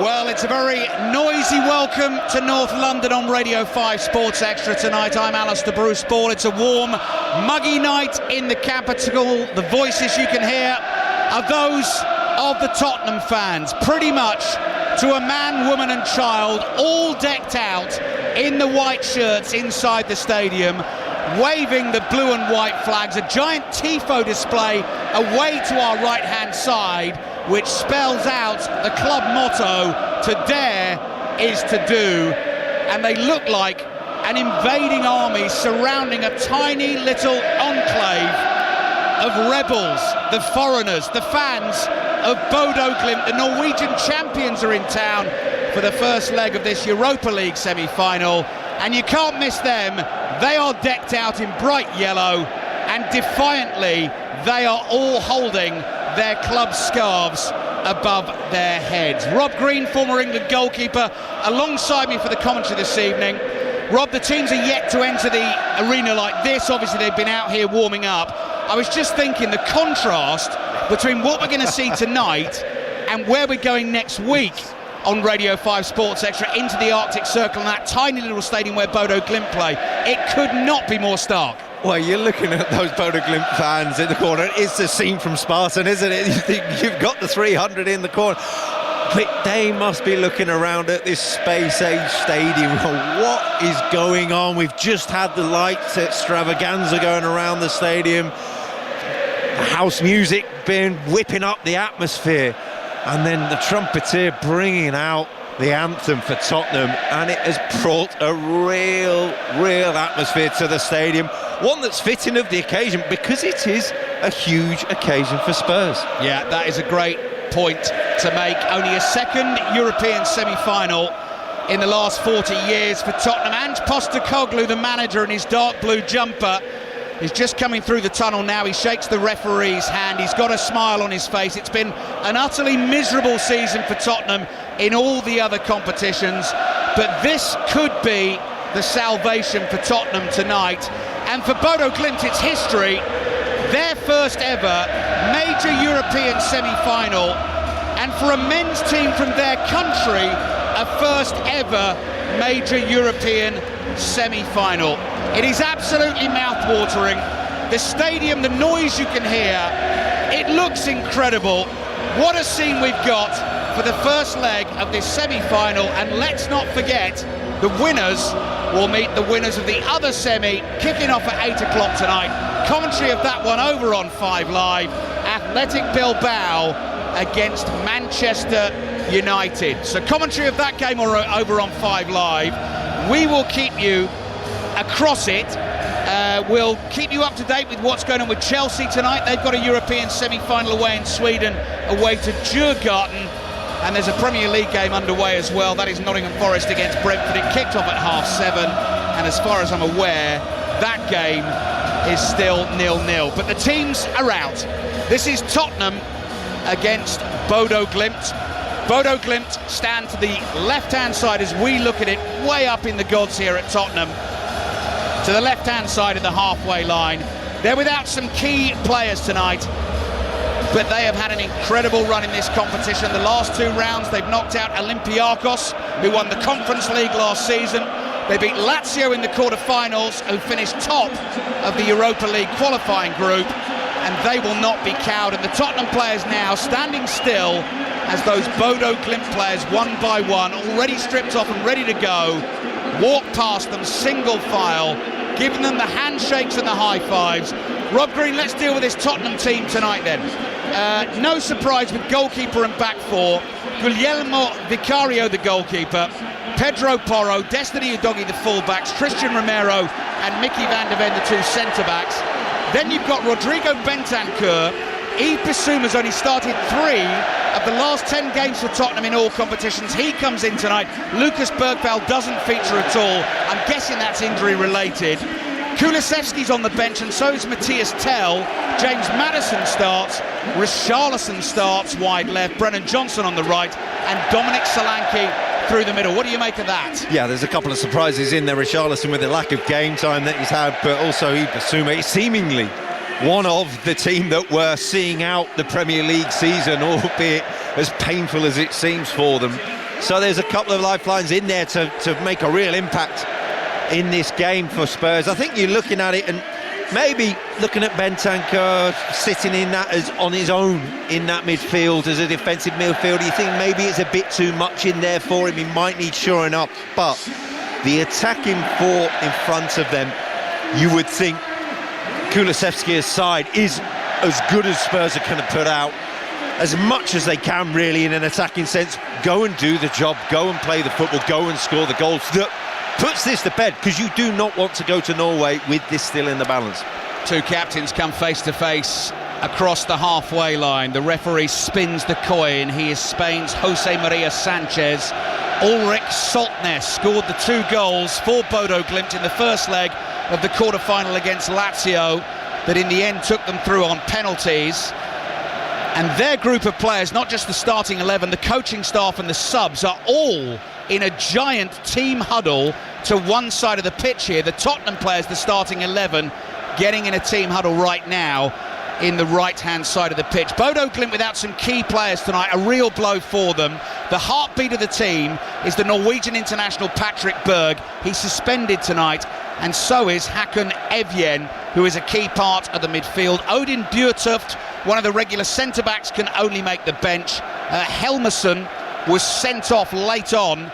Well, it's a very noisy welcome to North London on Radio 5 Sports Extra tonight. I'm Alistair Bruce Ball. It's a warm, muggy night in the capital. The voices you can hear are those of the Tottenham fans, pretty much to a man, woman and child, all decked out in the white shirts inside the stadium, waving the blue and white flags, a giant tifo display away to our right-hand side, which spells out the club motto, "To dare is to do," and they look like an invading army surrounding a tiny little enclave of rebels, the foreigners, the fans of Bodø Glimt. The Norwegian champions are in town for the first leg of this Europa League semi-final, and you can't miss them. They are decked out in bright yellow, and defiantly they are all holding their club scarves above their heads. Rob Green, former England goalkeeper, alongside me for the commentary this evening. Rob, the teams are yet to enter the arena like this. Obviously they've been out here warming up. I was just thinking the contrast between what we're going to see tonight and where we're going next week on Radio 5 Sports Extra into the Arctic Circle and that tiny little stadium where Bodø Glimt play. It could not be more stark. Well, you're looking at those Bodø Glimt fans in the corner. It's the scene from Spartan, isn't it? You've got the 300 in the corner. But they must be looking around at this space-age stadium. What is going on? We've just had the lights extravaganza going around the stadium. The house music being whipping up the atmosphere. And then the trumpeter bringing out the anthem for Tottenham, and it has brought a real atmosphere to the stadium, one that's fitting of the occasion because it is a huge occasion for Spurs. Yeah, that is a great point to make. Only a second European semi-final in the last 40 years for Tottenham. Ange Postecoglou, the manager, in his dark blue jumper, is just coming through the tunnel now. He shakes the referee's hand. He's got a smile on his face. It's been an utterly miserable season for Tottenham in all the other competitions, but this could be the salvation for Tottenham tonight. And for Bodø Glimt, it's history. Their first ever major European semi-final, and for a men's team from their country, a first ever major European semi-final. It is absolutely mouth-watering. The stadium, the noise you can hear, it looks incredible. What a scene we've got for the first leg of this semi-final, and let's not forget the winners will meet the winners of the other semi, kicking off at 8 o'clock tonight. Commentary of that one over on 5 Live. Athletic Bilbao against Manchester United. So commentary of that game over on 5 Live. We will keep you across it. We'll keep you up to date with what's going on with Chelsea tonight. They've got a European semi-final away in Sweden, away to Djurgården. And there's a Premier League game underway as well. That is Nottingham Forest against Brentford. It kicked off at 7:30, and as far as I'm aware, that game is still 0-0. But the teams are out. This is Tottenham against Bodø Glimt. Bodø Glimt stand to the left-hand side as we look at it, way up in the gods here at Tottenham, to the left-hand side of the halfway line. They're without some key players tonight, but they have had an incredible run in this competition. The last 2 rounds, they've knocked out Olympiacos, who won the Conference League last season. They beat Lazio in the quarter-finals, who finished top of the Europa League qualifying group, and they will not be cowed. And the Tottenham players now standing still as those Bodø Glimt players, one by one, already stripped off and ready to go, walk past them single file, giving them the handshakes and the high fives. Rob Green, let's deal with this Tottenham team tonight then. No surprise with goalkeeper and back four. Guglielmo Vicario, the goalkeeper. Pedro Porro, Destiny Udogie, the fullbacks. Christian Romero and Mickey van der Ven, the 2 centre-backs. Then you've got Rodrigo Bentancur. Yves Bissouma's only started 3 of the last 10 games for Tottenham in all competitions. He comes in tonight. Lucas Bergvall doesn't feature at all. I'm guessing that's injury related. Kulusevski's on the bench, and so is Matthias Tell. James Maddison starts. Richarlison starts wide left. Brennan Johnson on the right, and Dominic Solanke through the middle. What do you make of that? Yeah, there's a couple of surprises in there. Richarlison with the lack of game time that he's had, but also Yves Bissouma, seemingly one of the team that were seeing out the Premier League season, albeit as painful as it seems for them. So there's a couple of lifelines in there to make a real impact in this game for Spurs. I think you're looking at it and maybe looking at Bentancur sitting in that as on his own in that midfield as a defensive midfielder. You think maybe it's a bit too much in there for him. He might need shoring up. But the attacking four in front of them, you would think Kulusevski's side is as good as Spurs are going to put out, as much as they can really in an attacking sense. Go and do the job, go and play the football, go and score the goals. That puts this to bed, because you do not want to go to Norway with this still in the balance. Two captains come face to face across the halfway line. The referee spins the coin. He is Spain's Jose Maria Sanchez. Ulrich Saltnes scored the 2 goals for Bodø Glimt in the first leg of the quarter-final against Lazio, that in the end took them through on penalties. And their group of players, not just the starting 11, the coaching staff and the subs, are all in a giant team huddle to one side of the pitch here. The Tottenham players, the starting 11, getting in a team huddle right now in the right-hand side of the pitch. Bodø Glimt without some key players tonight, a real blow for them. The heartbeat of the team is the Norwegian international Patrick Berg. He's suspended tonight, and so is Hakon Evjen, who is a key part of the midfield. Odin Bjørtuft, one of the regular centre-backs, can only make the bench. Helmerson was sent off late on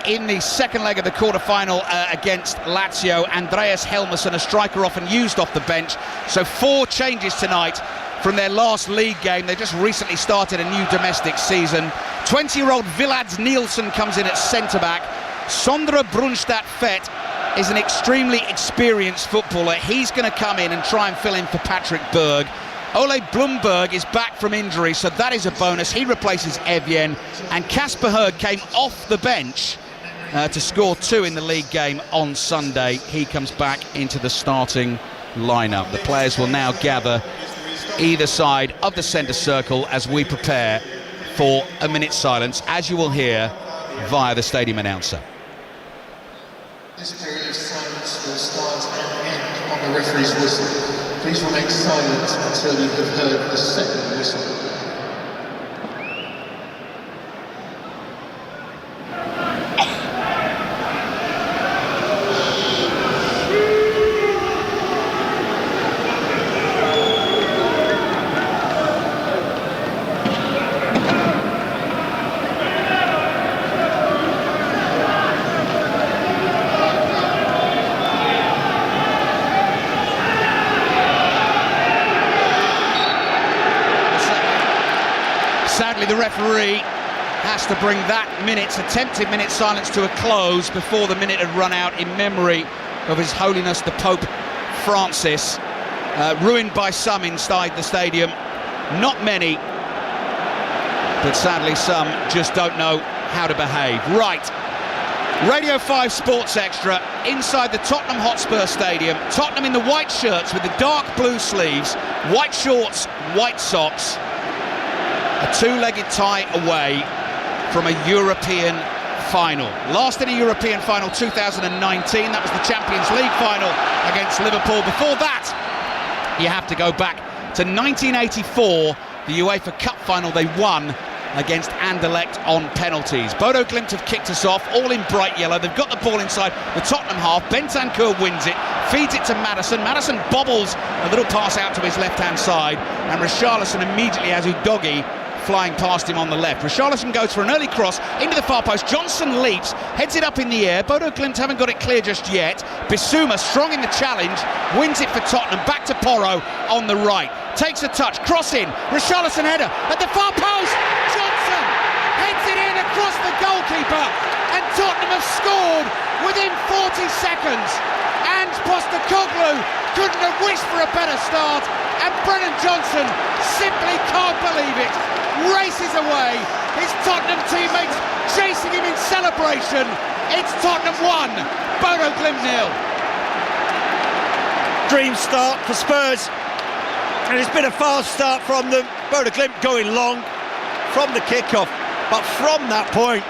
in the second leg of the quarter-final against Lazio. Andreas Helmerson, a striker often used off the bench. So 4 changes tonight from their last league game. They just recently started a new domestic season. 20-year-old Villads Nielsen comes in at centre-back. Sondre Brunstad Fett is an extremely experienced footballer. He's going to come in and try and fill in for Patrick Berg. Ole Blumberg is back from injury, so that is a bonus. He replaces Evjen, and Kasper Høeg came off the bench to score 2 in the league game on Sunday. He comes back into the starting lineup. The players will now gather either side of the centre circle as we prepare for a minute's silence, as you will hear via the stadium announcer. This period of silence will start and end on the referee's whistle. Please remain silent until you have heard the second whistle. Sadly, the referee has to bring that attempted minute silence to a close before the minute had run out in memory of His Holiness the Pope Francis. Ruined by some inside the stadium, not many, but sadly some just don't know how to behave. Right, Radio 5 Sports Extra inside the Tottenham Hotspur Stadium. Tottenham in the white shirts with the dark blue sleeves, white shorts, white socks. A 2-legged tie away from a European final. Last in a European final, 2019. That was the Champions League final against Liverpool. Before that, you have to go back to 1984, the UEFA Cup final they won against Anderlecht on penalties. Bodø Glimt have kicked us off, all in bright yellow. They've got the ball inside the Tottenham half. Bentancur wins it, feeds it to Maddison. Maddison bobbles a little pass out to his left-hand side, and Richarlison immediately has Udogi flying past him on the left. Richarlison goes for an early cross into the far post. Johnson leaps, heads it up in the air. Bodø Glimt haven't got it clear just yet. Bissouma, strong in the challenge, wins it for Tottenham. Back to Porro on the right. Takes a touch, cross in. Richarlison header at the far post. Johnson heads it in across the goalkeeper, and Tottenham have scored within 40 seconds. And Postecoglou couldn't have wished for a better start, and Brennan Johnson simply can't believe it. Races away, his Tottenham teammates chasing him in celebration. It's Tottenham 1, Bodø Glimt 0. Dream start for Spurs, and it's been a fast start from them. Bodø Glimt going long from the kickoff, but from that point,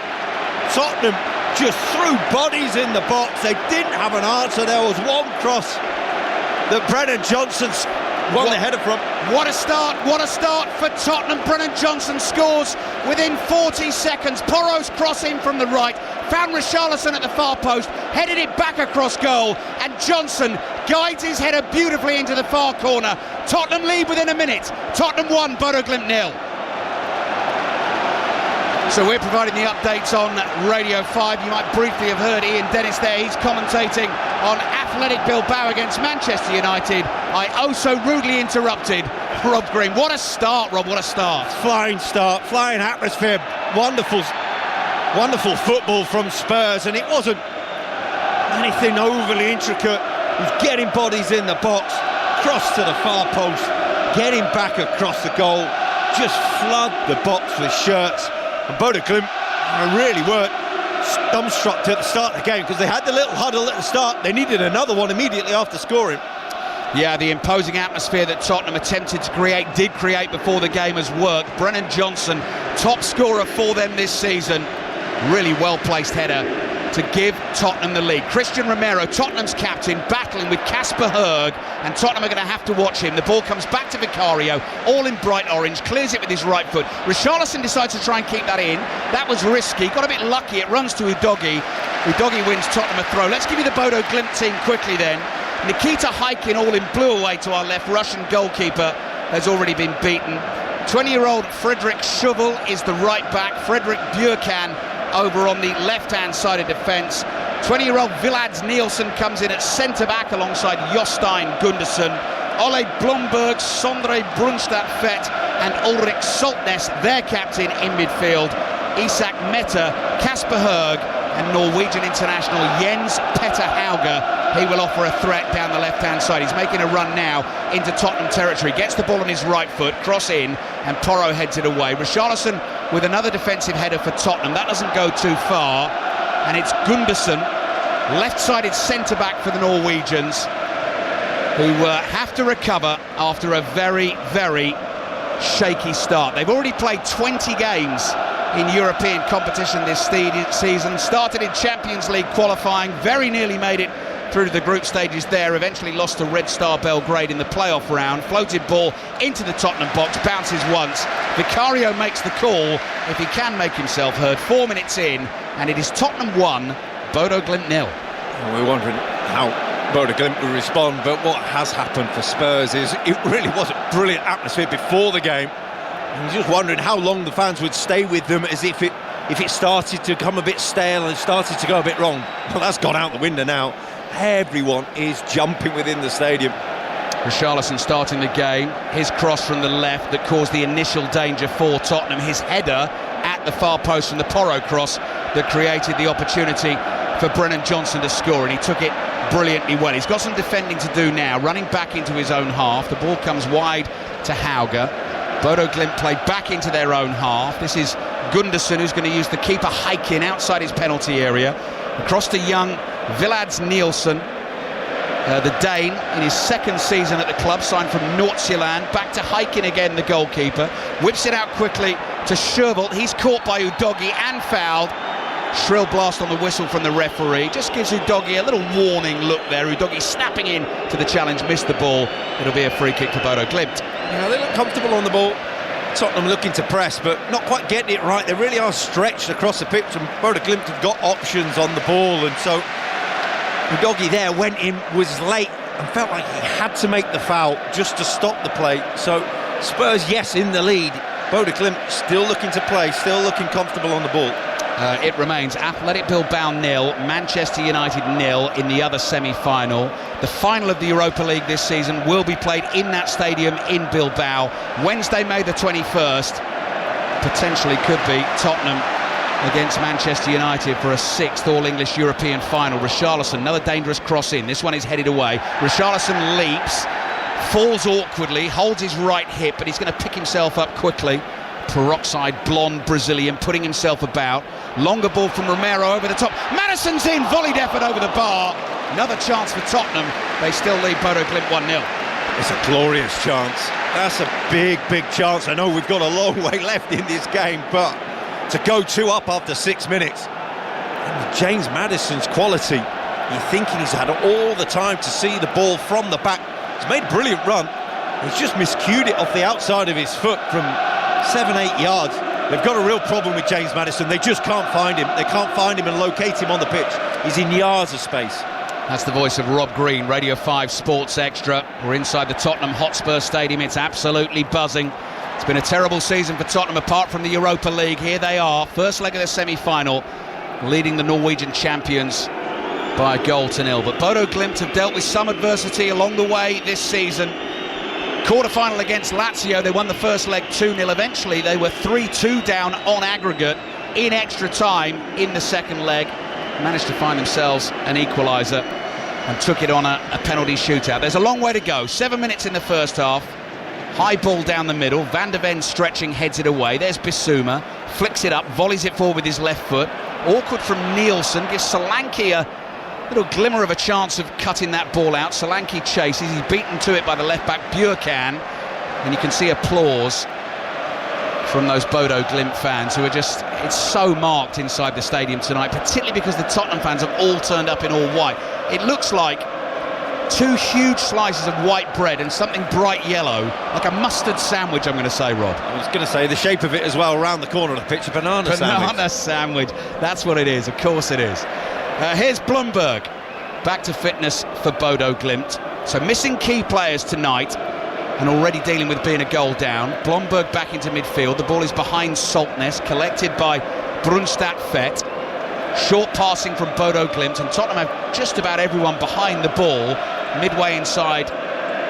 Tottenham just threw bodies in the box. They didn't have an answer. There was one cross that Brennan Johnson won the header from. What a start for Tottenham. Brennan Johnson scores within 40 seconds. Porro's crossing from the right, found Richarlison at the far post, headed it back across goal, and Johnson guides his header beautifully into the far corner. Tottenham lead within a minute. Tottenham 1, Bodø Glimt 0. So we're providing the updates on Radio 5. You might briefly have heard Ian Dennis there. He's commentating on Athletic Bilbao against Manchester United. I oh so rudely interrupted Rob Green. What a start, Rob, what a start. Flying start, flying atmosphere, wonderful football from Spurs, and it wasn't anything overly intricate. He was getting bodies in the box, cross to the far post, getting back across the goal, just flood the box with shirts. And Bodø Glimt really weren't dumbstruck at the start of the game, because they had the little huddle at the start. They needed another one immediately after scoring. Yeah, the imposing atmosphere that Tottenham attempted to did create before the game has worked. Brennan Johnson, top scorer for them this season. Really well-placed header to give Tottenham the lead. Christian Romero, Tottenham's captain, battling with Kasper Høeg, and Tottenham are going to have to watch him. The ball comes back to Vicario, all in bright orange, clears it with his right foot. Richarlison decides to try and keep that in. That was risky, got a bit lucky. It runs to Udogie. Udogie wins Tottenham a throw. Let's give you the Bodø Glimt team quickly then. Nikita Haikin, all in blue away to our left. Russian goalkeeper has already been beaten. 20-year-old Fredrik Schuvel is the right back. Fredrik Bjørkan over on the left-hand side of defence. 20-year-old Villads Nielsen comes in at centre-back alongside Jostein Gundersen. Ole Blomberg, Sondre Brunstad-Fett and Ulrik Saltnes, their captain, in midfield. Isak Mette, Kasper Høeg and Norwegian international Jens Petter Hauge. He will offer a threat down the left-hand side. He's making a run now into Tottenham territory. Gets the ball on his right foot, cross in, and Porro heads it away. Richarlison with another defensive header for Tottenham. That doesn't go too far. And it's Gundersen, left-sided centre-back for the Norwegians, who have to recover after a very, very shaky start. They've already played 20 games in European competition this season. Started in Champions League qualifying, very nearly made it through to the group stages there, eventually lost to Red Star Belgrade in the playoff round. Floated ball into the Tottenham box, bounces once. Vicario makes the call, if he can make himself heard. 4 minutes in, and it is Tottenham 1, Bodø Glimt 0. We're wondering how Bodø Glimt will respond, but what has happened for Spurs is it really was a brilliant atmosphere before the game. I was just wondering how long the fans would stay with them, as if it started to become a bit stale and started to go a bit wrong. Well, that's gone out the window now. Everyone is jumping within the stadium. Richarlison starting the game. His cross from the left that caused the initial danger for Tottenham. His header at the far post from the Porro cross that created the opportunity for Brennan Johnson to score, and he took it brilliantly well. He's got some defending to do now, running back into his own half. The ball comes wide to Hauge. Bodø Glimt play back into their own half. This is Gundersen, who's going to use the keeper Haikin outside his penalty area. Across to young Villads Nielsen, the Dane, in his second season at the club, signed from Nordsjælland. Back to Haikin again, the goalkeeper. Whips it out quickly to Schuvel. He's caught by Udogie and fouled. Shrill blast on the whistle from the referee. Just gives Udogie a little warning look there. Udogie snapping in to the challenge, missed the ball. It'll be a free kick for Bodø Glimt. Yeah, they look comfortable on the ball. Tottenham looking to press, but not quite getting it right. They really are stretched across the pitch, and Bodø Glimt have got options on the ball, and so Udogie there went in, was late, and felt like he had to make the foul just to stop the play. So Spurs, yes, in the lead. Bodø Glimt still looking to play, still looking comfortable on the ball. It remains Athletic Bilbao 0, Manchester United 0 in the other semi-final. The final of the Europa League this season will be played in that stadium in Bilbao. Wednesday, May the 21st. Potentially could be Tottenham against Manchester United for a 6th All-English European final. Richarlison, another dangerous cross in. This one is headed away. Richarlison leaps, falls awkwardly, holds his right hip, but he's going to pick himself up quickly. Peroxide blonde Brazilian putting himself about. Longer ball from Romero over the top. Maddison's in, volleyed effort over the bar. Another chance for Tottenham. They still lead Bodø Glimt 1-0. It's a glorious chance. That's a big, big chance. I know we've got a long way left in this game, but to go 2 up after 6 minutes. And James Maddison's quality, you're thinking he's had all the time to see the ball from the back. He's made a brilliant run. He's just miscued it off the outside of his foot from 7-8 yards. They've got a real problem with James Maddison. They just can't find him. They can't find him and locate him on the pitch. He's in yards of space. That's the voice of Rob Green, Radio 5 Sports Extra. We're inside the Tottenham Hotspur Stadium. It's absolutely buzzing. It's been a terrible season for Tottenham apart from the Europa League. Here they are, first leg of the semi-final, leading the Norwegian champions by 1-0. But Bodø Glimt have dealt with some adversity along the way this season. Quarter-final against Lazio, they won the first leg 2-0. Eventually, they were 3-2 down on aggregate in extra time in the second leg. Managed to find themselves an equaliser and took it on a penalty shootout. There's a long way to go. 7 minutes in the first half. High ball down the middle. Van de Ven stretching, heads it away. There's Bissouma. Flicks it up, volleys it forward with his left foot. Awkward from Nielsen. Gives Solanke a little glimmer of a chance of cutting that ball out. Solanke chases. He's beaten to it by the left back Bjørkan. And you can see applause from those Bodø Glimt fans who are just, it's so marked inside the stadium tonight, particularly because the Tottenham fans have all turned up in all white. It looks like two huge slices of white bread and something bright yellow, like a mustard sandwich, I'm going to say, Rob. I was going to say the shape of it as well, around the corner of the pitch, a banana sandwich. That's what it is, of course it is. Here's Blomberg, back to fitness for Bodø Glimt. So missing key players tonight and already dealing with being a goal down. Blomberg back into midfield. The ball is behind Saltness, collected by Brunstad Fett. Short passing from Bodø Glimt, and Tottenham have just about everyone behind the ball, midway inside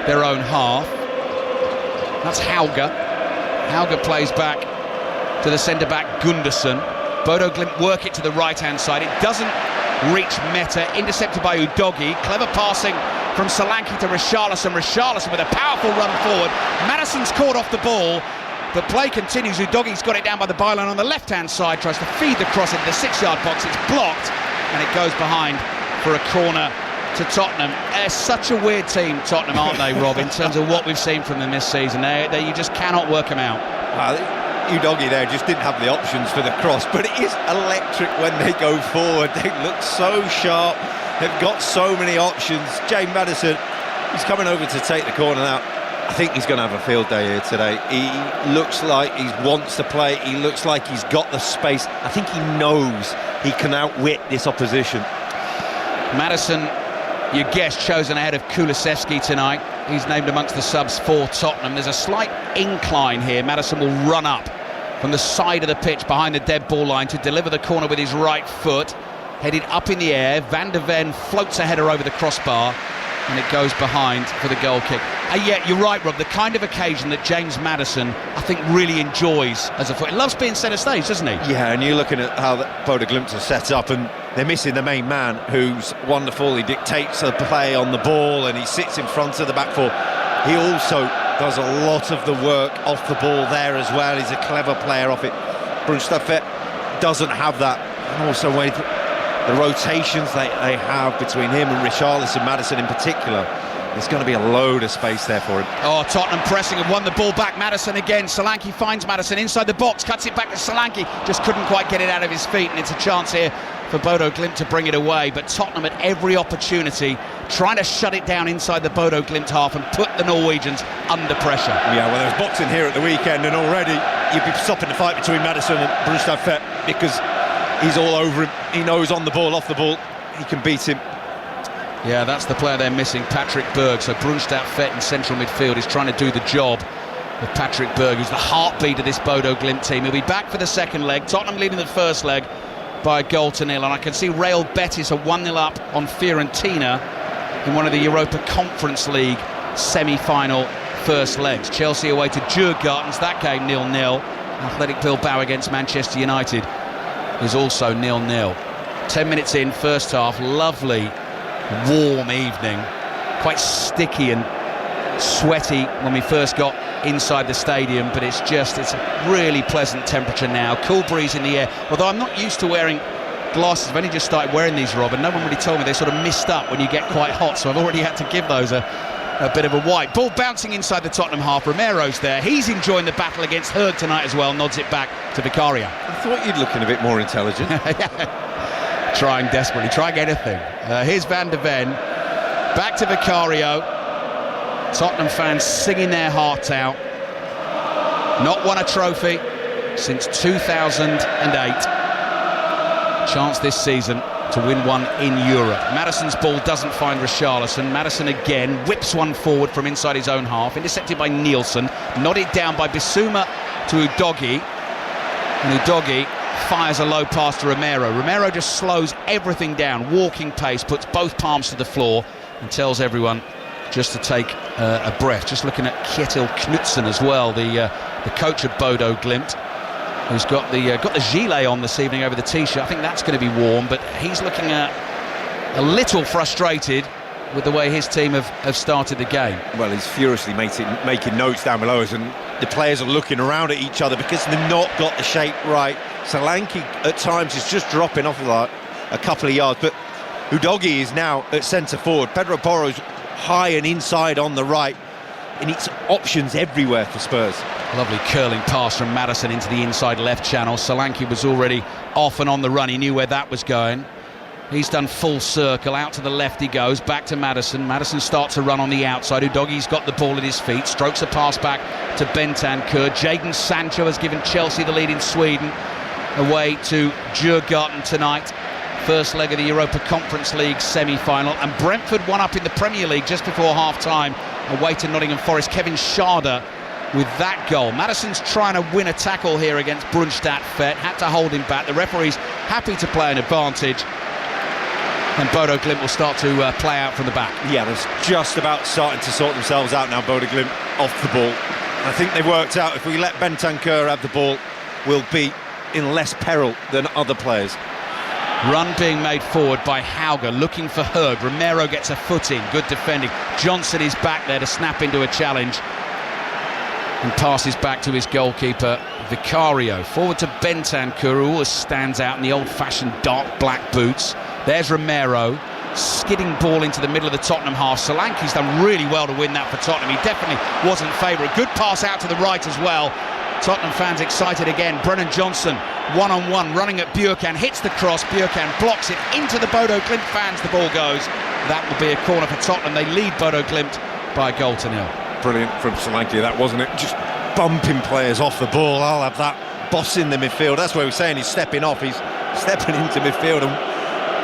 their own half. That's Hauge. Hauge plays back to the centre-back Gundersen. Bodø Glimt work it to the right-hand side. It doesn't reach Meta, intercepted by Udogi. Clever passing from Solanke to Richarlison. Richarlison with a powerful run forward. Madison's caught off the ball, but play continues. Udogi's got it down by the byline on the left-hand side, tries to feed the cross into the 6-yard box. It's blocked, and it goes behind for a corner to Tottenham. They're such a weird team, Tottenham, aren't they, Rob, in terms of what we've seen from them this season. You just cannot work them out. Udogi there just didn't have the options for the cross, but it is electric when they go forward. They look so sharp. They've got so many options. James Maddison, he's coming over to take the corner now. I think he's going to have a field day here today. He looks like he wants to play. He looks like he's got the space. I think he knows he can outwit this opposition. Maddison, your guest, chosen ahead of Kulusevski tonight. He's named amongst the subs for Tottenham. There's a slight incline here. Maddison will run up from the side of the pitch behind the dead ball line to deliver the corner with his right foot. Headed up in the air. Van de Ven floats a header over the crossbar, and it goes behind for the goal kick. Yeah, you're right, Rob. The kind of occasion that James Maddison, I think, really enjoys as a foot. He loves being centre stage, doesn't he? Yeah, and you're looking at how the Bodø Glimt are set up, and they're missing the main man, who's wonderful. He dictates the play on the ball, and he sits in front of the back four. He also does a lot of the work off the ball there as well. He's a clever player off it. Brunstad Fett doesn't have that. And also with the rotations they have between him and Richarlison, Maddison in particular, there's going to be a load of space there for him. Oh, Tottenham pressing and won the ball back. Maddison again. Solanke finds Maddison inside the box, cuts it back to Solanke. Just couldn't quite get it out of his feet, and it's a chance here for Bodø Glimt to bring it away. But Tottenham at every opportunity trying to shut it down inside the Bodø Glimt half and put the Norwegians under pressure. Yeah, well, there was boxing here at the weekend, and already you'd be stopping the fight between Maddison and Brunstad Fett, because he's all over him. He knows on the ball, off the ball, he can beat him. Yeah, that's the player they're missing, Patrick Berg. So Brunstad Fett in central midfield is trying to do the job of Patrick Berg, who's the heartbeat of this Bodø Glimt team. He'll be back for the second leg. Tottenham leading the first leg by 1-0, and I can see Real Betis are 1-0 up on Fiorentina in one of the Europa Conference League semi-final first legs. Chelsea away to Djurgårdens, that game 0-0. Athletic Bilbao against Manchester United is also 0-0. 10 minutes in, first half, lovely warm evening, quite sticky and sweaty when we first got inside the stadium, but it's a really pleasant temperature now. Cool breeze in the air, although I'm not used to wearing glasses. I've only just started wearing these, Rob, and no one really told me they sort of mist up when you get quite hot, so I've already had to give those a bit of a wipe. Ball bouncing inside the Tottenham half. Romero's there. He's enjoying the battle against Hurg tonight as well. Nods it back to Vicario. I thought you'd looking a bit more intelligent. Trying desperately, trying anything. Here's Van de Ven. Back to Vicario. Tottenham fans singing their hearts out. Not won a trophy since 2008. Chance this season to win one in Europe. Maddison's ball doesn't find Richarlison. Maddison again whips one forward from inside his own half, intercepted by Nielsen, nodded down by Bissouma to Udogie, and Udogie fires a low pass to Romero. Romero just slows everything down, walking pace, puts both palms to the floor and tells everyone just to take a breath. Just looking at Kjetil Knutsen as well, the coach of Bodø Glimt, who's got the gilet on this evening over the t-shirt. I think that's going to be warm, but he's looking a little frustrated with the way his team have started the game. Well, he's furiously making notes down below us, and the players are looking around at each other because they've not got the shape right. Solanke at times is just dropping off of that a couple of yards, but Udogie is now at centre forward. Pedro Porro's high and inside on the right, and it's options everywhere for Spurs. Lovely curling pass from Maddison into the inside left channel. Solanke was already off and on the run. He knew where that was going. He's done full circle. Out to the left he goes. Back to Maddison. Maddison starts to run on the outside. Udogie's got the ball at his feet. Strokes a pass back to Bentancur. Jadon Sancho has given Chelsea the lead in Sweden. Away to Djurgården tonight. First leg of the Europa Conference League semi-final. And Brentford won up in the Premier League just before half-time. Away to Nottingham Forest. Kevin Schade with that goal. Maddison's trying to win a tackle here against Brunstad Fet. Had to hold him back. The referee's happy to play an advantage. And Bodø Glimt will start to play out from the back. Yeah, they're just about starting to sort themselves out now, Bodø Glimt off the ball. I think they've worked out if we let Bentancur have the ball, we'll be in less peril than other players. Run being made forward by Hauger, looking for Herg. Romero gets a foot in, good defending. Johnson is back there to snap into a challenge and passes back to his goalkeeper, Vicario. Forward to Bentancur, who always stands out in the old-fashioned dark black boots. There's Romero, skidding ball into the middle of the Tottenham half. Solanke's done really well to win that for Tottenham. He definitely wasn't favourite. Good pass out to the right as well. Tottenham fans excited again. Brennan Johnson, one-on-one, running at Bjørkan, hits the cross. Bjørkan blocks it into the Bodø Glimt fans. The ball goes. That will be a corner for Tottenham. They lead Bodø Glimt by a goal to nil. Brilliant from Solanke, that, wasn't it? Just bumping players off the ball. I'll have that. Bossing the midfield. That's where we're saying he's stepping off. He's stepping into midfield and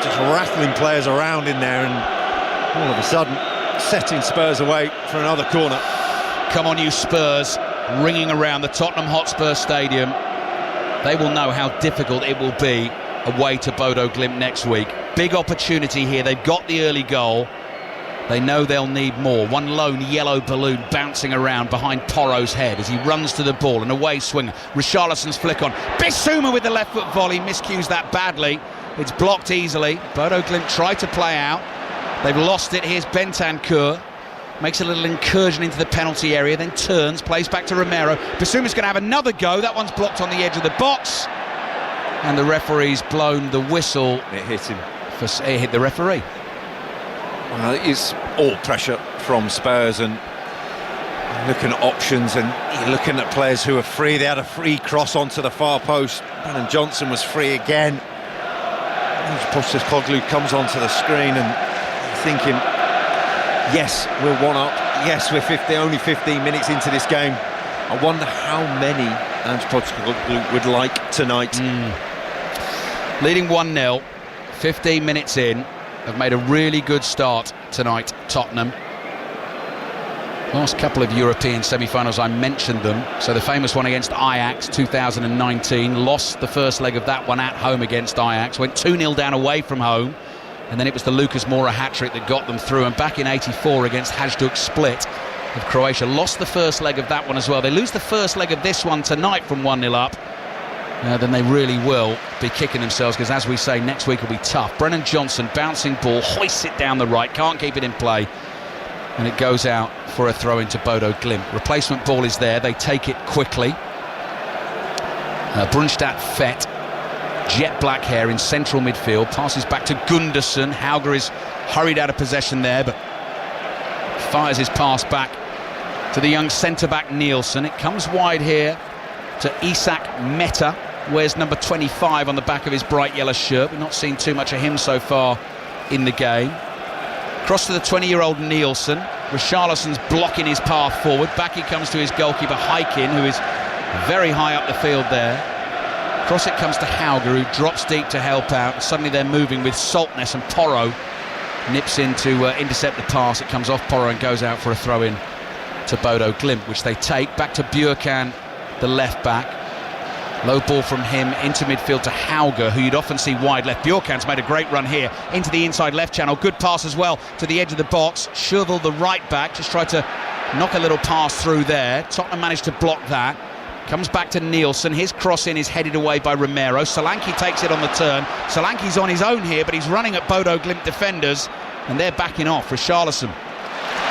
just rattling players around in there, and all of a sudden setting Spurs away for another corner. Come on, you Spurs, ringing around the Tottenham Hotspur Stadium. They will know how difficult it will be away to Bodø Glimt next week. Big opportunity here. They've got the early goal. They know they'll need more. One lone yellow balloon bouncing around behind Porro's head as he runs to the ball. An away swinger. Richarlison's flick on. Bissouma with the left foot volley. Miscues that badly. It's blocked easily. Bodø Glimt try to play out. They've lost it. Here's Bentancur. Makes a little incursion into the penalty area, then turns, plays back to Romero. Bissouma's going to have another go. That one's blocked on the edge of the box. And the referee's blown the whistle. It hit him. It hit the referee. Well, it is all pressure from Spurs, and looking at options, and you're looking at players who are free. They had a free cross onto the far post. Brennan Johnson was free again. Postecoglou comes onto the screen, and you're thinking, yes, we're one up. Yes, we're only 15 minutes into this game. I wonder how many Ange Postecoglou would like tonight. Leading 1-0, 15 minutes in. Have made a really good start tonight, Tottenham. Last couple of European semi-finals, I mentioned them. So the famous one against Ajax, 2019. Lost the first leg of that one at home against Ajax. Went 2-0 down away from home. And then it was the Lucas Moura hat-trick that got them through. And back in '84 against Hajduk Split of Croatia. Lost the first leg of that one as well. They lose the first leg of this one tonight from 1-0 up. Then they really will be kicking themselves, because, as we say, next week will be tough. Brennan Johnson, bouncing ball, hoists it down the right, can't keep it in play, and it goes out for a throw into Bodø Glimt. Replacement ball is there, they take it quickly. Brunstad Fet, jet black hair in central midfield, passes back to Gundersen. Hauger is hurried out of possession there, but fires his pass back to the young centre-back Nielsen. It comes wide here to Isak Meta. Wears number 25 on the back of his bright yellow shirt. We've not seen too much of him so far in the game. Cross to the 20-year-old Nielsen. Richarlison's blocking his path forward. Back he comes to his goalkeeper Hykin, who is very high up the field there. Cross it comes to Hauger, who drops deep to help out. And suddenly they're moving with Saltness, and Porro nips in to intercept the pass. It comes off Porro and goes out for a throw-in to Bodø Glimt, which they take. Back to Bjørkan, the left-back. Low ball from him into midfield to Hauger, who you'd often see wide left. Bjørkan's made a great run here into the inside left channel. Good pass as well to the edge of the box. Schervel, the right back, just tried to knock a little pass through there. Tottenham managed to block that. Comes back to Nielsen. His cross in is headed away by Romero. Solanke takes it on the turn. Solanke's on his own here, but he's running at Bodø Glimt defenders, and they're backing off. Richarlison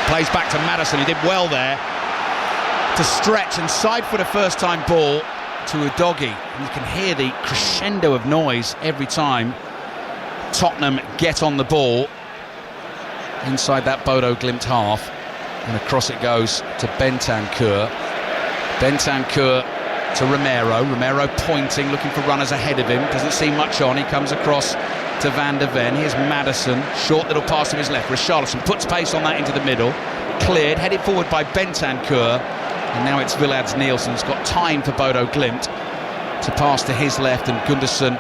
plays back to Maddison. He did well there to stretch and side foot a first-time ball to Udogie. You can hear the crescendo of noise every time Tottenham get on the ball inside that Bodø Glimt half, and across it goes to Bentancur. Bentancur to Romero pointing, looking for runners ahead of him, doesn't see much on. He comes across to Van der Ven. Here's Maddison, short little pass to his left. Richarlison puts pace on that into the middle, cleared, headed forward by Bentancur. And now it's Villads Nielsen's got time for Bodø Glimt to pass to his left, and Gundersen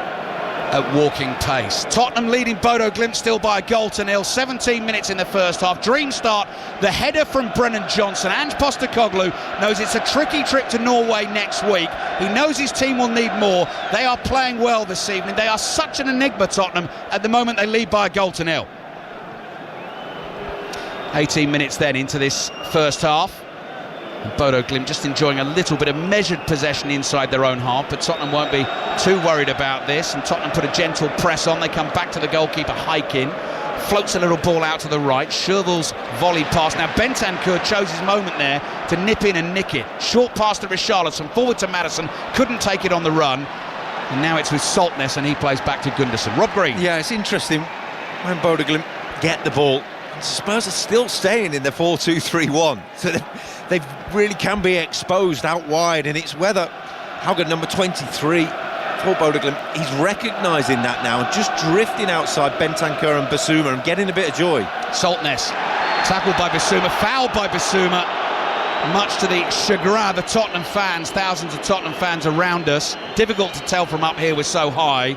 at walking pace. Tottenham leading Bodø Glimt still by a goal to nil. 17 minutes in the first half. Dream start. The header from Brennan Johnson. Ange Postecoglou knows it's a tricky trip to Norway next week. He knows his team will need more. They are playing well this evening. They are such an enigma, Tottenham. At the moment they lead by a goal to nil. 18 minutes then into this first half. And Bodø Glimt just enjoying a little bit of measured possession inside their own half, but Tottenham won't be too worried about this, and Tottenham put a gentle press on. They come back to the goalkeeper Hykin, floats a little ball out to the right. Schervel's volley pass. Now Bentancur chose his moment there to nip in and nick it. Short pass to Richarlison, forward to Maddison, couldn't take it on the run, and now it's with Saltness, and he plays back to Gundersen. Rob Green. Yeah, it's interesting when Bodø Glimt get the ball. Spurs are still staying in the 4-2-3-1, so they really can be exposed out wide, and it's whether Hauger, number 23 for Bodø Glimt, he's recognising that now and just drifting outside Bentancur and Basuma and getting a bit of joy. Saltness tackled by Basuma, fouled by Basuma, much to the chagrin of the Tottenham fans, thousands of Tottenham fans around us. Difficult to tell from up here, we're so high.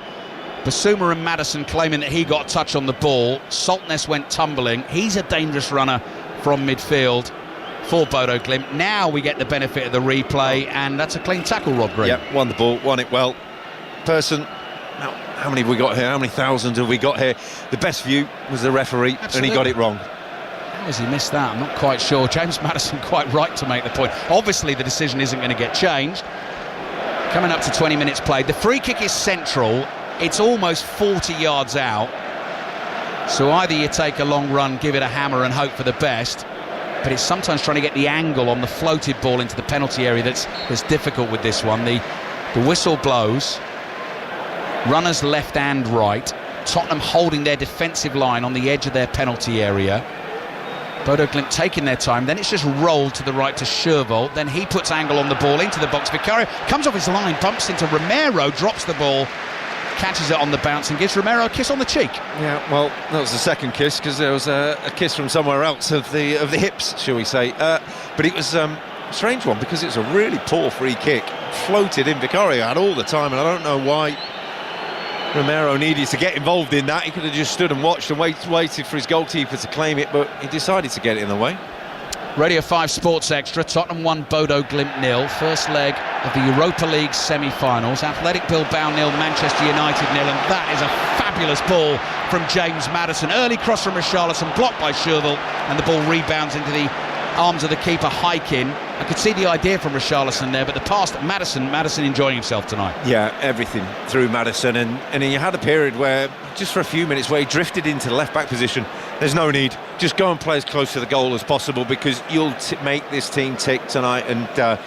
Basuma and Maddison claiming that he got a touch on the ball. Saltness went tumbling. He's a dangerous runner from midfield for Bodø Glimt. Now we get the benefit of the replay, and that's a clean tackle, Rob Green. Yep, won the ball, won it well. Person, now, how many have we got here? How many thousands have we got here? The best view was the referee, Absolutely. And he got it wrong. How has he missed that? I'm not quite sure. James Maddison quite right to make the point. Obviously the decision isn't going to get changed. Coming up to 20 minutes played. The free kick is central. It's almost 40 yards out. So either you take a long run, give it a hammer and hope for the best, but it's sometimes trying to get the angle on the floated ball into the penalty area that's difficult with this one. The whistle blows. Runners left and right. Tottenham holding their defensive line on the edge of their penalty area. Bodø Glimt taking their time, then it's just rolled to the right to Schervel, then he puts angle on the ball into the box. Vicario comes off his line, bumps into Romero, drops the ball, catches it on the bounce and gives Romero a kiss on the cheek. Yeah, well, that was the second kiss, because there was a kiss from somewhere else of the hips, shall we say. But it was a strange one, because it was a really poor free kick. Floated in. Vicario had all the time, and I don't know why Romero needed to get involved in that. He could have just stood and watched and waited for his goalkeeper to claim it, but he decided to get it in the way. Radio 5 Sports Extra. Tottenham 1, Bodø Glimt 0. First leg of the Europa League semi-finals. Athletic Bilbao 0, Manchester United 0, and that is a fabulous ball from James Maddison. Early cross from Richarlison, blocked by Schervel, and the ball rebounds into the arms of the keeper Hykin. I could see the idea from Richarlison there, but the pass to Maddison enjoying himself tonight. Yeah, everything through Maddison, and he had a period where, just for a few minutes, where he drifted into the left-back position. There's no need. Just go and play as close to the goal as possible, because you'll make this team tick tonight, and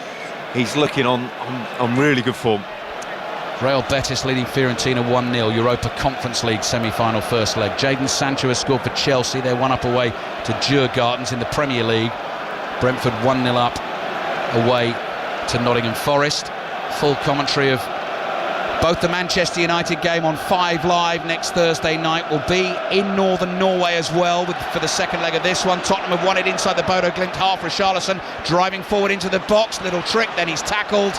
he's looking on really good form. Real Betis leading Fiorentina 1-0, Europa Conference League semi-final first leg. Jadon Sancho has scored for Chelsea. They're one up away to Djurgårdens in the Premier League. Brentford 1-0 up away to Nottingham Forest. Full commentary of Both the Manchester United game on 5 Live next Thursday night will be in northern Norway as well for the second leg of this one. Tottenham have won it inside the Bodø Glimt half. Richarlison driving forward into the box, little trick, then he's tackled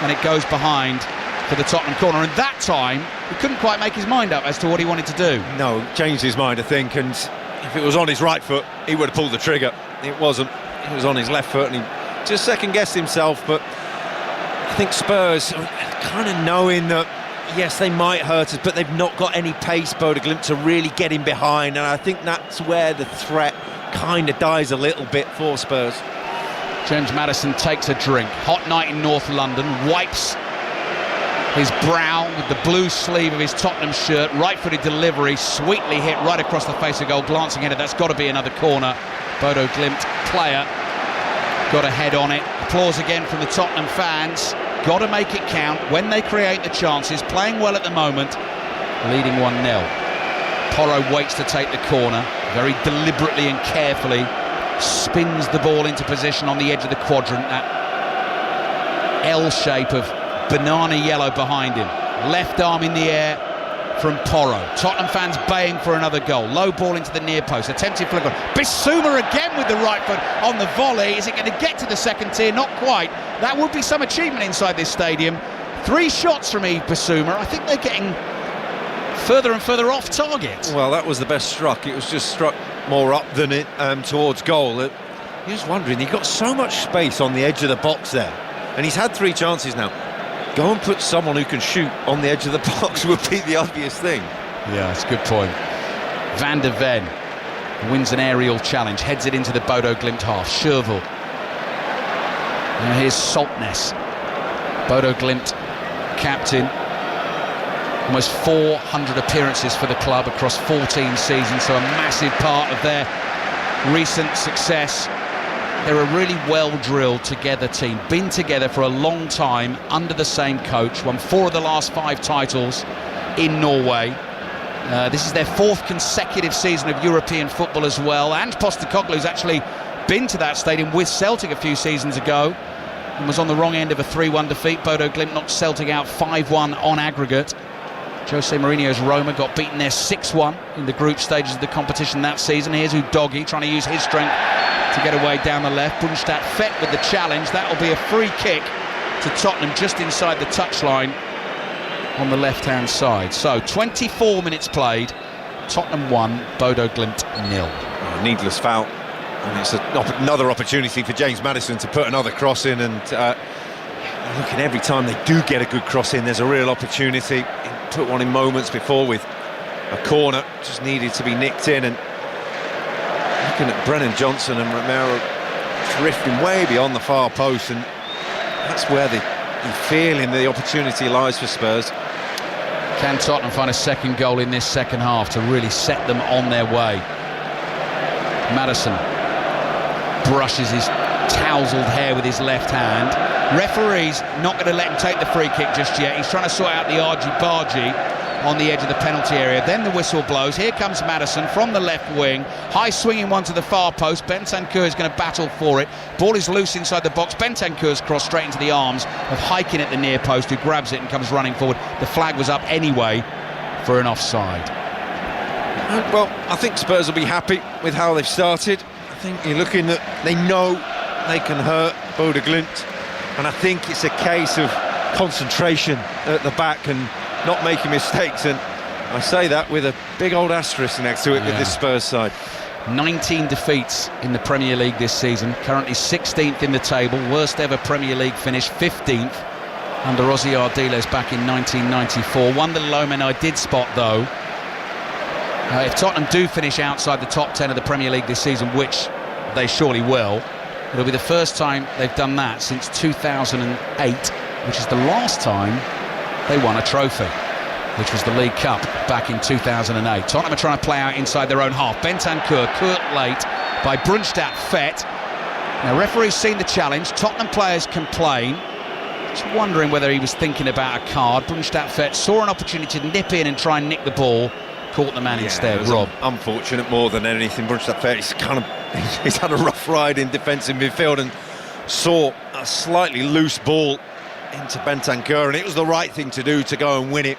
and it goes behind for the Tottenham corner. And that time he couldn't quite make his mind up as to what he wanted to do. No, changed his mind, I think, and if it was on his right foot he would have pulled the trigger. It wasn't, it was on his left foot and he just second-guessed himself. But I think Spurs, kind of knowing that, yes, they might hurt us, but they've not got any pace, Bodø Glimt, to really get in behind, and I think that's where the threat kind of dies a little bit for Spurs. James Maddison takes a drink. Hot night in North London, wipes his brow with the blue sleeve of his Tottenham shirt, right-footed delivery, sweetly hit right across the face of goal, glancing at it, that's got to be another corner. Bodø Glimt player got a head on it. Applause again from the Tottenham fans. Got to make it count when they create the chances. Playing well at the moment, leading 1-0. Porro waits to take the corner, very deliberately and carefully spins the ball into position on the edge of the quadrant, that L shape of banana yellow behind him. Left arm in the air from Porro. Tottenham fans baying for another goal. Low ball into the near post, attempted flick on. Bissouma again with the right foot on the volley. Is it going to get to the second tier? Not quite. That would be some achievement inside this stadium. 3 shots from Bissouma. I think they're getting further and further off target. Well, that was the best struck. It was just struck more up than it towards goal. You're just wondering, he got so much space on the edge of the box there, and he's had 3 chances now. Go and put someone who can shoot on the edge of the box would be the obvious thing. Yeah, that's a good point. Van der Ven wins an aerial challenge, heads it into the Bodø Glimt half. Schervel. Now here's Saltness, Bodø Glimt captain. Almost 400 appearances for the club across 14 seasons, so a massive part of their recent success. They're a really well-drilled together team, been together for a long time under the same coach, won 4 of the last 5 titles in Norway. This is their 4th consecutive season of European football as well, and Postecoglou's actually been to that stadium with Celtic a few seasons ago and was on the wrong end of a 3-1 defeat. Bodø Glimt knocked Celtic out 5-1 on aggregate. Jose Mourinho's Roma got beaten there 6-1 in the group stages of the competition that season. Here's Udogi trying to use his strength to get away down the left. Brunstad Fett with the challenge. That will be a free kick to Tottenham just inside the touchline on the left-hand side. So 24 minutes played. Tottenham 1, Bodø Glimt 0. Needless foul, and it's another opportunity for James Maddison to put another cross in, and looking every time they do get a good cross in, there's a real opportunity. He put one in moments before with a corner, just needed to be nicked in, and looking at Brennan Johnson and Romero drifting way beyond the far post, and that's where the feeling the opportunity lies for Spurs. Can Tottenham find a second goal in this second half to really set them on their way? Maddison brushes his tousled hair with his left hand. Referee's not going to let him take the free kick just yet. He's trying to sort out the argy-bargy on the edge of the penalty area. Then the whistle blows. Here comes Maddison from the left wing. High swinging one to the far post. Bentancur is going to battle for it. Ball is loose inside the box. Bentancur's cross straight into the arms of Hiking at the near post, who grabs it and comes running forward. The flag was up anyway for an offside. Well, I think Spurs will be happy with how they've started. I think you're looking at, they know they can hurt Bodø Glimt, and I think it's a case of concentration at the back and not making mistakes, and I say that with a big old asterisk next to it with this Spurs side. 19 defeats in the Premier League this season, currently 16th in the table, worst ever Premier League finish, 15th under Ossie Ardiles back in 1994. One little omen I did spot though, if Tottenham do finish outside the top 10 of the Premier League this season, which they surely will, it'll be the first time they've done that since 2008, which is the last time they won a trophy, which was the League Cup back in 2008. Tottenham are trying to play out inside their own half. Bentancur caught late by Brunstad Fett. Now, referee's seen the challenge. Tottenham players complain. Just wondering whether he was thinking about a card. Brunstad Fett saw an opportunity to nip in and try and nick the ball. Caught the man instead. Rob. Unfortunate more than anything. Brunstad Fett, he's had a rough ride in defensive midfield and saw a slightly loose ball into Bentancur, and it was the right thing to do to go and win it.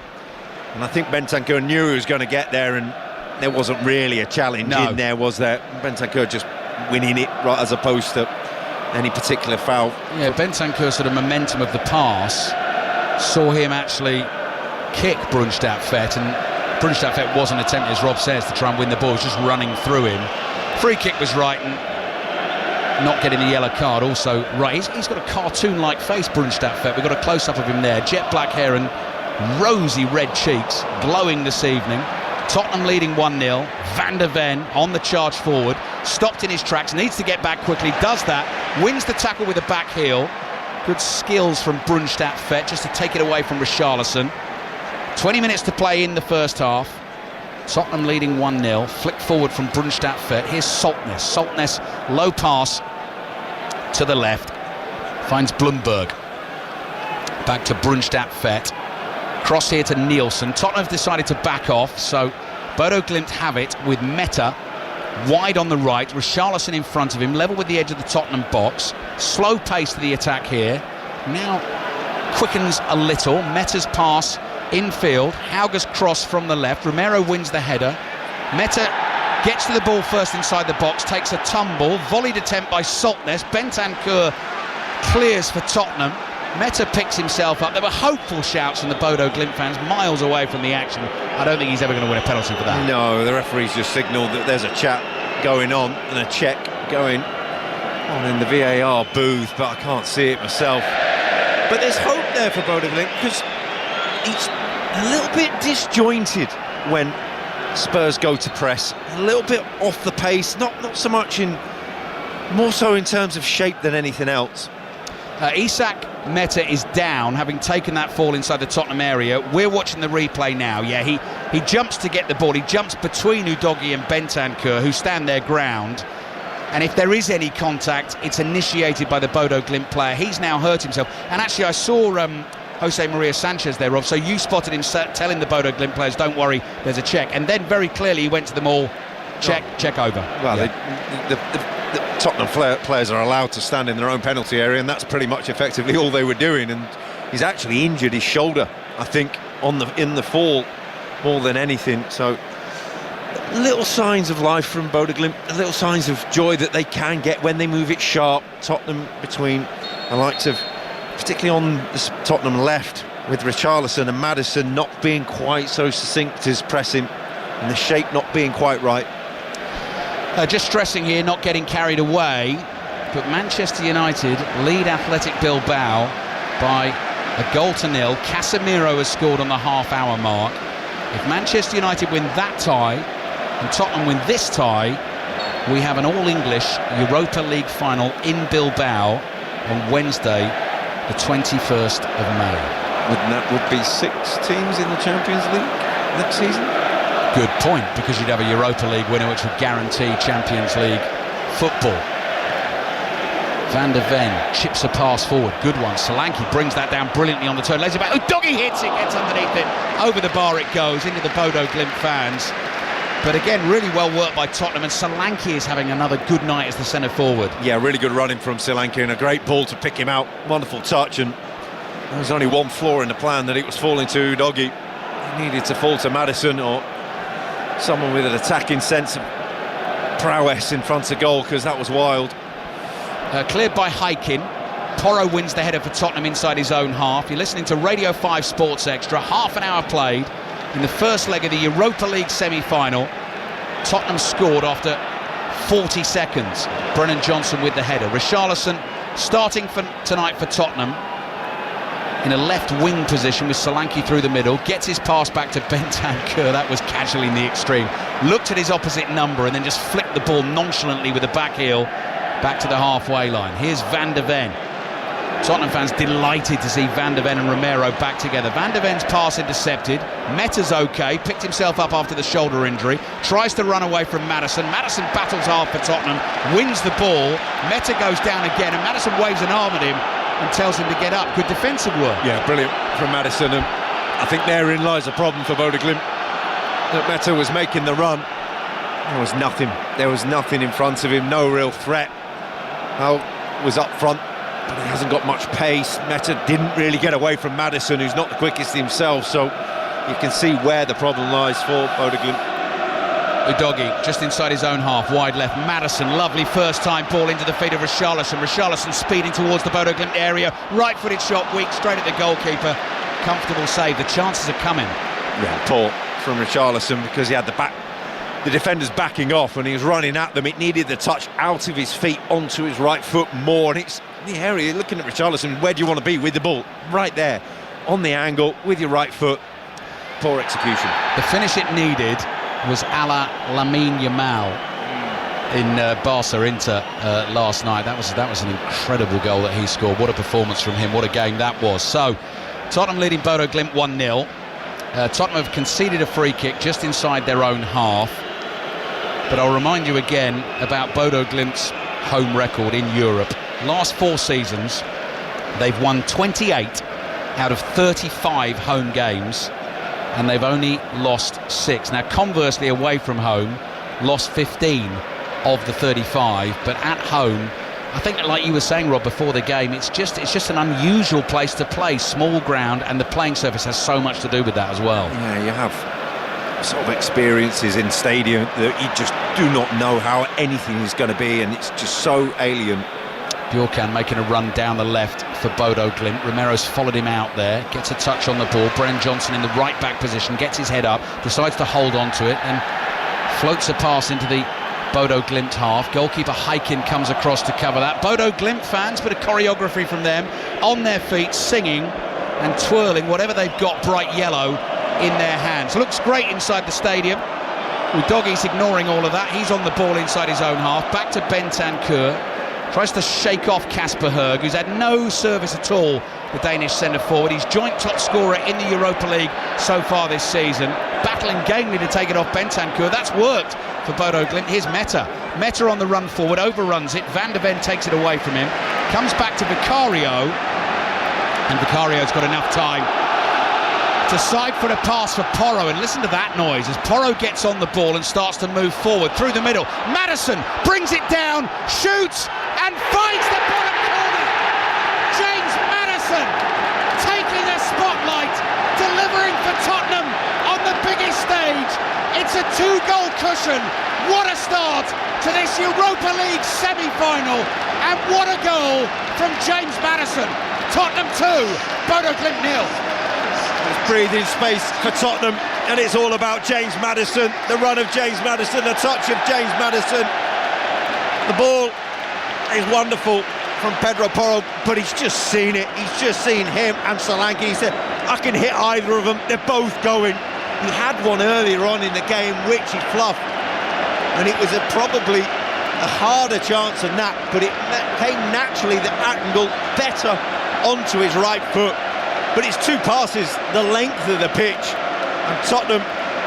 And I think Bentancur knew he was going to get there, and there wasn't really a challenge in there, was there? Bentancur just winning it, right, as opposed to any particular foul. Yeah, Bentancur, sort of momentum of the pass, saw him actually kick Brunstad-Fet, and Brunstad-Fet wasn't attempting, as Rob says, to try and win the ball. He was just running through him. Free kick was right, and not getting the yellow card also right. He's got a cartoon-like face, Brunstad-Fet. We've got a close-up of him there. Jet black hair and rosy red cheeks, glowing this evening. Tottenham leading 1-0. Van der Ven on the charge forward, stopped in his tracks, needs to get back quickly, does that, wins the tackle with a back heel. Good skills from Brunstad-Fet just to take it away from Richarlison. 20 minutes to play in the first half. Tottenham leading 1-0. Flick forward from Brunstad-Fet. Here's Saltness. Saltness, low pass to the left. Finds Blumberg. Back to Brunstad-Fet. Cross here to Nielsen. Tottenham have decided to back off, so Bodø Glimt have it with Meta wide on the right. Richarlison in front of him, level with the edge of the Tottenham box. Slow pace to the attack here. Now quickens a little. Meta's pass infield. Hauger's cross from the left. Romero wins the header. Meta gets to the ball first inside the box, takes a tumble. Volleyed attempt by Saltness. Bentancur clears for Tottenham. Meta picks himself up. There were hopeful shouts from the Bodø Glimt fans miles away from the action. I don't think he's ever going to win a penalty for that. No, the referee's just signalled that there's a chat going on and a check going on in the VAR booth, but I can't see it myself. But there's hope there for Bodø Glimt, because it's a little bit disjointed when Spurs go to press. A little bit off the pace, not so much more so in terms of shape than anything else. Isak Meta is down, having taken that fall inside the Tottenham area. We're watching the replay now. Yeah, he jumps to get the ball. He jumps between Udogie and Bentancur, who stand their ground. And if there is any contact, it's initiated by the Bodø Glimt player. He's now hurt himself. And actually, I saw Jose Maria Sanchez there, Rob. So you spotted him telling the Bodø Glimt players, don't worry, there's a check. And then very clearly he went to them all, check over. Well, yeah. The Tottenham players are allowed to stand in their own penalty area, and that's pretty much effectively all they were doing. And he's actually injured his shoulder, I think, in the fall more than anything. So little signs of life from Bodø Glimt, little signs of joy that they can get when they move it sharp. Tottenham between the likes of, particularly on the Tottenham left, with Richarlison and Maddison not being quite so succinct as pressing, and the shape not being quite right. Just stressing here, not getting carried away, but Manchester United lead Athletic Bilbao by 1-0. Casemiro has scored on the half-hour mark. If Manchester United win that tie and Tottenham win this tie, we have an all-English Europa League final in Bilbao on Wednesday, the 21st of May. And that would be 6 teams in the Champions League next season? Good point, because you'd have a Europa League winner, which would guarantee Champions League football. Van der Ven chips a pass forward, good one. Solanke brings that down brilliantly on the turn, lays it back. Udogie hits it, gets underneath it, over the bar it goes, into the Bodø Glimt fans. But again, really well worked by Tottenham, and Solanke is having another good night as the centre forward. Yeah, really good running from Solanke, and a great ball to pick him out. Wonderful touch, and there was only one flaw in the plan, that it was falling to Udogie. He needed to fall to Maddison or someone with an attacking sense of prowess in front of goal, because that was wild. Cleared by Heikin. Porro wins the header for Tottenham inside his own half. You're listening to Radio 5 Sports Extra. Half an hour played in the first leg of the Europa League semi-final. Tottenham scored after 40 seconds. Brennan Johnson with the header. Richarlison starting for tonight for Tottenham in a left wing position with Solanke through the middle, gets his pass back to Bentancur. That was casually in the extreme. Looked at his opposite number and then just flicked the ball nonchalantly with the back heel back to the halfway line. Here's Van der Ven. Tottenham fans delighted to see Van der Ven and Romero back together. Van der Ven's pass intercepted. Meta's okay, picked himself up after the shoulder injury, tries to run away from Maddison. Maddison battles hard for Tottenham, wins the ball. Meta goes down again, and Maddison waves an arm at him and tells him to get up. Good defensive work. Yeah, brilliant from Maddison, and I think therein lies a problem for Bodø Glimt. That Meta was making the run. There was nothing in front of him, no real threat. Hull was up front, but he hasn't got much pace. Meta didn't really get away from Maddison, who's not the quickest himself, so you can see where the problem lies for Bodø Glimt. Udogie just inside his own half, wide left. Maddison, lovely first time ball into the feet of Richarlison. Richarlison speeding towards the Bodø Glimt area. Right-footed shot, weak, straight at the goalkeeper. Comfortable save. The chances are coming. Yeah, poor from Richarlison because he had the defenders backing off and he was running at them. It needed the touch out of his feet onto his right foot more, and it's in the area. Looking at Richarlison, where do you want to be with the ball? Right there, on the angle with your right foot. Poor execution. The finish it needed was a la Lamine Yamal in Barca Inter last night. That was an incredible goal that he scored. What a performance from him. What a game that was. So Tottenham leading Bodø Glimt 1-0. Tottenham have conceded a free kick just inside their own half. But I'll remind you again about Bodø Glimt's home record in Europe. Last 4 seasons, they've won 28 out of 35 home games, and they've only lost 6. Now, conversely, away from home, lost 15 of the 35, but at home, I think, like you were saying, Rob, before the game, it's just an unusual place to play. Small ground, and the playing surface has so much to do with that as well. Yeah, you have sort of experiences in stadium that you just do not know how anything is going to be, and it's just so alien. Bjorkan making a run down the left for Bodø Glimt. Romero's followed him out there, gets a touch on the ball. Brennan Johnson in the right back position, gets his head up, decides to hold on to it, and floats a pass into the Bodø Glimt half. Goalkeeper Heikin comes across to cover that. Bodø Glimt fans, bit of choreography from them, on their feet, singing and twirling whatever they've got bright yellow in their hands. Looks great inside the stadium. Udogie's ignoring all of that. He's on the ball inside his own half. Back to Bentancur. Tries to shake off Kasper Høeg, who's had no service at all, the Danish centre-forward. He's joint top scorer in the Europa League so far this season. Battling gamely to take it off Bentancur. That's worked for Bodø Glimt. Here's Meta. Meta on the run forward, overruns it. Van de Ven takes it away from him. Comes back to Vicario. And Vicario's got enough time to side-foot a pass for Porro, and listen to that noise as Porro gets on the ball and starts to move forward through the middle. Maddison brings it down, shoots and finds the bottom corner. James Maddison taking the spotlight, delivering for Tottenham on the biggest stage. It's a 2-goal cushion. What a start to this Europa League semi-final, and what a goal from James Maddison. Tottenham 2, Bodø Glimt 0. There's breathing space for Tottenham, and it's all about James Maddison. The run of James Maddison, the touch of James Maddison. The ball is wonderful from Pedro Porro, but he's just seen it. He's just seen him and Solanke. He said, I can hit either of them. They're both going. He had one earlier on in the game, which he fluffed, and it was probably a harder chance than that, but it came naturally, the angle better onto his right foot. But it's 2 passes the length of the pitch, and Tottenham,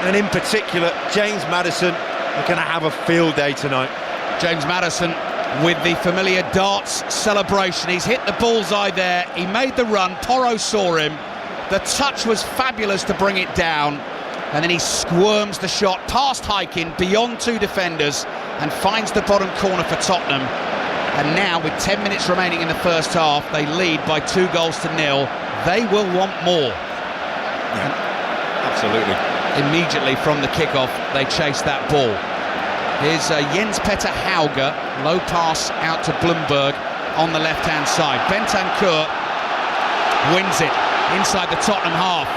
and in particular James Maddison, are going to have a field day tonight. James Maddison with the familiar darts celebration. He's hit the bullseye there. He made the run. Porro saw him. The touch was fabulous to bring it down, and then he squirms the shot past Heikin, beyond 2 defenders, and finds the bottom corner for Tottenham. And now, with 10 minutes remaining in the first half, they lead by 2-0. They will want more. Yeah, absolutely. Immediately from the kickoff, they chase that ball. Here's Jens Petter Hauge, low pass out to Blumberg on the left-hand side. Bentancur wins it inside the Tottenham half.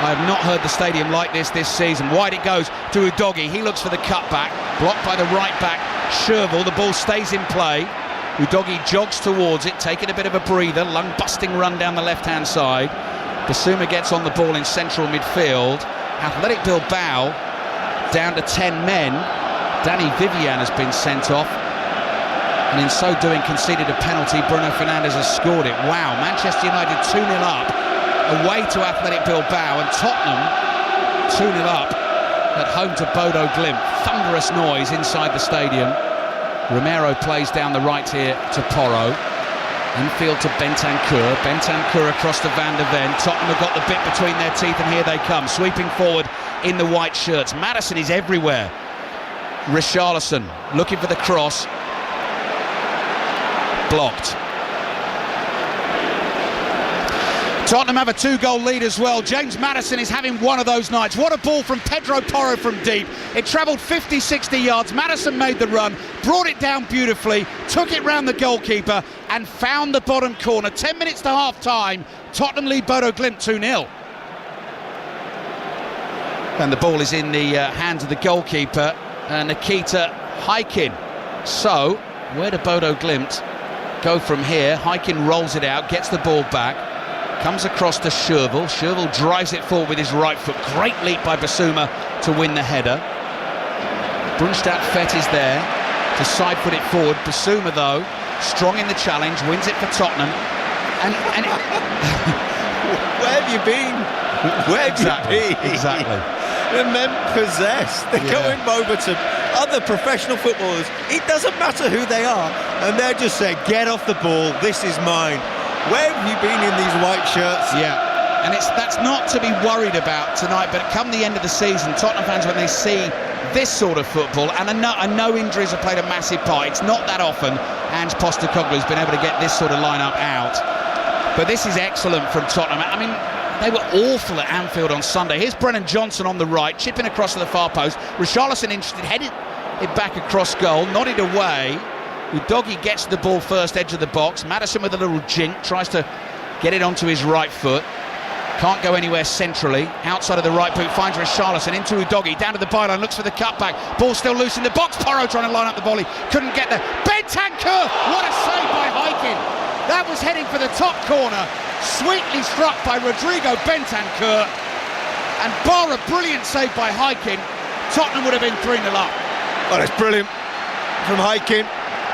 I have not heard the stadium like this season. Wide it goes to Udogie. He looks for the cutback, blocked by the right back, Sherville. The ball stays in play. Udogie jogs towards it, taking a bit of a breather, lung-busting run down the left-hand side. Basuma gets on the ball in central midfield. Athletic Bilbao down to 10 men. Danny Vivian has been sent off, and in so doing conceded a penalty. Bruno Fernandes has scored it. Wow, Manchester United 2-0 up, away to Athletic Bilbao, and Tottenham 2-0 up at home to Bodø Glimt. Thunderous noise inside the stadium. Romero plays down the right here to Porro. Infield to Bentancur. Bentancur across to Van de Ven. Tottenham have got the bit between their teeth, and here they come, sweeping forward in the white shirts. Maddison is everywhere. Richarlison looking for the cross. Blocked. Tottenham have a 2-goal lead as well. James Maddison is having one of those nights. What a ball from Pedro Porro from deep. It travelled 50-60 yards. Maddison made the run, brought it down beautifully, took it round the goalkeeper and found the bottom corner. 10 minutes to half-time. Tottenham lead Bodø Glimt 2-0. And the ball is in the hands of the goalkeeper, Nikita Hykin. So, where do Bodø Glimt go from here? Hykin rolls it out, gets the ball back, comes across to Schervel. Schervel drives it forward with his right foot. Great leap by Basuma to win the header. Brunstad Fett is there to side foot it forward. Basuma, though, strong in the challenge, wins it for Tottenham. And where have you been? Where have you been? Exactly. The men possessed. They're going over to other professional footballers. It doesn't matter who they are, and they're just saying, "Get off the ball. This is mine." Where have you been in these white shirts? Yeah, and that's not to be worried about tonight, but come the end of the season, Tottenham fans, when they see this sort of football, and I know injuries have played a massive part, it's not that often Ange Postecoglou's been able to get this sort of lineup out, but this is excellent from Tottenham. I mean, they were awful at Anfield on Sunday. Here's Brennan Johnson on the right, chipping across to the far post. Richarlison interested, headed it back across goal, nodded away. Udogie gets the ball first, edge of the box. Maddison with a little jink, tries to get it onto his right foot. Can't go anywhere centrally. Outside of the right boot, finds Richarlison into Udogie, down to the byline, looks for the cutback. Ball still loose in the box. Porro trying to line up the volley, couldn't get there. Bentancur, what a save by Hykin. That was heading for the top corner, sweetly struck by Rodrigo Bentancur. And bar a brilliant save by Hykin, Tottenham would have been 3-0 up. Oh, that's brilliant from Hykin.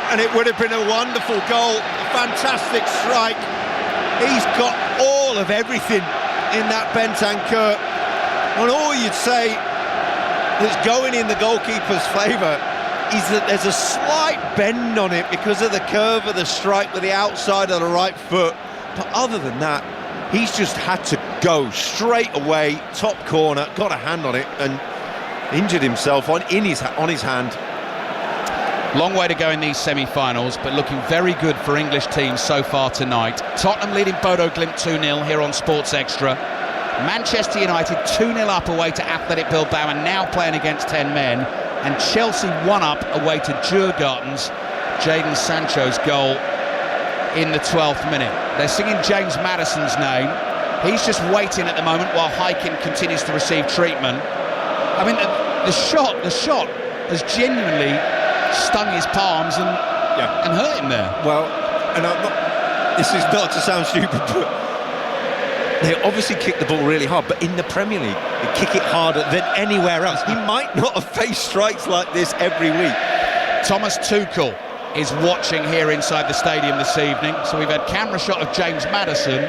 And it would have been a wonderful goal, a fantastic strike. He's got all of everything in that Bentancur. And all you'd say that's going in the goalkeeper's favour is that there's a slight bend on it because of the curve of the strike with the outside of the right foot. But other than that, he's just had to go straight away, top corner, got a hand on it and injured himself on his hand. Long way to go in these semi-finals, but looking very good for English teams so far tonight. Tottenham leading Bodø Glimt 2-0 here on Sports Extra. Manchester United 2-0 up away to Athletic Bilbao and now playing against 10 men. And Chelsea 1-up away to Djurgården's Jadon Sancho's goal in the 12th minute. They're singing James Maddison's name. He's just waiting at the moment while Hykin continues to receive treatment. I mean, the shot has genuinely stung his palms and hurt him there. Well, and this is not to sound stupid, but they obviously kick the ball really hard, but in the Premier League they kick it harder than anywhere else. He might not have faced strikes like this every week. Thomas Tuchel is watching here inside the stadium this evening, so we've had camera shot of James Maddison,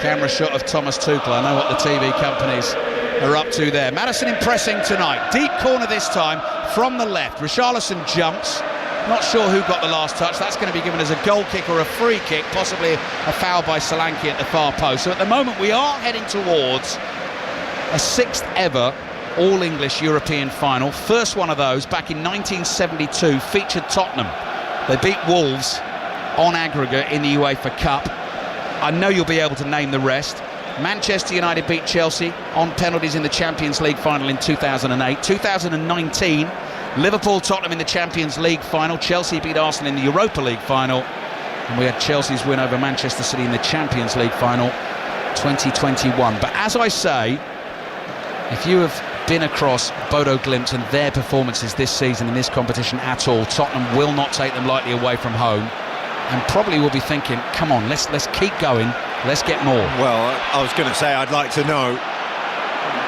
camera shot of Thomas Tuchel. I know what the TV companies are up to there. Maddison impressing tonight. Deep corner this time from the left. Richarlison jumps. Not sure who got the last touch. That's going to be given as a goal kick or a free kick, possibly a foul by Solanke at the far post. So at the moment we are heading towards a 6th ever All-English European final. First one of those back in 1972 featured Tottenham. They beat Wolves on aggregate in the UEFA Cup. I know you'll be able to name the rest. Manchester United beat Chelsea on penalties in the Champions League final in 2008. 2019, Liverpool, Tottenham in the Champions League final. Chelsea beat Arsenal in the Europa League final. And we had Chelsea's win over Manchester City in the Champions League final 2021. But as I say, if you have been across Bodø Glimt and their performances this season in this competition at all, Tottenham will not take them lightly away from home and probably will be thinking, come on, let's keep going, let's get more. Well, I was going to say, I'd like to know,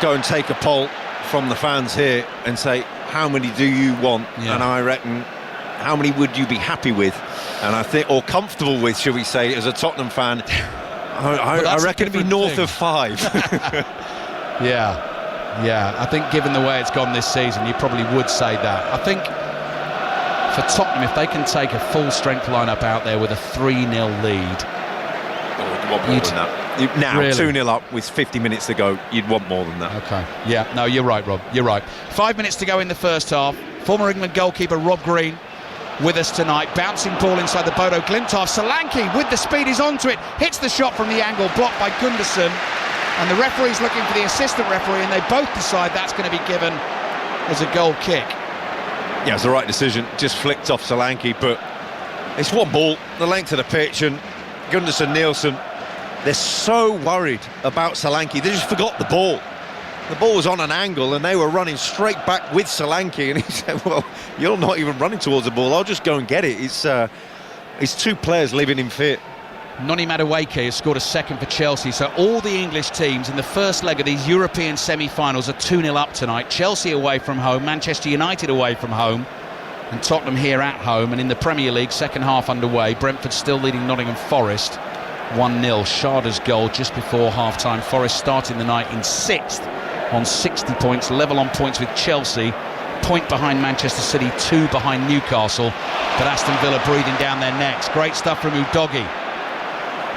go and take a poll from the fans here and say, how many do you want? Yeah. And I reckon, how many would you be happy with? And I think, or comfortable with, should we say, as a Tottenham fan, I reckon it'd be north of 5. Yeah, I think given the way it's gone this season, you probably would say that. I think for Tottenham, if they can take a full-strength lineup out there with a 3-0 lead... you'd want more than that. Now, really? 2-0 up with 50 minutes to go, you'd want more than that. OK, yeah, no, you're right, Rob, you're right. 5 minutes to go in the first half. Former England goalkeeper Rob Green with us tonight. Bouncing ball inside the Bodø Glimt half. Solanke with the speed, is onto it, hits the shot from the angle, blocked by Gundersen, and the referee's looking for the assistant referee, and they both decide that's going to be given as a goal kick. Yeah, it's the right decision, just flicked off Solanke, but it's one ball, the length of the pitch, and Gundersen, Nielsen, they're so worried about Solanke, they just forgot the ball. The ball was on an angle and they were running straight back with Solanke, and he said, well, you're not even running towards the ball, I'll just go and get it. It's two players leaving him fit. Noni Madueke has scored a second for Chelsea, so all the English teams in the first leg of these European semi-finals are 2-0 up tonight. Chelsea away from home, Manchester United away from home, and Tottenham here at home. And in the Premier League, second half underway, Brentford still leading Nottingham Forest 1-0. Sharda's goal just before half-time. Forest starting the night in 6th on 60 points, level on points with Chelsea, point behind Manchester City, 2 behind Newcastle, but Aston Villa breathing down their necks. Great stuff from Udogie.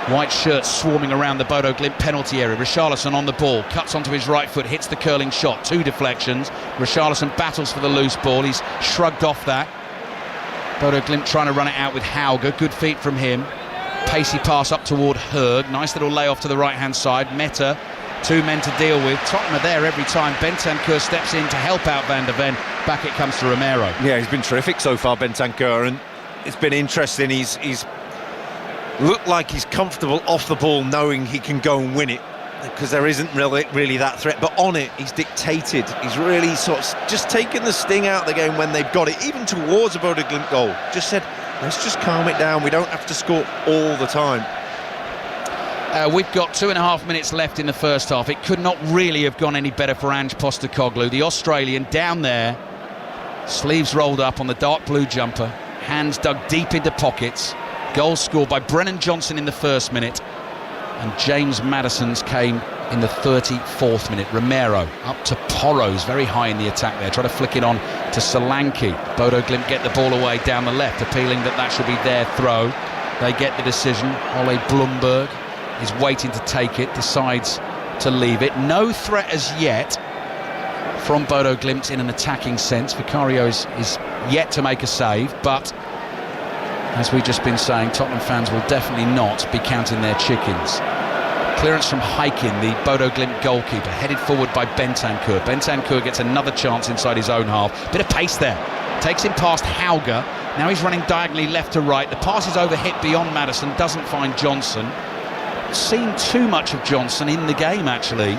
White shirts swarming around the Bodø Glimt penalty area. Richarlison on the ball, cuts onto his right foot, hits the curling shot, 2 deflections. Richarlison battles for the loose ball, he's shrugged off that. Bodø Glimt trying to run it out with Hauge, good feet from him. Pacey pass up toward Høeg, nice little layoff to the right hand side. Meta, 2 men to deal with. Tottenham are there every time. Bentancur steps in to help out Van der Ven. Back it comes to Romero. Yeah, he's been terrific so far, Bentancur, and it's been interesting. He's looked like he's comfortable off the ball, knowing he can go and win it, because there isn't really that threat. But on it, he's dictated. He's really sort of just taken the sting out of the game when they've got it, even towards a Bodø Glimt goal. Just said, let's just calm it down. We don't have to score all the time. We've got 2.5 minutes left in the first half. It could not really have gone any better for Ange Postecoglou, the Australian, down there, sleeves rolled up on the dark blue jumper, hands dug deep into pockets. Goal scored by Brennan Johnson in the first minute, and James Maddison's came in the 34th minute. Romero up to Porros, very high in the attack there, try to flick it on to Solanke. Bodø Glimt get the ball away down the left, appealing that should be their throw. They get the decision. Ole Blumberg is waiting to take it, decides to leave it. No threat as yet from Bodø Glimt in an attacking sense. Vicario is yet to make a save, but as we've just been saying, Tottenham fans will definitely not be counting their chickens. Clearance from Heikin, the Bodø Glimt goalkeeper, headed forward by Bentancur. Bentancur gets another chance inside his own half. Bit of pace there. Takes him past Hauge. Now he's running diagonally left to right. The pass is overhit beyond Maddison, doesn't find Johnson. Seen too much of Johnson in the game, actually,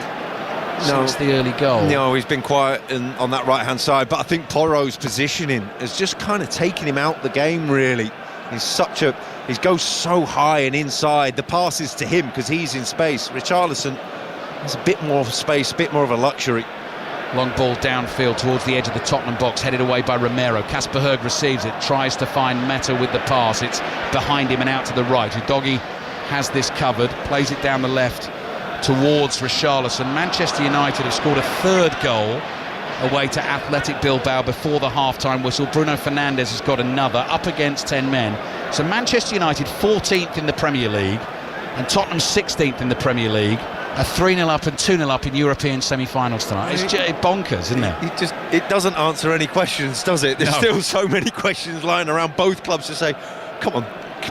since the early goal. No, he's been quiet on that right-hand side, but I think Porro's positioning has just kind of taken him out the game, really. He goes so high and inside. The pass is to him because he's in space. Richarlison has a bit more space, a bit more of a luxury. Long ball downfield towards the edge of the Tottenham box, headed away by Romero. Kasper Høeg receives it, tries to find Meta with the pass. It's behind him and out to the right. Udogie has this covered, plays it down the left towards Richarlison. Manchester United have scored a 3rd goal away to Athletic Bilbao before the half-time whistle. Bruno Fernandes has got another, up against 10 men. So Manchester United 14th in the Premier League and Tottenham 16th in the Premier League, are 3-0 up and 2-0 up in European semi-finals tonight. It's just bonkers, isn't it? It doesn't answer any questions, does it? There's still so many questions lying around both clubs to say, come on,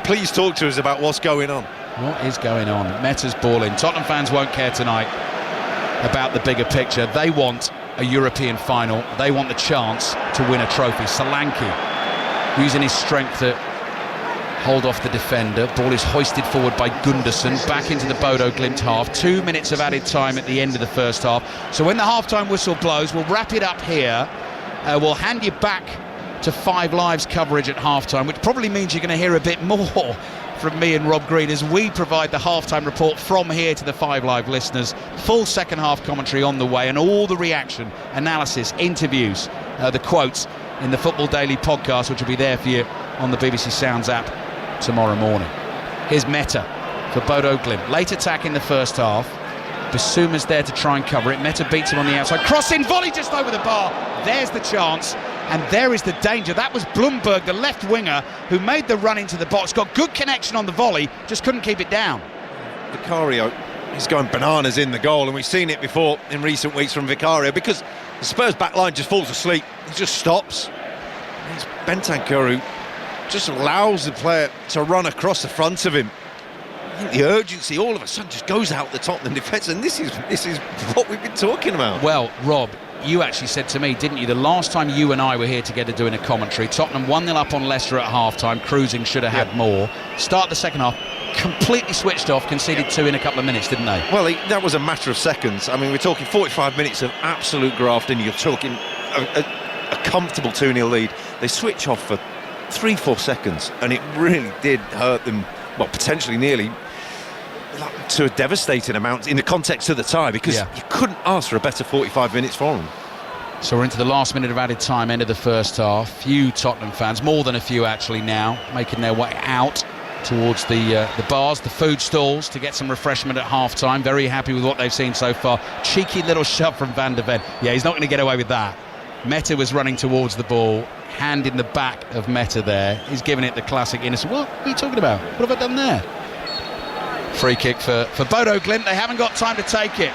please talk to us about what's going on. What is going on? Meta's ball in. Tottenham fans won't care tonight about the bigger picture. They want a European final. They want the chance to win a trophy. Solanke using his strength to hold off the defender. Ball is hoisted forward by Gundersen, back into the Bodø Glimt half. 2 minutes of added time at the end of the first half. So when the half-time whistle blows, we'll wrap it up here. We'll hand you back to 5 Live's coverage at half-time, which probably means you're going to hear a bit more from me and Rob Green as we provide the half-time report from here to the 5 Live listeners. Full second half commentary on the way, and all the reaction, analysis, interviews, the quotes in the Football Daily podcast, which will be there for you on the BBC Sounds app tomorrow morning. Here's Meta for Bodø Glimt. Late attack in the first half. Bissouma's there to try and cover it. Meta beats him on the outside. Crossing volley just over the bar. There's the chance. And there is the danger. That was Blumberg, the left winger, who made the run into the box. Got good connection on the volley, just couldn't keep it down. Vicario is going bananas in the goal, and we've seen it before in recent weeks from Vicario, because the Spurs back line just falls asleep. He just stops. It's Bentancur who just allows the player to run across the front of him. I think the urgency all of a sudden just goes out the Tottenham defence, and this is what we've been talking about. Well, Rob, you actually said to me, didn't you, the last time you and I were here together doing a commentary, Tottenham 1-0 up on Leicester at half-time, cruising, should have had more. Start the second half, completely switched off, conceded 2 in a couple of minutes, didn't they? Well, that was a matter of seconds. I mean, we're talking 45 minutes of absolute graft, and you're talking a comfortable 2-0 lead. They switch off for 3-4 seconds, and it really did hurt them, well, potentially nearly to a devastating amount in the context of the tie, because you couldn't ask for a better 45 minutes for them. So we're into the last minute of added time, end of the first half. Few Tottenham fans, more than a few actually now, making their way out towards the bars, the food stalls, to get some refreshment at half-time. Very happy with what they've seen so far. Cheeky little shove from Van de Ven. Yeah, he's not going to get away with that. Meta was running towards the ball, hand in the back of Meta there. He's giving it the classic innocent. What are you talking about? What have I done there? Free kick for Bodø Glimt. They haven't got time to take it.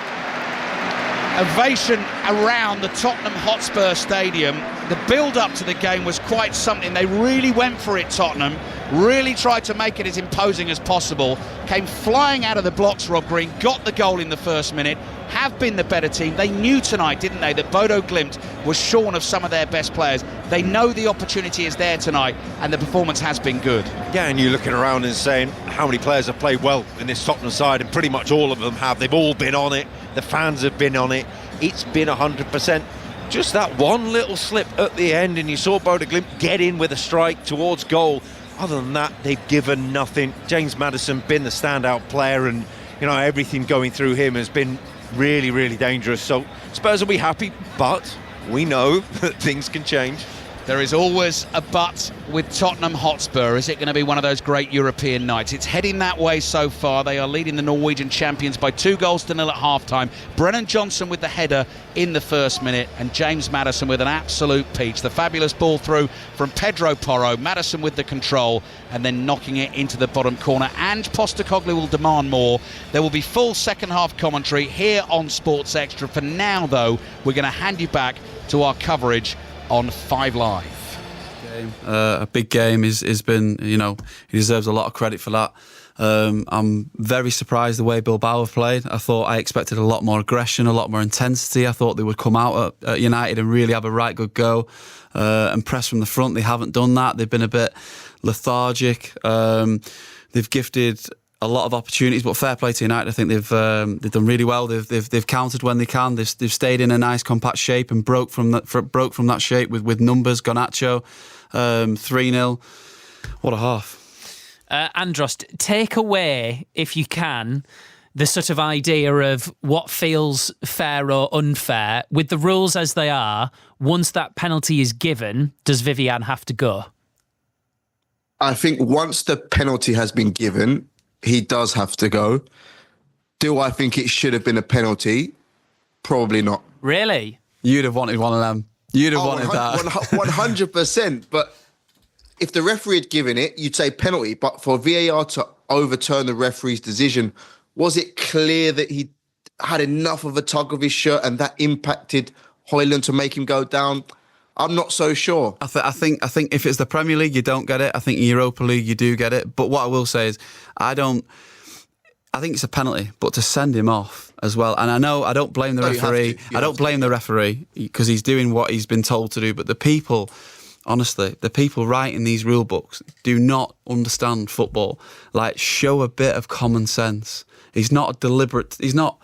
Ovation around the Tottenham Hotspur Stadium. The build-up to the game was quite something. They really went for it, Tottenham. Really tried to make it as imposing as possible. Came flying out of the blocks, Rob Green. Got the goal in the first minute. Have been the better team. They knew tonight, didn't they, that Bodø Glimt was shorn of some of their best players. They know the opportunity is there tonight, and the performance has been good. Yeah, and you're looking around and saying how many players have played well in this Tottenham side, and pretty much all of them have. They've all been on it. The fans have been on it. It's been 100%. Just that one little slip at the end, and you saw Bodø Glimt get in with a strike towards goal. Other than that, they've given nothing. James Maddison been the standout player, and everything going through him has been really, really dangerous. So Spurs will be happy, but we know that things can change. There is always a but with Tottenham Hotspur. Is it going to be one of those great European nights? It's heading that way so far. They are leading the Norwegian champions by 2-0 at half-time. Brennan Johnson with the header in the first minute, and James Maddison with an absolute peach. The fabulous ball through from Pedro Porro. Maddison with the control, and then knocking it into the bottom corner. And Postecoglou will demand more. There will be full second-half commentary here on Sports Extra. For now, though, we're going to hand you back to our coverage on 5 Live. A big game has been, he deserves a lot of credit for that. I'm very surprised the way Bilbao have played. I expected a lot more aggression, a lot more intensity. I thought they would come out at United and really have a right good go and press from the front. They haven't done that. They've been a bit lethargic. They've gifted a lot of opportunities, but fair play to United. I think they've done really well. They've countered when they can. They've stayed in a nice compact shape and broke from that shape with numbers. Garnacho 3-0. What a half. Andros, take away, if you can, the sort of idea of what feels fair or unfair with the rules as they are. Once that penalty is given, does Vivian have to go? I think once the penalty has been given, he does have to go. Do I think it should have been a penalty? Probably not. Really? You'd have wanted one of them. You'd have wanted that. 100%. But if the referee had given it, you'd say penalty. But for VAR to overturn the referee's decision, was it clear that he had enough of a tug of his shirt and that impacted Højlund to make him go down? I'm not so sure. I think if it's the Premier League, you don't get it. I think in Europa League, you do get it. But what I will say is, I think it's a penalty, but to send him off as well. And I know I don't blame the referee. I don't blame the referee because he's doing what he's been told to do. But the people, honestly, the people writing these rule books do not understand football. Like, show a bit of common sense. He's not deliberate. It's not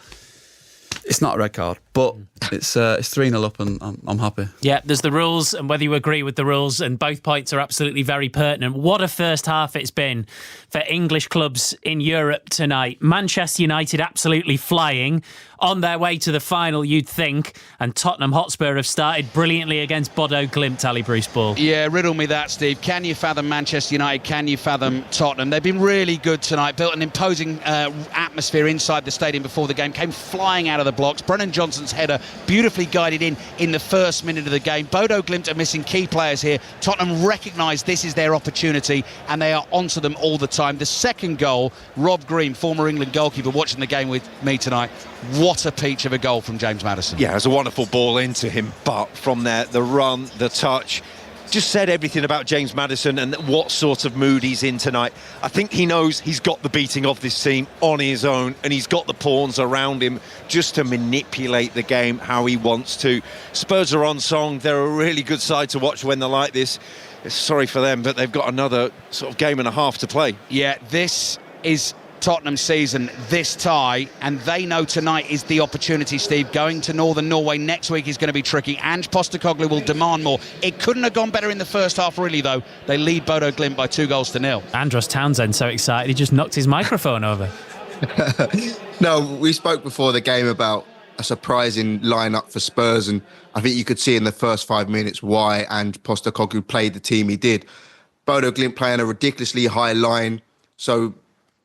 a red card, but it's 3-0 up and I'm happy. Yeah, there's the rules, and whether you agree with the rules, and both points are absolutely very pertinent. What a first half it's been for English clubs in Europe tonight. Manchester United absolutely flying, on their way to the final, you'd think, and Tottenham Hotspur have started brilliantly against Bodø Glimt, Ali Bruce Ball. Yeah, riddle me that, Steve. Can you fathom Manchester United? Can you fathom Tottenham? They've been really good tonight, built an imposing atmosphere inside the stadium before the game, came flying out of the blocks. Brennan Johnson's header beautifully guided in the first minute of the game. Bodø Glimt are missing key players here. Tottenham recognise this is their opportunity, and they are onto them all the time. The second goal, Rob Green, former England goalkeeper, watching the game with me tonight. What a peach of a goal from James Maddison. Yeah, it was a wonderful ball into him, but from there, the run, the touch, just said everything about James Maddison and what sort of mood he's in tonight. I think he knows he's got the beating of this team on his own, and he's got the pawns around him just to manipulate the game how he wants to. Spurs are on song. They're a really good side to watch when they're like this. Sorry for them, but they've got another sort of game and a half to play. Yeah, this is Tottenham's season, this tie, and they know tonight is the opportunity, Steve. Going to Northern Norway next week is going to be tricky. Ange Postecoglou will demand more. It couldn't have gone better in the first half, really, though. They lead Bodø Glimt by 2-0. Andros Townsend so excited he just knocked his microphone over. No, we spoke before the game about a surprising lineup for Spurs, and I think you could see in the first 5 minutes why Ange Postecoglou played the team he did. Bodø Glimt playing a ridiculously high line, so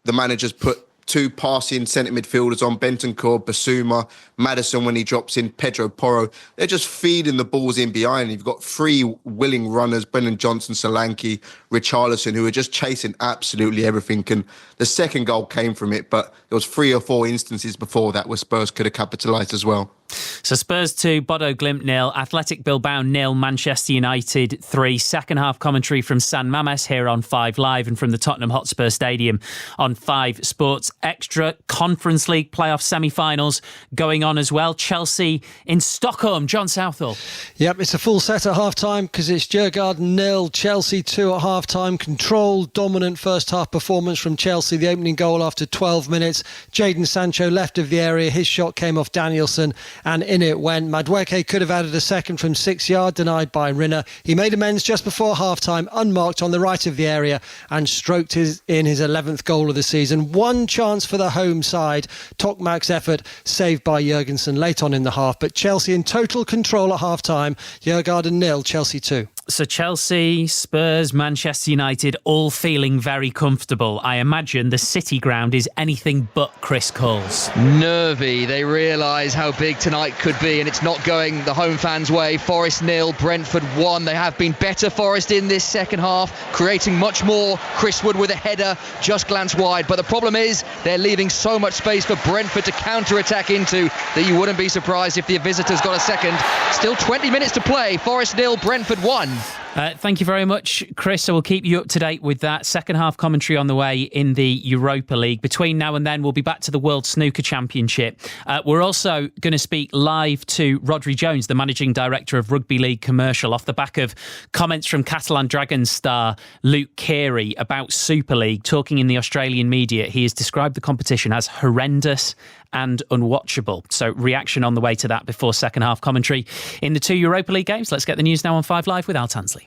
the managers put two passing centre midfielders on, Bentancur, Basuma, Maddison when he drops in, Pedro Porro. They're just feeding the balls in behind. You've got three willing runners, Brennan Johnson, Solanke, Richarlison, who are just chasing absolutely everything. And the second goal came from it, but there was 3 or 4 instances before that where Spurs could have capitalised as well. So Spurs 2, Bodø Glimt 0, Athletic Bilbao 0, Manchester United 3. Second half commentary from San Mamés here on 5 Live and from the Tottenham Hotspur Stadium on 5 Sports Extra. Conference League playoff semi-finals going on as well. Chelsea in Stockholm. John Southall. Yep, it's a full set at half-time because it's Djurgården 0, Chelsea 2 at half-time. Controlled, dominant first-half performance from Chelsea. The opening goal after 12 minutes. Jadon Sancho left of the area. His shot came off Danielson and in it went. Madueke could have added a second from 6 yards, denied by Rinner. He made amends just before half-time, unmarked on the right of the area and stroked his 11th goal of the season. One chance for the home side. Tokmak's effort saved by Jurgensen late on in the half, but Chelsea in total control at half-time. Djurgården 0, Chelsea 2. So Chelsea, Spurs, Manchester United all feeling very comfortable. I imagine the City ground is anything but Chris Coles. Nervy. They realise how big tonight could be, and it's not going the home fans' way. Forest 0, Brentford 1. They have been better, Forest, in this second half, creating much more. Chris Wood with a header, just glanced wide. But the problem is they're leaving so much space for Brentford to counter-attack into that you wouldn't be surprised if the visitors got a second. Still 20 minutes to play. Forest 0, Brentford 1. Thank you very much, Chris. So we'll keep you up to date with that. Second half commentary on the way in the Europa League. Between now and then, we'll be back to the World Snooker Championship. We're also going to speak live to Rodri Jones, the Managing Director of Rugby League Commercial, off the back of comments from Catalan Dragons star Luke Keary about Super League. Talking in the Australian media, he has described the competition as horrendous and unwatchable. So reaction on the way to that before second half commentary in the 2 Europa League games. Let's get the news now on 5 Live with Al Tansley.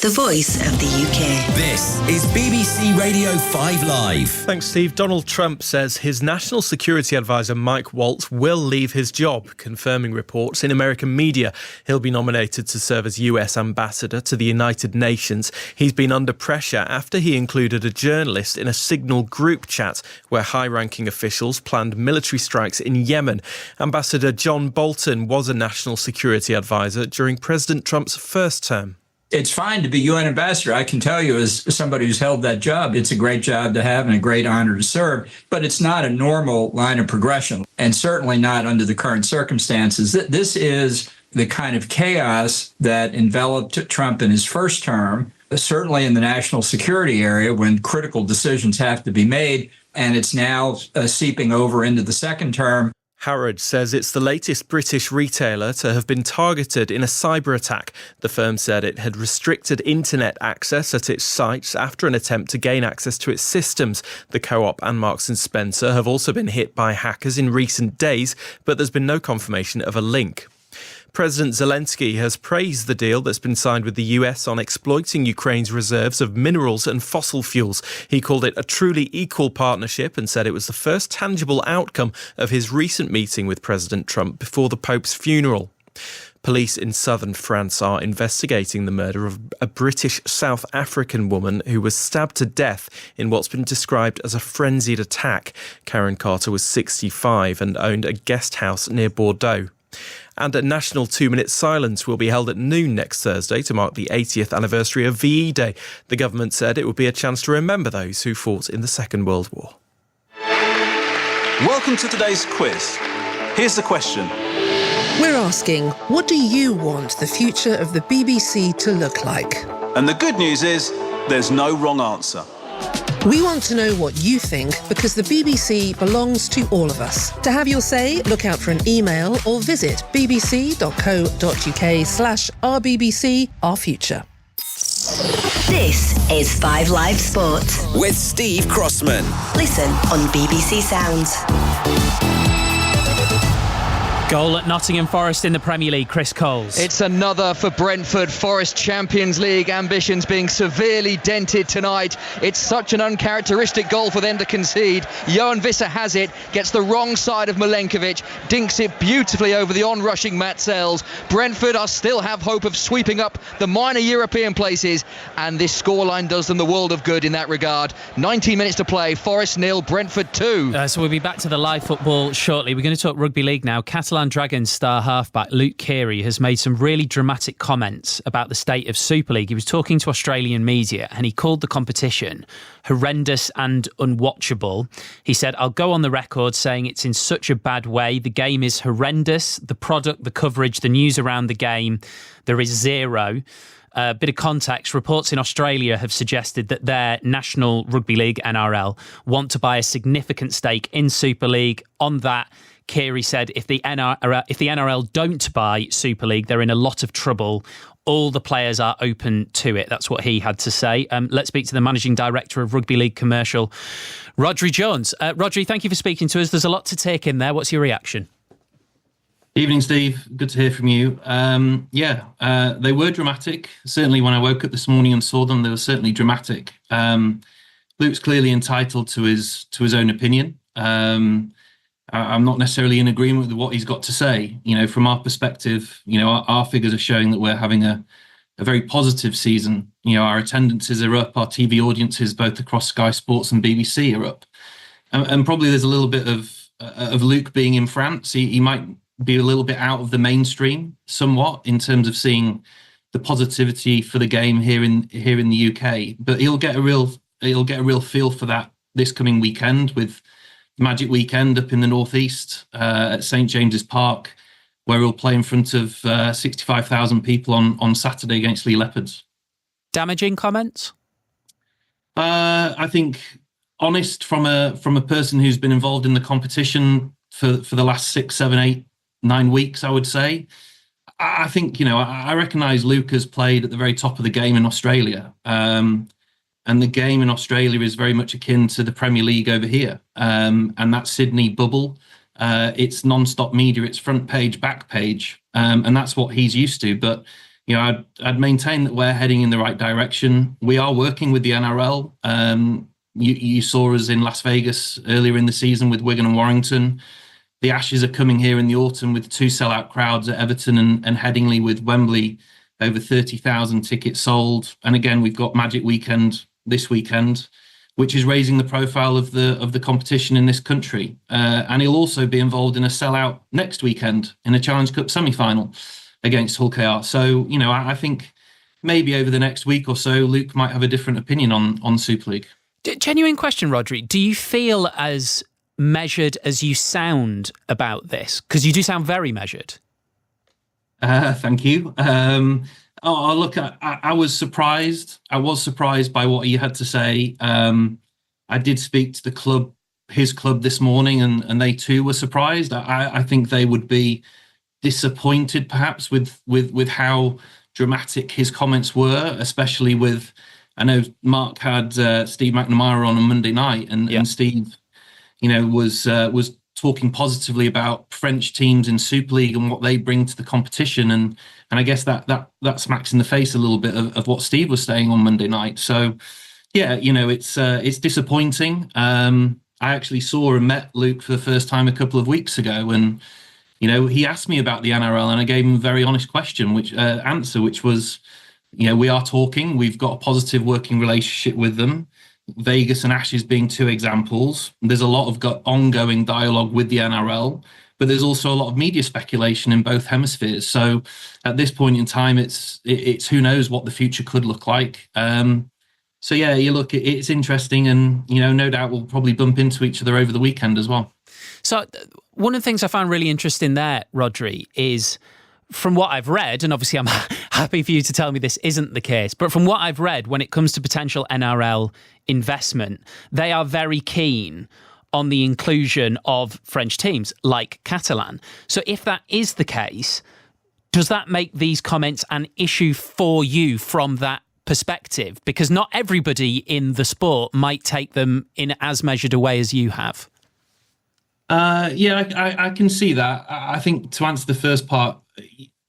The voice of the UK. This is BBC Radio 5 Live. Thanks, Steve. Donald Trump says his national security advisor Mike Waltz will leave his job, confirming reports in American media. He'll be nominated to serve as US ambassador to the United Nations. He's been under pressure after he included a journalist in a Signal group chat where high-ranking officials planned military strikes in Yemen. Ambassador John Bolton was a national security advisor during President Trump's first term. It's fine to be UN ambassador. I can tell you, as somebody who's held that job, it's a great job to have and a great honor to serve, but it's not a normal line of progression, and certainly not under the current circumstances. This is the kind of chaos that enveloped Trump in his first term, certainly in the national security area when critical decisions have to be made, and it's now seeping over into the second term. Harrods says it's the latest British retailer to have been targeted in a cyber attack. The firm said it had restricted internet access at its sites after an attempt to gain access to its systems. The Co-op and Marks & Spencer have also been hit by hackers in recent days, but there's been no confirmation of a link. President Zelensky has praised the deal that's been signed with the US on exploiting Ukraine's reserves of minerals and fossil fuels. He called it a truly equal partnership and said it was the first tangible outcome of his recent meeting with President Trump before the Pope's funeral. Police in southern France are investigating the murder of a British South African woman who was stabbed to death in what's been described as a frenzied attack. Karen Carter was 65 and owned a guest house near Bordeaux. And a national 2-minute silence will be held at noon next Thursday to mark the 80th anniversary of VE Day. The government said it would be a chance to remember those who fought in the Second World War. Welcome to today's quiz. Here's the question. We're asking, what do you want the future of the BBC to look like? And the good news is, there's no wrong answer. We want to know what you think because the BBC belongs to all of us. To have your say, look out for an email or visit bbc.co.uk/RBBC Our Future. This is 5 Live Sport with Steve Crossman. Listen on BBC Sounds. Goal at Nottingham Forest in the Premier League, Chris Coles. It's another for Brentford. Forest Champions League ambitions being severely dented tonight. It's such an uncharacteristic goal for them to concede. Johan Visser has it, gets the wrong side of Milenkovic, dinks it beautifully over the onrushing Matt Sells. Brentford still have hope of sweeping up the minor European places, and this scoreline does them the world of good in that regard. 19 minutes to play, Forest 0, Brentford 2. So we'll be back to the live football shortly. We're going to talk rugby league now. Catalan Dragons star halfback Luke Keary has made some really dramatic comments about the state of Super League. He was talking to Australian media and he called the competition horrendous and unwatchable. He said, "I'll go on the record saying it's in such a bad way. The game is horrendous. The product, the coverage, the news around the game, there is zero." A bit of context, reports in Australia have suggested that their National Rugby League, NRL, want to buy a significant stake in Super League. On that, Keary said if the NRL don't buy Super League, they're in a lot of trouble. All the players are open to it. That's what he had to say. Let's speak to the Managing Director of Rugby League Commercial, Rhodri Jones. Rhodri, thank you for speaking to us. There's a lot to take in there. What's your reaction? Evening, Steve. Good to hear from you. They were dramatic. Certainly when I woke up this morning and saw them, they were certainly dramatic. Luke's clearly entitled to his own opinion. I'm not necessarily in agreement with what he's got to say. You know, from our perspective, you know, our figures are showing that we're having a very positive season. You know, our attendances are up, our TV audiences, both across Sky Sports and BBC, are up. And probably there's a little bit of Luke being in France. He might be a little bit out of the mainstream somewhat in terms of seeing the positivity for the game here in the UK. But he'll get a real feel for that this coming weekend with Magic Weekend up in the northeast at St James's Park, where he'll play in front of 65,000 people on Saturday against Lee Leopards. Damaging comments? I think honest from a person who's been involved in the competition for the last 6, 7, 8, 9 weeks, I would say. I think, you know, I recognise Luke has played at the very top of the game in Australia. And the game in Australia is very much akin to the Premier League over here. And that Sydney bubble, it's non-stop media, it's front page, back page. And that's what he's used to. But, you know, I'd maintain that we're heading in the right direction. We are working with the NRL. You saw us in Las Vegas earlier in the season with Wigan and Warrington. The Ashes are coming here in the autumn with 2 sellout crowds at Everton and Headingley, with Wembley over 30,000 tickets sold. And again, we've got Magic Weekend this weekend, which is raising the profile of the competition in this country. And he'll also be involved in a sellout next weekend in a Challenge Cup semi-final against Hull KR. So, you know, I think maybe over the next week or so, Luke might have a different opinion on Super League. Genuine question, Rhodri. Do you feel as measured as you sound about this? Because you do sound very measured. Thank you. Look, I was surprised. I was surprised by what he had to say. I did speak to the club, his club this morning, and they too were surprised. I think they would be disappointed perhaps with how dramatic his comments were, especially with, I know Mark had Steve McNamara on Monday night, and Steve, you know, was talking positively about French teams in Super League and what they bring to the competition, and I guess that smacks in the face a little bit of what Steve was saying on Monday night. So, yeah, you know, it's disappointing. I actually saw and met Luke for the first time a couple of weeks ago, and you know, he asked me about the NRL, and I gave him a very honest answer, which was, you know, we are talking. We've got a positive working relationship with them. Vegas and Ashes being 2 examples. There's a lot of ongoing dialogue with the NRL, but there's also a lot of media speculation in both hemispheres. So at this point in time, it's who knows what the future could look like. So yeah, you look, it's interesting, and you know, no doubt we'll probably bump into each other over the weekend as well. So One of the things I found really interesting there, Rodri, is from what I've read, and obviously I'm happy for you to tell me this isn't the case, but from what I've read, when it comes to potential NRL investment, they are very keen on the inclusion of French teams like Catalan. So if that is the case, does that make these comments an issue for you from that perspective? Because not everybody in the sport might take them in as measured a way as you have. I can see that. I think to answer the first part,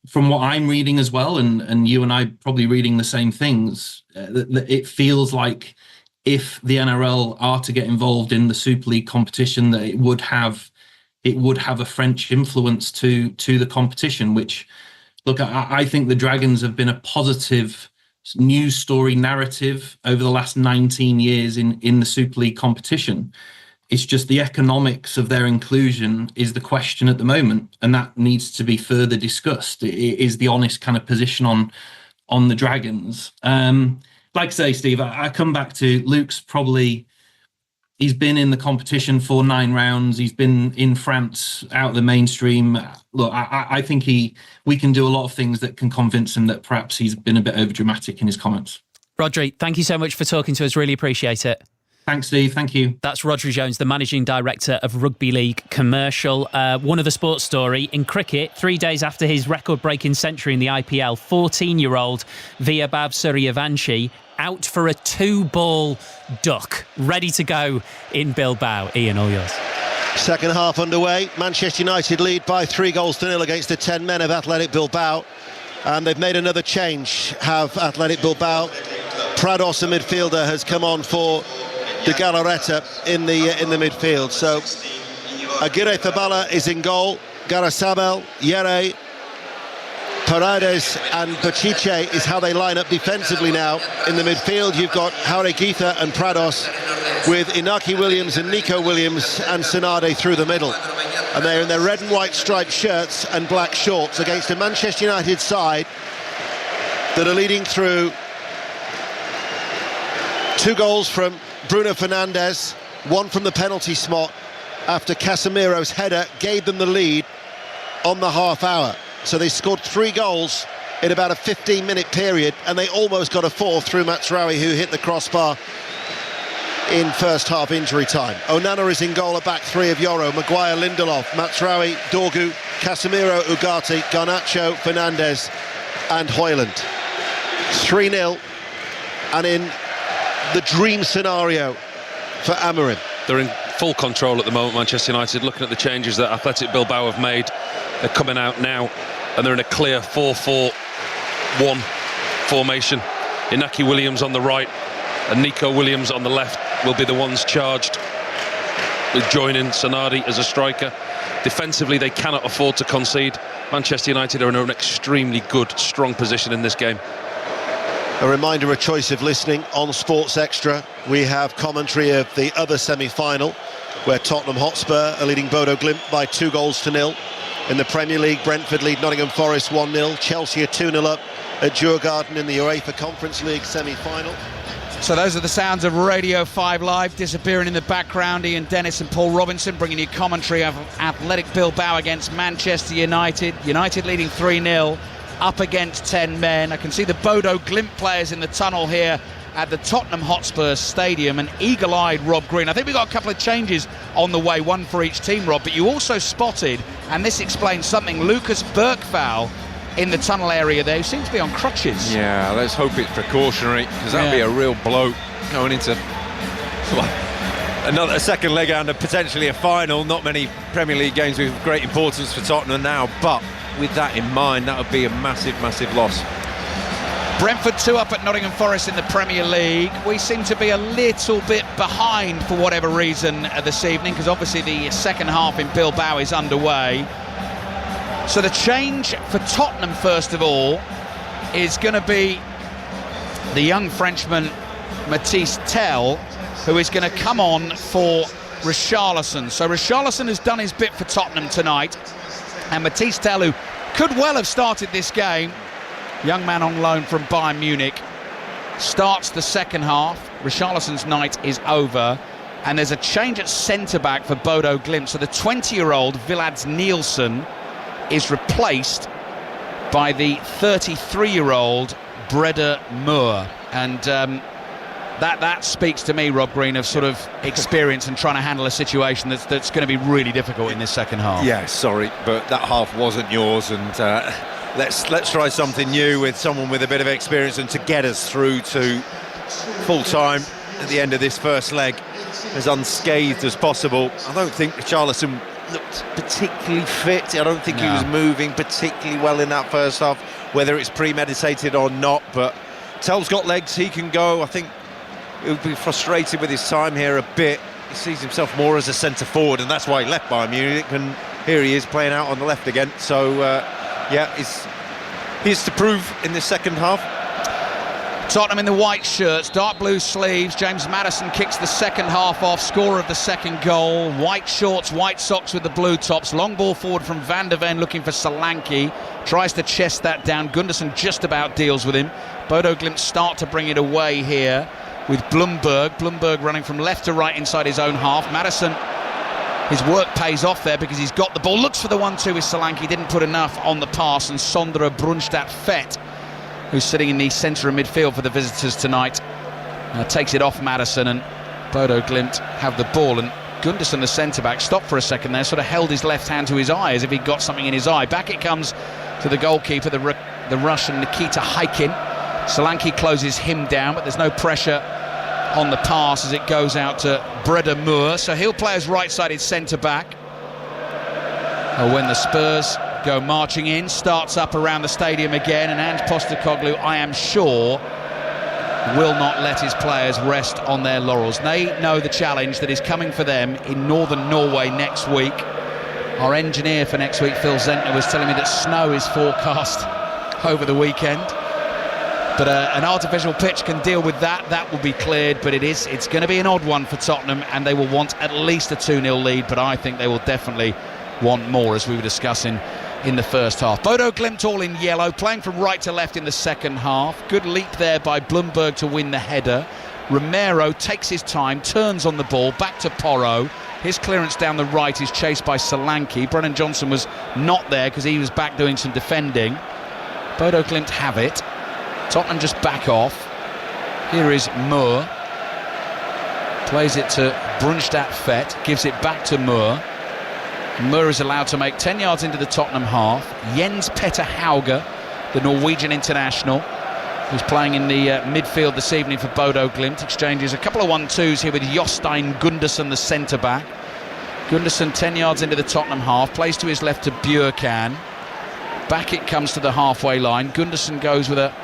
from what I'm reading as well, and you and I probably reading the same things, it feels like if the NRL are to get involved in the Super League competition, that it would have a French influence to the competition, which, look, I think the Dragons have been a positive news story narrative over the last 19 years in the Super League competition. It's just the economics of their inclusion is the question at the moment, and that needs to be further discussed. It is the honest kind of position on the Dragons. Like I say, Steve, I come back to Luke's he's been in the competition for 9 rounds. He's been in France out of the mainstream. Look, I think we can do a lot of things that can convince him that perhaps he's been a bit overdramatic in his comments. Rodri, thank you so much for talking to us. Really appreciate it. Thanks, Steve. Thank you. That's Rodri Jones, the Managing Director of Rugby League Commercial. One other sports story. In cricket, 3 days after his record-breaking century in the IPL, 14-year-old Vijabhav Suryavanshi out for a 2-ball duck, ready to go in Bilbao. Ian, all yours. Second half underway. Manchester United lead by 3-0 against the 10 men of Athletic Bilbao. And they've made another change, have Athletic Bilbao. Prados, a midfielder, has come on for De Galarreta in the midfield. So Aguirre Zabala is in goal. Garasabel, Yere, Paredes and Bachiche is how they line up defensively now. In the midfield, you've got Jauregui and Prados with Inaki Williams and Nico Williams and Senade through the middle. And they're in their red and white striped shirts and black shorts against a Manchester United side that are leading through 2 goals from Bruno Fernandes, 1 from the penalty spot after Casemiro's header gave them the lead on the half hour. So they scored 3 goals in about a 15-minute period, and they almost got a 4th through Mazraoui, who hit the crossbar in first half injury time. Onana is in goal, a back 3 of Yoro, Maguire, Lindelof, Mazraoui, Dorgu, Casemiro, Ugarte, Garnacho, Fernandes and Højlund. 3-0, and in the dream scenario for Amorim. They're in full control at the moment, Manchester United. Looking at the changes that Athletic Bilbao have made, they're coming out now and they're in a clear 4-4-1 formation. Inaki Williams on the right and Nico Williams on the left will be the ones charged with joining Senade as a striker. Defensively, they cannot afford to concede. Manchester United are in an extremely good, strong position in this game. A reminder, a choice of listening on Sports Extra. We have commentary of the other semi-final, where Tottenham Hotspur are leading Bodø Glimt by 2-0. In the Premier League, Brentford lead Nottingham Forest 1-0. Chelsea are 2-0 up at Djurgården in the UEFA Conference League semi-final. So those are the sounds of Radio 5 Live. Disappearing in the background, Ian Dennis and Paul Robinson bringing you commentary of Athletic Bilbao against Manchester United. United leading 3-0. Up against 10 men. I can see the Bodø Glimt players in the tunnel here at the Tottenham Hotspur Stadium, and eagle-eyed Rob Green. I think we got a couple of changes on the way, 1 for each team, Rob, but you also spotted, and this explains something, Lucas Bergvall in the tunnel area there, who seems to be on crutches. Yeah, let's hope it's precautionary, because that'd be a real blow going into a second leg and potentially a final. Not many Premier League games with great importance for Tottenham now, but with that in mind, that would be a massive, massive loss. Brentford 2 up at Nottingham Forest in the Premier League. We seem to be a little bit behind for whatever reason this evening, because obviously the second half in Bilbao is underway. So the change for Tottenham, first of all, is going to be the young Frenchman Mathys Tel, who is going to come on for Richarlison. So Richarlison has done his bit for Tottenham tonight, and Mathys Tel, who could well have started this game, young man on loan from Bayern Munich, starts the second half. Richarlison's night is over. And there's a change at centre-back for Bodø Glimt. So the 20-year-old Villads Nielsen is replaced by the 33-year-old Brede Moore. And that speaks to me, Rob Green, of sort of experience and trying to handle a situation that's going to be really difficult in this second half. Yeah, sorry, but that half wasn't yours, and let's try something new with someone with a bit of experience and to get us through to full-time at the end of this first leg as unscathed as possible. I don't think Richarlison looked particularly fit. I don't think he was moving particularly well in that first half, whether it's premeditated or not, but Tell's got legs, he can go. I think he'll be frustrated with his time here a bit. He sees himself more as a centre forward, and that's why he left Bayern Munich, and here he is playing out on the left again. So yeah, he's to prove in this second half. Tottenham in the white shirts, dark blue sleeves. James Maddison kicks the second half off, scorer of the second goal. White shorts, white socks with the blue tops. Long ball forward from Van de Ven looking for Solanke. Tries to chest that down. Gunderson just about deals with him. Bodø Glimt start to bring it away here with Blumberg. Blumberg running from left to right inside his own half. Maddison, his work pays off there because he's got the ball. Looks for the 1-2 with Solanke. Didn't put enough on the pass. And Sondre Brunstad-Fett, who's sitting in the centre of midfield for the visitors tonight, takes it off Maddison, and Bodø Glimt have the ball. And Gunderson, the centre-back, stopped for a second there, sort of held his left hand to his eye as if he'd got something in his eye. Back it comes to the goalkeeper, the Russian Nikita Haikin. Solanke closes him down, but there's no pressure on the pass as it goes out to Brede Moore. So he'll play as right-sided centre-back. When the Spurs go marching in, starts up around the stadium again, and Ange Postecoglou, I am sure, will not let his players rest on their laurels. They know the challenge that is coming for them in northern Norway next week. Our engineer for next week, Phil Zentner, was telling me that snow is forecast over the weekend. But an artificial pitch can deal with that. That will be cleared, but it's going to be an odd one for Tottenham, and they will want at least a 2-0 lead, but I think they will definitely want more, as we were discussing in the first half. Bodø Glimt all in yellow, playing from right to left in the second half. Good leap there by Blumberg to win the header. Romero takes his time, turns on the ball, back to Porro. His clearance down the right is chased by Solanke. Brennan Johnson was not there because he was back doing some defending. Bodø Glimt have it. Tottenham just back off. Here is Moore. Plays it to Brunstad-Fett, gives it back to Moore. Moore is allowed to make 10 yards into the Tottenham half. Jens Petter Hauge, the Norwegian international, who's playing in the midfield this evening for Bodø Glimt, exchanges a couple of 1-2s here with Jostein Gundersen, the centre-back. Gundersen 10 yards into the Tottenham half, plays to his left to Bjørkan. Back it comes to the halfway line. Gundersen goes with a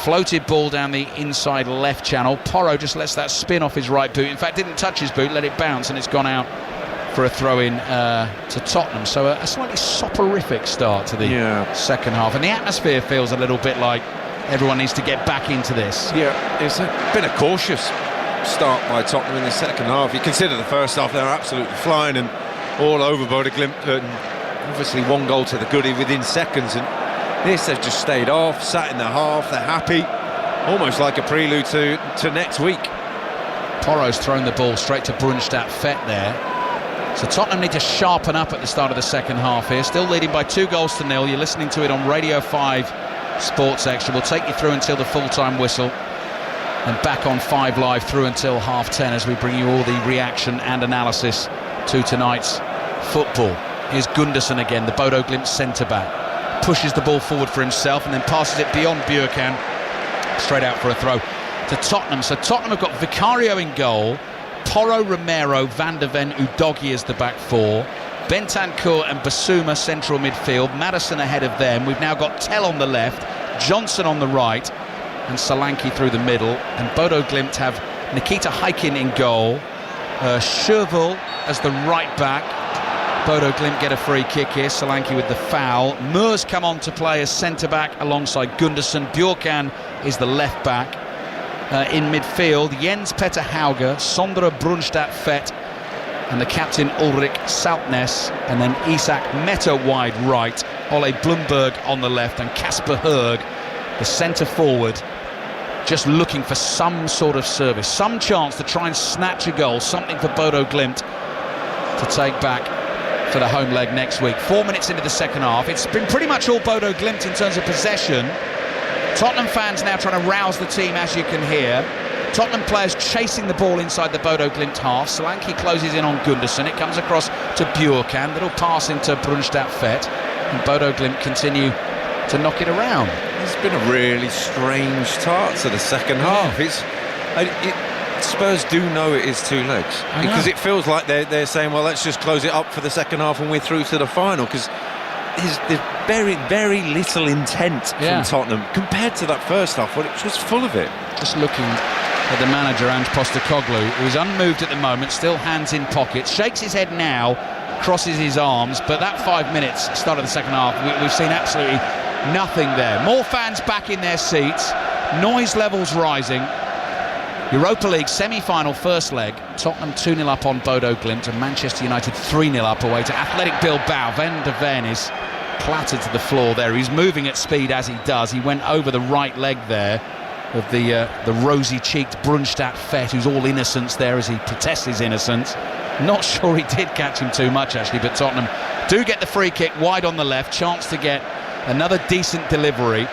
floated ball down the inside left channel. Porro just lets that spin off his right boot. In fact, didn't touch his boot, let it bounce, and it's gone out for a throw-in to Tottenham. So a slightly soporific start to the second half, and the atmosphere feels a little bit like everyone needs to get back into this. Yeah, it's been a cautious start by Tottenham in the second half. You consider the first half, they were absolutely flying and all over Bodø Glimt, and obviously one goal to the goodie within seconds, and this they've just stayed off, sat in the half, they're happy, almost like a prelude to next week. Porro's thrown the ball straight to Brunstad-Fett there. So Tottenham need to sharpen up at the start of the second half here. Still leading by 2-0. You're listening to it on Radio 5 Sports Extra. We'll take you through until the full-time whistle, and back on 5 Live through until 10:30 as we bring you all the reaction and analysis to tonight's football. Here's Gundersen again, the Bodø Glimt centre-back. Pushes the ball forward for himself and then passes it beyond Bjørkan, straight out for a throw to Tottenham. So Tottenham have got Vicario in goal, Porro, Romero, Van de Ven, Udogie as the back four, Bentancur and Basuma central midfield, Maddison ahead of them. We've now got Tell on the left, Johnson on the right, and Solanke through the middle. And Bodø Glimt have Nikita Haikin in goal, Schervel as the right back. Bodø Glimt get a free kick here, Solanke with the foul. Moore's come on to play as centre-back alongside Gundersen. Bjørkan is the left-back. In midfield, Jens Petter Hauge, Sondre Brunstad-Fett, and the captain Ulrik Saltnes, and then Isak Meta wide right, Ole Blumberg on the left, and Kasper Høeg, the centre-forward, just looking for some sort of service, some chance to try and snatch a goal, something for Bodø Glimt to take back for the home leg next week. 4 minutes into the second half. It's been pretty much all Bodø Glimt in terms of possession. Tottenham fans now trying to rouse the team, as you can hear. Tottenham players chasing the ball inside the Bodø Glimt half. Solanke closes in on Gundersen. It comes across to Bjorkan. Little pass into Brunstad Fett. And Bodø Glimt continue to knock it around. It's been a really strange start to the second half. Spurs do know it is two legs, because it feels like they're saying, well, let's just close it up for the second half and we're through to the final, because there's very, very little intent from Tottenham compared to that first half, but it was full of it. Just looking at the manager, Ange Postecoglou, who is unmoved at the moment, still hands in pockets, shakes his head now, crosses his arms, but that 5 minutes, start of the second half, we've seen absolutely nothing there. More fans back in their seats, noise levels rising. Europa League semi-final first leg, Tottenham 2-0 up on Bodø Glimt and Manchester United 3-0 up away to Athletic Bilbao. Van de Ven is clattered to the floor there. He's moving at speed as he does. He went over the right leg there of the rosy-cheeked Brunstad Fett, who's all innocence there as he protests his innocence. Not sure he did catch him too much, actually, but Tottenham do get the free kick wide on the left. Chance to get another decent delivery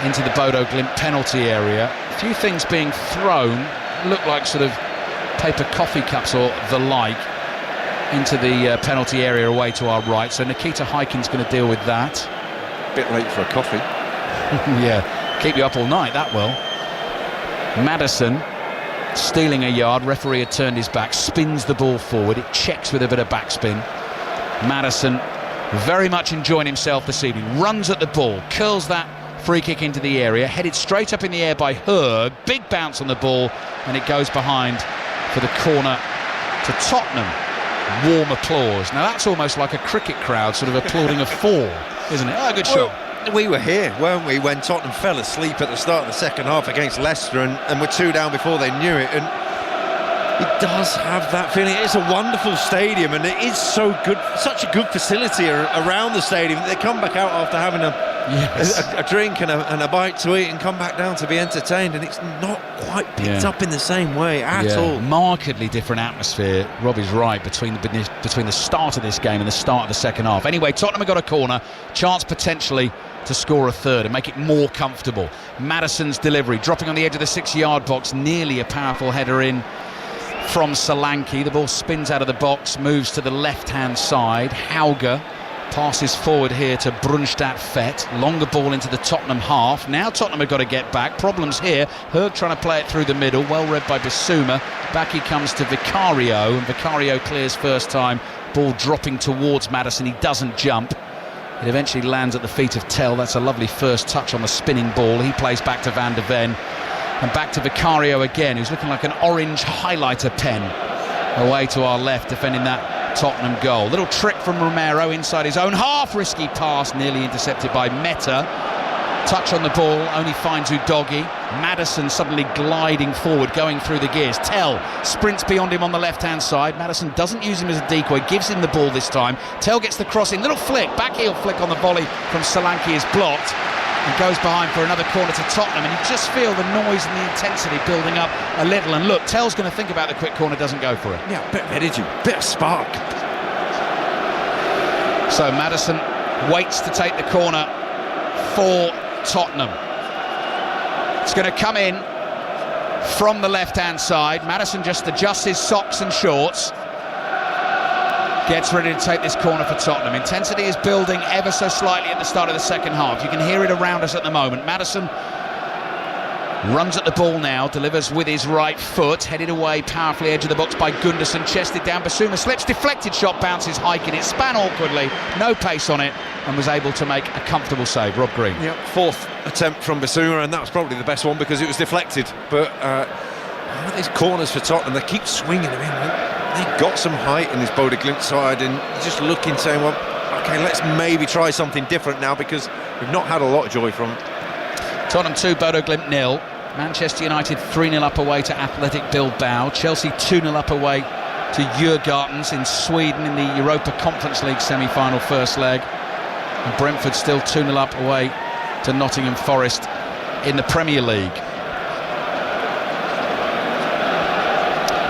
into the Bodø Glimt penalty area. A few things being thrown, look like sort of paper coffee cups or the like, into the penalty area away to our right. So Nikita Heikin's going to deal with that. Bit late for a coffee. Yeah, keep you up all night, that will. Maddison stealing a yard. Referee had turned his back, spins the ball forward. It checks with a bit of backspin. Maddison very much enjoying himself this evening. Runs at the ball, curls that free kick into the area, headed straight up in the air by Hurg. Big bounce on the ball, and it goes behind for the corner to Tottenham. Warm applause. Now that's almost like a cricket crowd sort of applauding a four, isn't it? Oh, good shot. We were here, weren't we, when Tottenham fell asleep at the start of the second half against Leicester and were 2 down before they knew it, and it does have that feeling. It's a wonderful stadium, and it is so good, such a good facility around the stadium. They come back out after having a drink and a bite to eat and come back down to be entertained, and it's not quite picked up in the same way at all. Markedly different atmosphere. Robbie's right, between the start of this game and the start of the second half. Anyway, Tottenham have got a corner, chance potentially to score a third and make it more comfortable. Maddison's delivery, dropping on the edge of the 6-yard box, nearly a powerful header in from Solanke. The ball spins out of the box, moves to the left-hand side. Hauger passes forward here to Brunstad Fett. Longer ball into the Tottenham half. Now Tottenham have got to get back. Problems here. Hurg trying to play it through the middle. Well read by Bissouma. Back he comes to Vicario, and Vicario clears first time. Ball dropping towards Maddison. He doesn't jump. It eventually lands at the feet of Tell. That's a lovely first touch on the spinning ball. He plays back to Van de Ven. And back to Vicario again, who's looking like an orange highlighter pen. Away to our left, defending that Tottenham goal. Little trick from Romero inside his own half. Risky pass, nearly intercepted by Meta. Touch on the ball, only finds Udogie. Maddison suddenly gliding forward, going through the gears. Tell sprints beyond him on the left-hand side. Maddison doesn't use him as a decoy, gives him the ball this time. Tell gets the cross in. Little flick, back heel flick on the volley from Solanke is blocked. And goes behind for another corner to Tottenham, and you just feel the noise and the intensity building up a little. And look, Tell's going to think about the quick corner, doesn't go for it. Yeah, a bit of energy, bit of spark. So Maddison waits to take the corner for Tottenham. It's going to come in from the left-hand side. Maddison just adjusts his socks and shorts. Gets ready to take this corner for Tottenham. Intensity is building ever so slightly at the start of the second half. You can hear it around us at the moment. Maddison runs at the ball now, delivers with his right foot, headed away powerfully, edge of the box by Gundersen, chested down. Bissouma slips, deflected shot, bounces Heikin. It span awkwardly, no pace on it, and was able to make a comfortable save. Rob Green. Yep, fourth attempt from Bissouma, and that was probably the best one because it was deflected. But these corners for Tottenham, they keep swinging them in. They've got some height in this Bodø Glimt side, and just looking, saying, well, OK, let's maybe try something different now, because we've not had a lot of joy from it. Tottenham 2, Bodø Glimt 0. Manchester United 3-0 up away to Athletic Bilbao. Chelsea 2-0 up away to Djurgårdens in Sweden in the Europa Conference League semi-final first leg. And Brentford still 2-0 up away to Nottingham Forest in the Premier League.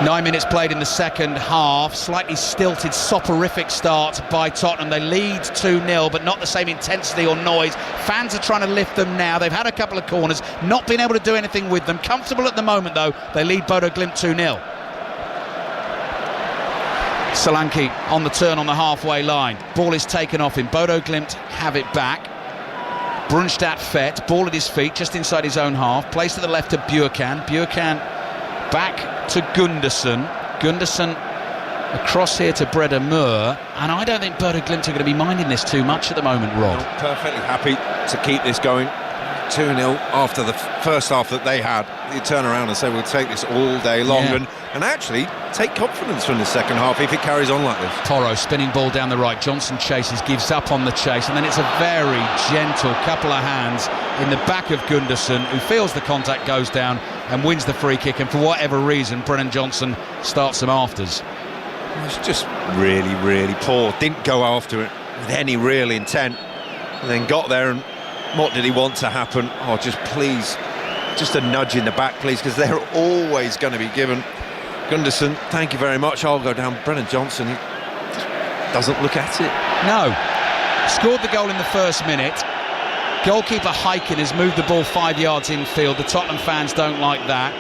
9 minutes played in the second half. Slightly stilted, soporific start by Tottenham. They lead 2-0, but not the same intensity or noise. Fans are trying to lift them now. They've had a couple of corners, not been able to do anything with them. Comfortable at the moment, though. They lead Bodø Glimt 2-0. Solanke on the turn on the halfway line. Ball is taken off him. Bodø Glimt have it back. Brunstad Fett, ball at his feet, just inside his own half. Placed to the left of Buurkan. Buurkan back to Gundersen. Gundersen across here to Breda Moore. And I don't think Bodø Glimt are going to be minding this too much at the moment, Rob. Perfectly happy to keep this going. 2-0 after the first half that they had. You turn around and say, we'll take this all day long. Yeah. And actually take confidence from the second half if it carries on like this. Porro spinning ball down the right. Johnson chases, gives up on the chase, and then it's a very gentle couple of hands in the back of Gundersen, who feels the contact, goes down and wins the free kick. And for whatever reason, Brennan Johnson starts some afters. It was just really, really poor. Didn't go after it with any real intent, and then got there, and what did he want to happen? Oh, just please, just a nudge in the back, please, because they're always going to be given. Gundersen, thank you very much. I'll go down. Brennan Johnson, he doesn't look at it. No. Scored the goal in the first minute. Goalkeeper Heiken has moved the ball 5 yards infield. The Tottenham fans don't like that.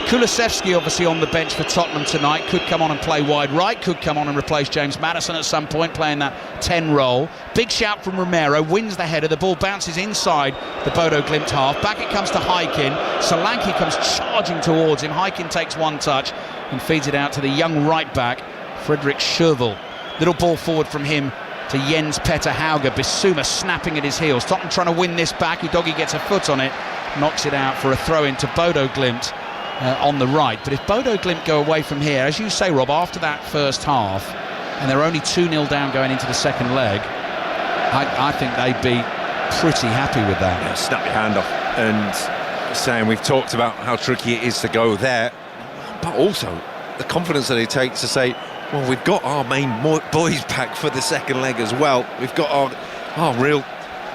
Kulusevski obviously on the bench for Tottenham tonight. Could come on and play wide right. Could come on and replace James Maddison at some point, playing that 10 role. Big shout from Romero. Wins the header. The ball bounces inside the Bodø Glimt half. Back it comes to Heiken. Solanke comes charging towards him. Heiken takes one touch and feeds it out to the young right back, Fredrik Schövel. Little ball forward from him to Jens Petter Hauge. Bissouma snapping at his heels. Tottenham trying to win this back. Udogie gets a foot on it, knocks it out for a throw-in to Bodø Glimt on the right. But if Bodø Glimt go away from here, as you say, Rob, after that first half, and they're only 2-0 down going into the second leg, I think they'd be pretty happy with that. Yeah, snap your hand off. And saying we've talked about how tricky it is to go there, but also the confidence that it takes to say, well, we've got our main boys back for the second leg as well. We've got our real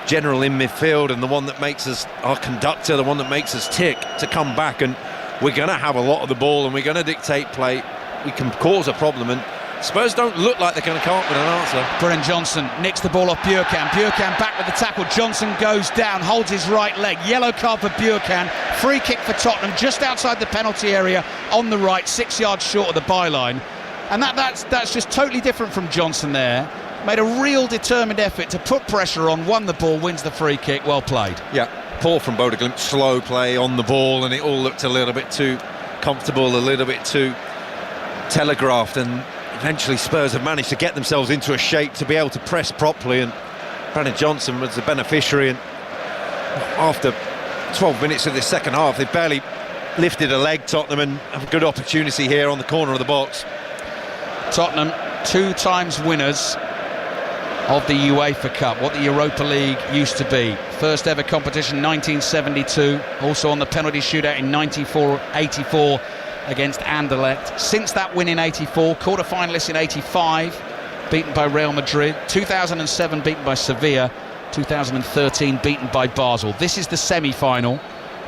general in midfield, and the one that makes us, our conductor, the one that makes us tick, to come back, and we're going to have a lot of the ball and we're going to dictate play. We can cause a problem, and Spurs don't look like they're going to come up with an answer. Brennan Johnson nicks the ball off Buurkan. Buurkan back with the tackle. Johnson goes down, holds his right leg. Yellow card for Buurkan. Free kick for Tottenham just outside the penalty area on the right, 6 yards short of the byline. And that's just totally different from Johnson there. Made a real determined effort to put pressure on, won the ball, wins the free kick. Well played. Yeah, poor from Bodø Glimt. Slow play on the ball, and it all looked a little bit too comfortable, a little bit too telegraphed, and eventually Spurs have managed to get themselves into a shape to be able to press properly, and Brennan Johnson was the beneficiary. And after 12 minutes of this second half, they barely lifted a leg, Tottenham, and have a good opportunity here on the corner of the box. Tottenham, 2 times winners of the UEFA Cup, what the Europa League used to be. First ever competition 1972, also on the penalty shootout in 94-84 against Anderlecht. Since that win in 84, quarter-finalists in 85, beaten by Real Madrid, 2007 beaten by Sevilla, 2013 beaten by Basel. This is the semi-final,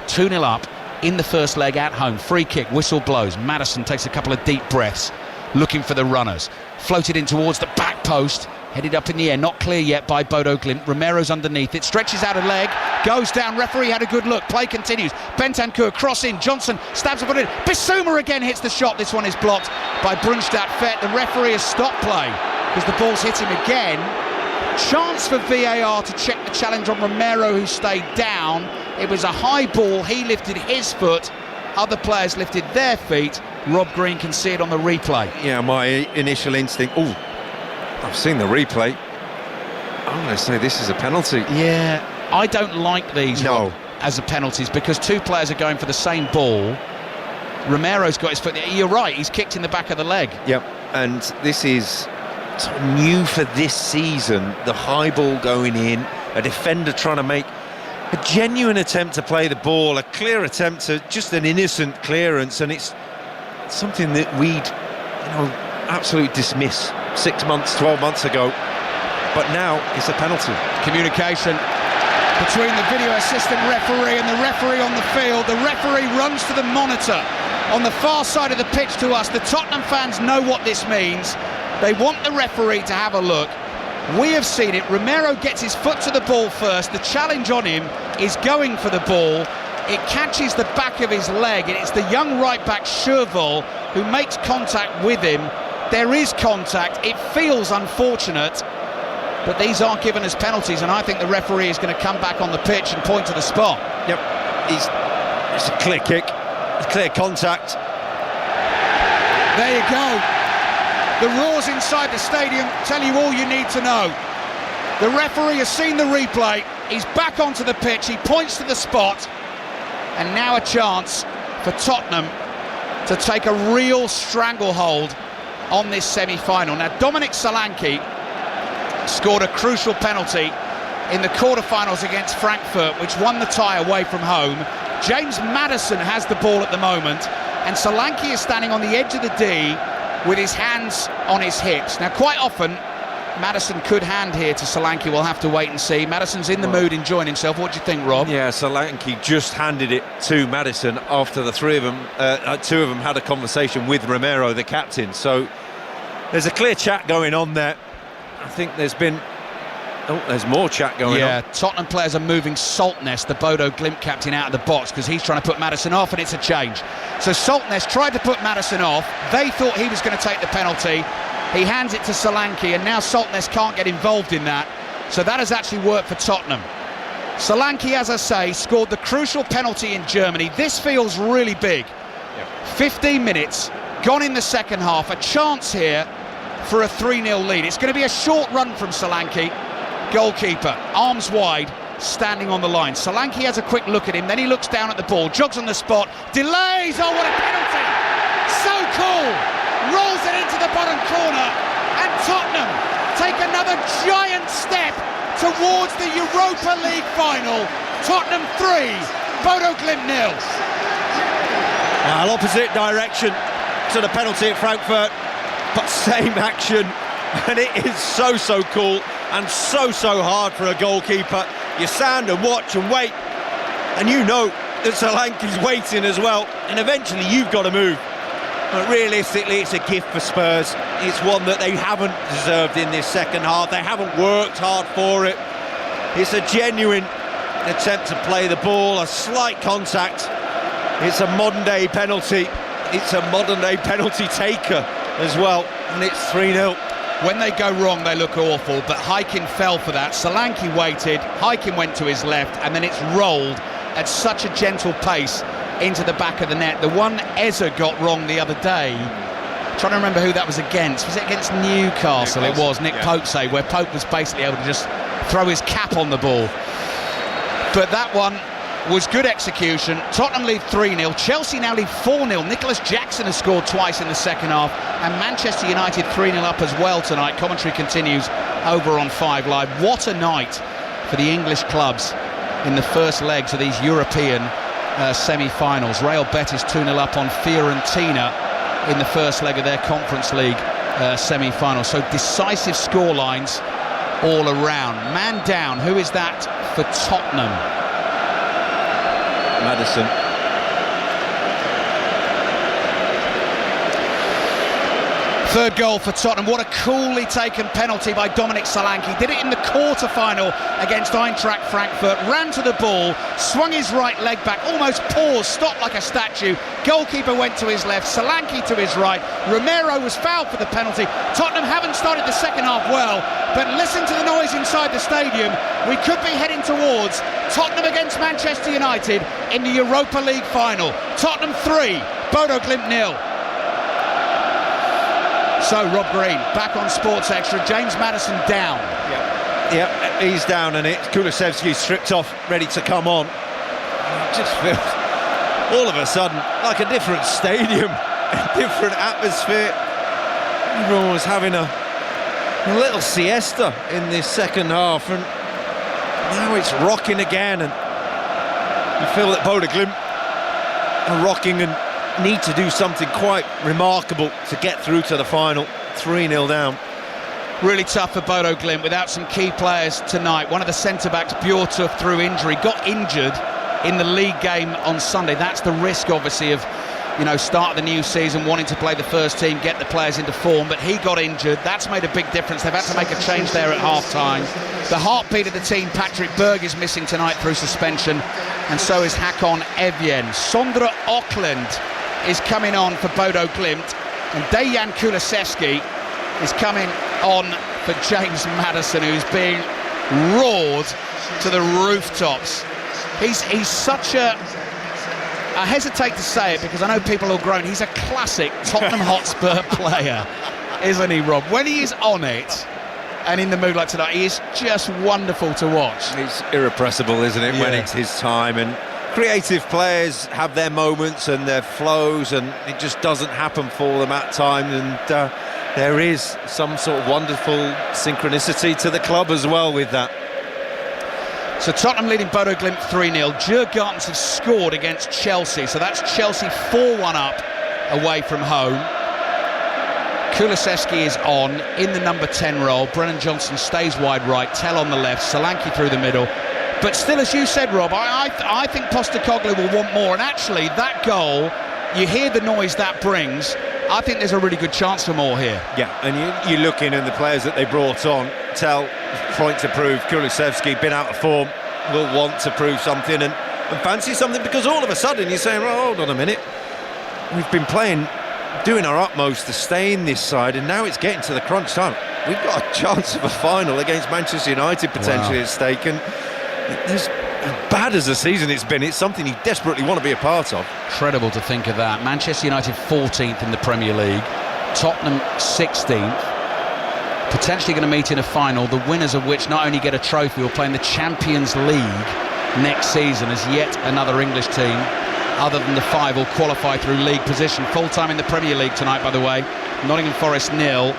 2-0 up in the first leg at home. Free kick, whistle blows. Maddison takes a couple of deep breaths, looking for the runners. Floated in towards the back post, headed up in the air, not clear yet by Bodø Glimt. Romero's underneath it, stretches out a leg, goes down. Referee had a good look. Play continues. Bentancur cross in. Johnson stabs up on it. Bissouma again hits the shot. This one is blocked by Brunstad Fett. The referee has stopped play because the ball's hit him again. Chance for VAR to check the challenge on Romero, who stayed down. It was a high ball. He lifted his foot. Other players lifted their feet. Rob Green can see it on the replay. Yeah, my initial instinct, I've seen the replay, I'm going to say this is a penalty. Yeah, I don't like these as a penalties, because 2 players are going for the same ball. Romero's got his foot there. You're right, he's kicked in the back of the leg. Yep, and this is sort of new for this season. The high ball going in, a defender trying to make a genuine attempt to play the ball, a clear attempt to just an innocent clearance, and it's something that we'd absolutely dismiss 6 months, 12 months ago, but now it's a penalty. Communication between the video assistant referee and the referee on the field. The referee runs to the monitor on the far side of the pitch to us. The Tottenham fans know what this means. They want the referee to have a look. We have seen it. Romero gets his foot to the ball first. The challenge on him is going for the ball. It catches the back of his leg, and it's the young right-back Shervol who makes contact with him. There is contact. It feels unfortunate, but these are given as penalties, and I think the referee is going to come back on the pitch and point to the spot. Yep, it's a clear kick, it's clear contact. There you go. The roars inside the stadium tell you all you need to know. The referee has seen the replay. He's back onto the pitch. He points to the spot. And now a chance for Tottenham to take a real stranglehold on this semi-final. Now, Dominic Solanke scored a crucial penalty in the quarter-finals against Frankfurt, which won the tie away from home. James Maddison has the ball at the moment, and Solanke is standing on the edge of the D with his hands on his hips. Now, quite often, Maddison could hand here to Solanke. We'll have to wait and see. Maddison's in the mood, enjoying himself. What do you think, Rob? Yeah, Solanke just handed it to Maddison after the two of them had a conversation with Romero, the captain. So there's a clear chat going on there. I think there's more chat going on. Yeah, Tottenham players are moving Saltness, the Bodø Glimt captain, out of the box because he's trying to put Maddison off, and it's a change. So Saltness tried to put Maddison off. They thought he was going to take the penalty. He hands it to Solanke, and now Saltness can't get involved in that. So that has actually worked for Tottenham. Solanke, as I say, scored the crucial penalty in Germany. This feels really big. 15 minutes, gone in the second half. A chance here for a 3-0 lead. It's going to be a short run from Solanke. Goalkeeper, arms wide, standing on the line. Solanke has a quick look at him, then he looks down at the ball, jogs on the spot, delays. Oh, what a penalty! So cool! Rolls it into the bottom corner, and Tottenham take another giant step towards the Europa League final. Tottenham 3, Bodø Glimt 0. Well, opposite direction to the penalty at Frankfurt, but same action, and it is so cool and so hard for a goalkeeper. You stand and watch and wait, and you know that Solanke's waiting as well, and eventually you've got to move. But realistically, it's a gift for Spurs. It's one that they haven't deserved in this second half. They haven't worked hard for it. It's a genuine attempt to play the ball, a slight contact. It's a modern-day penalty. It's a modern-day penalty taker as well, and it's 3-0. When they go wrong, they look awful, but Hykin fell for that. Solanke waited, Hykin went to his left, and then it's rolled at such a gentle pace into the back of the net. The one Eza got wrong the other day, I'm trying to remember who that was against. Was it against Newcastle? It was, Nick Pope say, where Pope was basically able to just throw his cap on the ball. But that one was good execution. Tottenham lead 3-0. Chelsea now lead 4-0. Nicholas Jackson has scored twice in the second half, and Manchester United 3-0 up as well tonight. Commentary continues over on 5 Live. What a night for the English clubs in the first legs of these European semi-finals. Real Betis 2-0 up on Fiorentina in the first leg of their Conference League semi-final. So decisive scorelines all around. Man down. Who is that for Tottenham? Maddison. Third goal for Tottenham. What a coolly taken penalty by Dominic Solanke. Did it in the quarter-final against Eintracht Frankfurt. Ran to the ball, swung his right leg back, almost paused, stopped like a statue. Goalkeeper went to his left, Solanke to his right. Romero was fouled for the penalty. Tottenham haven't started the second half well, but listen to the noise inside the stadium. We could be heading towards Tottenham against Manchester United in the Europa League final. Tottenham 3, Bodø Glimt 0. So, Rob Green, back on Sports Extra. James Maddison down. Yeah, he's down, and Kulusevski stripped off, ready to come on. It just feels, all of a sudden, like a different stadium, a different atmosphere. Everyone was having a little siesta in this second half, and now it's rocking again, and you feel that Bodø Glimt are rocking and need to do something quite remarkable to get through to the final. 3-0 down. Really tough for Bodø Glimt without some key players tonight. One of the centre-backs, Bjortuf, through injury, got injured in the league game on Sunday. That's the risk, obviously, of start of the new season, wanting to play the first team, get the players into form, but he got injured. That's made a big difference. They've had to make a change there at half-time. The heartbeat of the team, Patrick Berg, is missing tonight through suspension, and so is Hakon Evjen. Sondre Auckland is coming on for Bodø Glimt, and Dejan Kulusevski is coming on for James Maddison, who's being roared to the rooftops. He's such a... I hesitate to say it because I know people will groan. He's a classic Tottenham Hotspur player, isn't he, Rob? When he is on it and in the mood like tonight, he is just wonderful to watch. It's irrepressible, isn't it, when it's his time? And creative players have their moments and their flows, and it just doesn't happen for them at times. And there is some sort of wonderful synchronicity to the club as well with that. So Tottenham leading Bodø Glimt 3-0. Djurgårdens have scored against Chelsea, so that's Chelsea 4-1 up away from home. Kulusevski is on in the number 10 role. Brennan Johnson stays wide right, Tell on the left, Solanke through the middle. But still, as you said, Rob, I think Postecoglou will want more. And actually, that goal, you hear the noise that brings. I think there's a really good chance for more here. Yeah, and you look in, and the players that they brought on, Tell, point to prove. Kulusevski, been out of form, will want to prove something and fancy something, because all of a sudden you're saying, well, hold on a minute, we've been playing, doing our utmost to stay in this side, and now it's getting to the crunch time. We've got a chance of a final against Manchester United potentially at stake, and as bad as the season it's been, it's something you desperately want to be a part of. Incredible to think of that. Manchester United 14th in the Premier League, Tottenham 16th, potentially going to meet in a final, the winners of which not only get a trophy or play in the Champions League next season, as yet another English team other than the five will qualify through league position. Full time in the Premier League tonight, by the way. Nottingham Forest 0,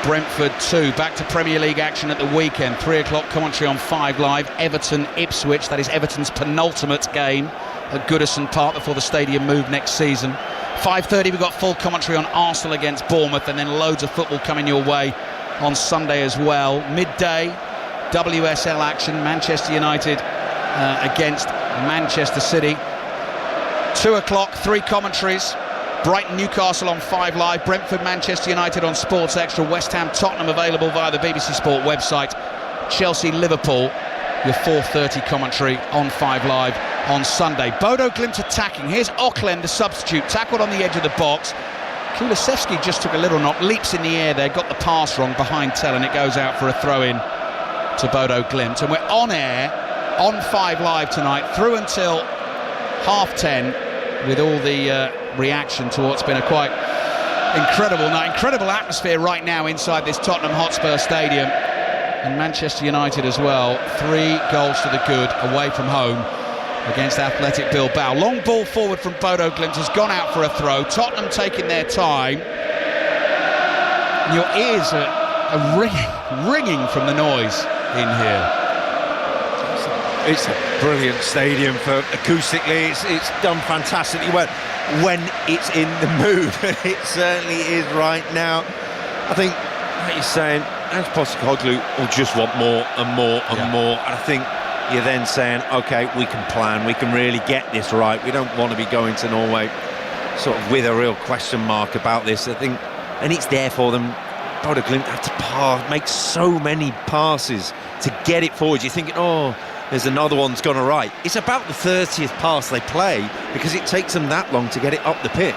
Brentford 2. Back to Premier League action at the weekend. 3 o'clock commentary on 5 Live. Everton Ipswich, that is Everton's penultimate game at Goodison Park before the stadium move next season. 5:30 we've got full commentary on Arsenal against Bournemouth, and then loads of football coming your way on Sunday as well. Midday WSL action, Manchester United against Manchester City. 2 o'clock, 3 commentaries. Brighton Newcastle on 5 Live, Brentford Manchester United on Sports Extra, West Ham Tottenham available via the BBC Sport website, Chelsea Liverpool, your 4:30 commentary on 5 Live on Sunday. Bodø Glimt attacking. Here's Auckland, the substitute, tackled on the edge of the box. Kulusevski just took a little knock, leaps in the air there, got the pass wrong behind Tell, and it goes out for a throw-in to Bodø Glimt. And we're on air on 5 Live tonight through until 10:30 with all the reaction to what's been a quite incredible night. Incredible atmosphere right now inside this Tottenham Hotspur Stadium, and Manchester United as well. 3 goals to the good away from home against Athletic Bilbao. Long ball forward from Bodø Glimt has gone out for a throw. Tottenham taking their time. Your ears are ringing from the noise in here. It's a brilliant stadium for acoustically. It's done fantastically well when it's in the mood. It certainly is right now. I think, like you're saying, Ange Postecoglou will just want more and more and more. And I think you're then saying, OK, we can plan, we can really get this right. We don't want to be going to Norway sort of with a real question mark about this. I think, and it's there for them. Bodø Glimt have to make so many passes to get it forward. You're thinking, oh, there's another one's gone right. It's about the 30th pass they play because it takes them that long to get it up the pitch.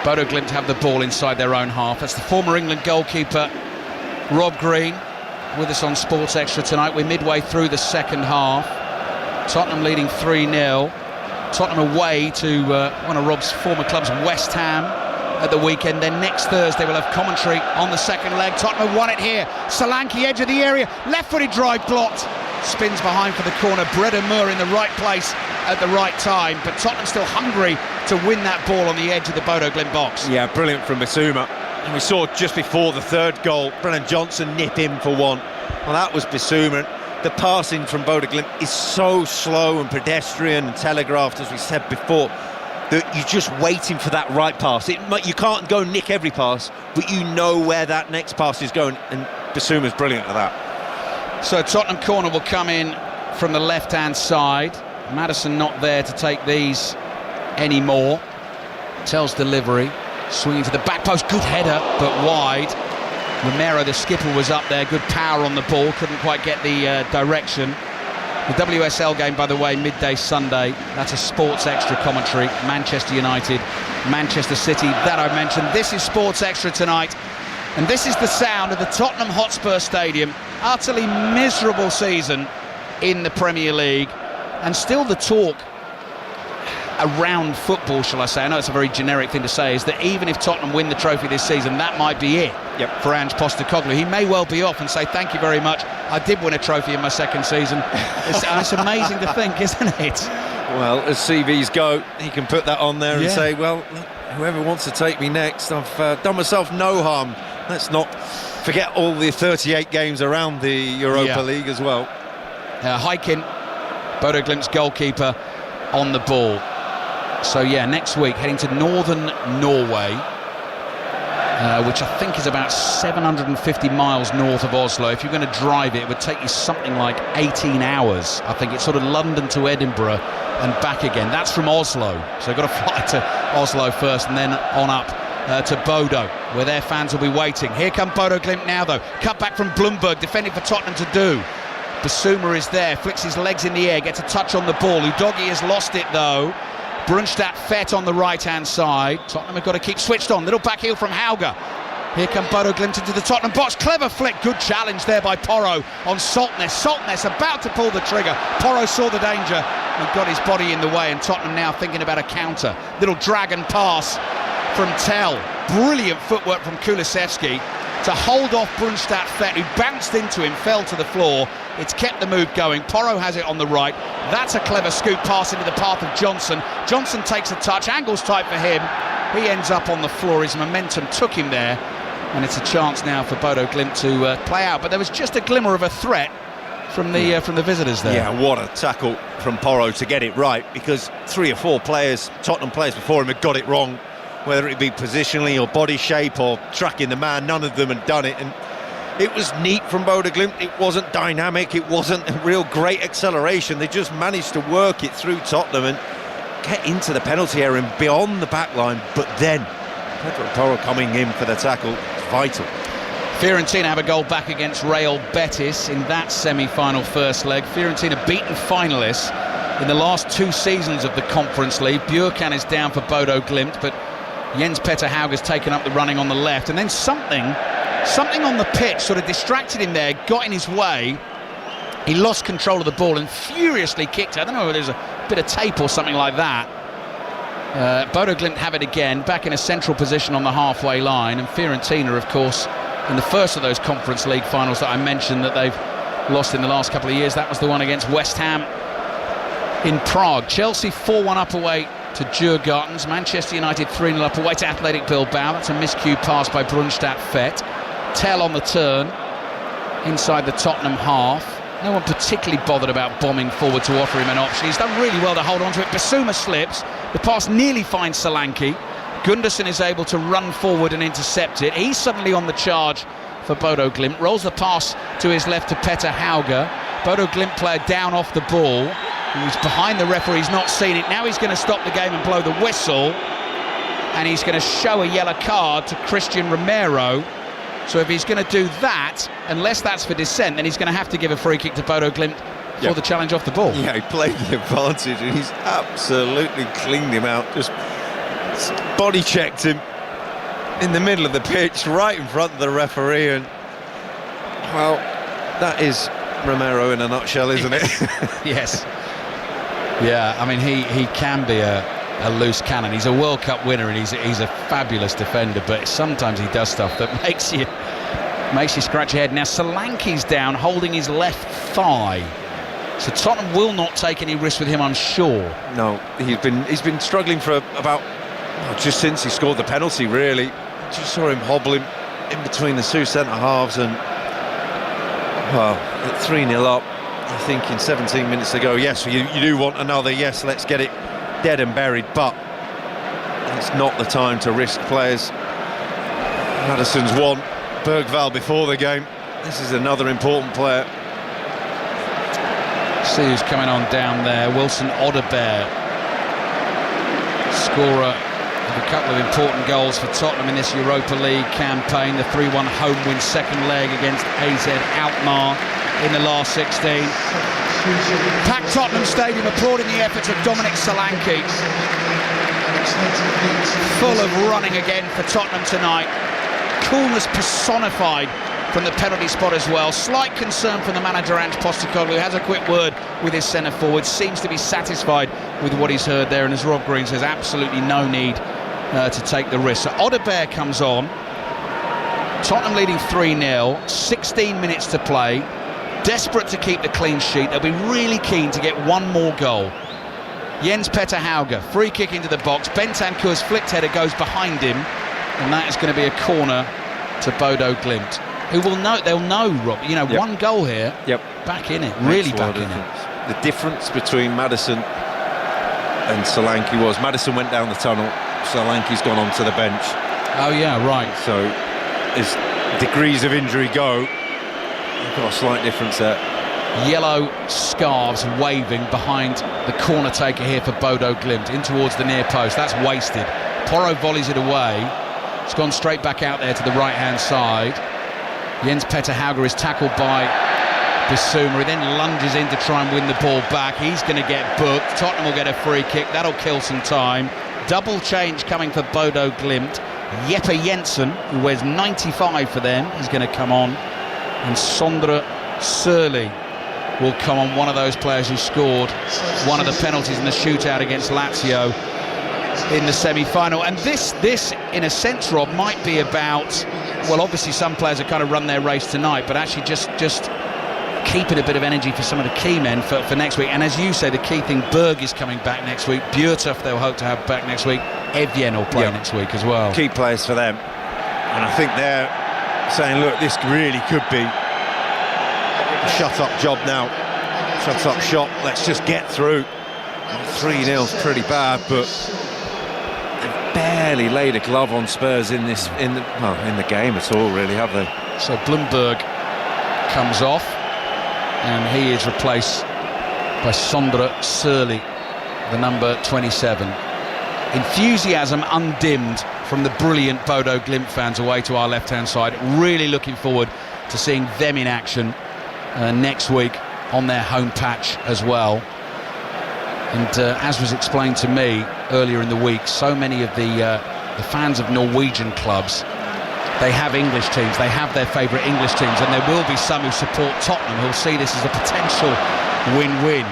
Bodø Glimt have the ball inside their own half. That's the former England goalkeeper Rob Green with us on Sports Extra tonight. We're midway through the second half. Tottenham leading 3-0. Tottenham away to one of Rob's former clubs, West Ham, at the weekend. Then next Thursday we'll have commentary on the second leg. Tottenham won it here. Solanke, edge of the area, left-footed drive blocked. Spins behind for the corner. Breda Moore in the right place at the right time, but Tottenham still hungry to win that ball on the edge of the Bodø Glimt box. Yeah, brilliant from Bissouma. And we saw just before the third goal, Brennan Johnson nip in for one. Well, that was Bissouma. The passing from Bodø Glimt is so slow and pedestrian and telegraphed, as we said before, that you're just waiting for that right pass. You can't go nick every pass, but you know where that next pass is going, and Bissouma's brilliant at that. So Tottenham corner will come in from the left-hand side. Maddison not there to take these anymore. Tell's delivery, swinging to the back post, good header, but wide. Romero, the skipper, was up there, good power on the ball, couldn't quite get the direction. The WSL game, by the way, midday Sunday, that's a Sports Extra commentary. Manchester United, Manchester City, that I mentioned. This is Sports Extra tonight, and this is the sound of the Tottenham Hotspur Stadium. Utterly miserable season in the Premier League, and still the talk around football, shall I say, I know it's a very generic thing to say, is that even if Tottenham win the trophy this season, that might be it for Ange Postecoglou. He may well be off and say, thank you very much, I did win a trophy in my second season. It's amazing to think, isn't it? Well, as CVs go, he can put that on there and say, well, whoever wants to take me next, I've done myself no harm. Let's not forget all the 38 games around the Europa League as well. Hykin, Bodø Glimt's goalkeeper, on the ball. So next week heading to northern Norway, which I think is about 750 miles north of Oslo. If you're going to drive it would take you something like 18 hours. I think it's sort of London to Edinburgh and back again. That's from Oslo, so you've got to fly to Oslo first and then on up to Bodø, where their fans will be waiting. Here come Bodø Glimt now, though. Cut back from Blumberg, defending for Tottenham to do. Basuma is there, flicks his legs in the air, gets a touch on the ball. Udogie has lost it, though. Brunstad Fett on the right-hand side. Tottenham have got to keep switched on. Little back heel from Hauge. Here come Bodø Glimt into the Tottenham box. Clever flick. Good challenge there by Porro on Saltness. Saltness about to pull the trigger. Porro saw the danger and got his body in the way, and Tottenham now thinking about a counter. Little dragon pass from Tell. Brilliant footwork from Kulusevski to hold off Brunstad Fett, who bounced into him, fell to the floor. It's kept the move going. Porro has it on the right. That's a clever scoop pass into the path of Johnson. Johnson takes a touch, angle's tight for him. He ends up on the floor. His momentum took him there, and it's a chance now for Bodø Glimt to play out. But there was just a glimmer of a threat from the visitors there. Yeah, what a tackle from Porro to get it right, because 3 or 4 players, Tottenham players before him, had got it wrong, whether it be positionally or body shape or tracking the man. None of them had done it, and it was neat from Bodø Glimt. It wasn't dynamic, it wasn't a real great acceleration. They just managed to work it through Tottenham and get into the penalty area and beyond the back line. But then Pedro Porro coming in for the tackle, vital. Fiorentina have a goal back against Real Betis in that semi-final first leg. Fiorentina beaten finalists in the last 2 seasons of the Conference League. Bjørkan is down for Bodø Glimt, but Jens Petter Hauge has taken up the running on the left, and then something on the pitch sort of distracted him there, got in his way. He lost control of the ball and furiously kicked it. I don't know if there's a bit of tape or something like that. Bodø Glimt have it again, back in a central position on the halfway line, and Fiorentina, of course, in the first of those Conference League finals that I mentioned that they've lost in the last couple of years, that was the one against West Ham in Prague. Chelsea 4-1 up away to Djurgårdens. Manchester United 3-0 up away to Athletic Bilbao. That's a miscue pass by Brunstad Fett. Tell on the turn inside the Tottenham half. No one particularly bothered about bombing forward to offer him an option. He's done really well to hold on to it. Basuma slips. The pass nearly finds Solanke. Gunderson is able to run forward and intercept it. He's suddenly on the charge for Bodø Glimt. Rolls the pass to his left to Petter Hauge. Bodø Glimt player down off the ball. He's behind the referee, he's not seen it. Now he's going to stop the game and blow the whistle. And he's going to show a yellow card to Christian Romero. So if he's going to do that, unless that's for dissent, then he's going to have to give a free kick to Bodø Glimt for the challenge off the ball. Yeah, he played the advantage and he's absolutely cleaned him out. Just body checked him in the middle of the pitch, right in front of the referee. And, well, that is Romero in a nutshell, isn't it? Yes. Yeah, I mean, he can be a loose cannon. He's a World Cup winner and he's a fabulous defender, but sometimes he does stuff that makes you scratch your head. Now Solanke's down, holding his left thigh, so Tottenham will not take any risk with him, I'm sure. No, he's been struggling for about just since he scored the penalty, really. Just saw him hobbling in between the 2 centre halves, and well, at 3-0 up, I think in 17 minutes to go. Yes, you do want another. Yes, let's get it dead and buried, but it's not the time to risk players. Maddison's won Bergvall before the game. This is another important player. See who's coming on down there. Wilson Odobert, scorer A couple of important goals for Tottenham in this Europa League campaign. The 3-1 home win second leg against AZ Alkmaar in the last 16. Packed Tottenham Stadium applauding the efforts of Dominic Solanke. Full of running again for Tottenham tonight. Coolness personified from the penalty spot as well. Slight concern from the manager Ange Postecoglou, who has a quick word with his centre forward, seems to be satisfied with what he's heard there, and as Rob Green says, absolutely no need to take the risk. So Odegaard comes on. Tottenham leading 3-0, 16 minutes to play, desperate to keep the clean sheet. They'll be really keen to get one more goal. Jens Petter Hauge, free kick into the box. Bentancur's flicked header goes behind him, and that is going to be a corner to Bodø Glimt, who will know, they'll know, Rob, you know, one goal here, back in it, really back in it. The difference between Maddison and Solanke was Maddison went down the tunnel, Solanke's gone onto the bench. Oh yeah, right. So as degrees of injury go, you've got a slight difference there. Yellow scarves waving behind the corner taker here for Bodø Glimt, in towards the near post. That's wasted. Porro volleys it away. It's gone straight back out there to the right hand side. Jens Petter Hauge is tackled by Bissouma. He then lunges in to try and win the ball back. He's going to get booked. Tottenham will get a free kick. That'll kill some time. Double change coming for Bodø Glimt. Jeppe Jensen, who wears 95 for them, is going to come on. And Sondre Sørli will come on, one of those players who scored one of the penalties in the shootout against Lazio in the semi-final. And this in a sense, Rob, might be about, well, obviously some players have kind of run their race tonight, but actually just keeping a bit of energy for some of the key men for next week. And as you say, the key thing, Berg is coming back next week, Bjørtuft they'll hope to have back next week, Evjen will play next week as well. Key players for them, and I think they're saying, look, this really could be a shut-up job now, shut-up shop, let's just get through. 3-0's pretty bad, but they've barely laid a glove on Spurs in the game at all, really, have they? So Blumberg comes off, and he is replaced by Sondre Sørli, the number 27. Enthusiasm undimmed from the brilliant Bodø Glimt fans away to our left-hand side. Really looking forward to seeing them in action next week on their home patch as well. And as was explained to me earlier in the week, so many of the fans of Norwegian clubs, they have English teams, they have their favourite English teams, and there will be some who support Tottenham who'll see this as a potential win-win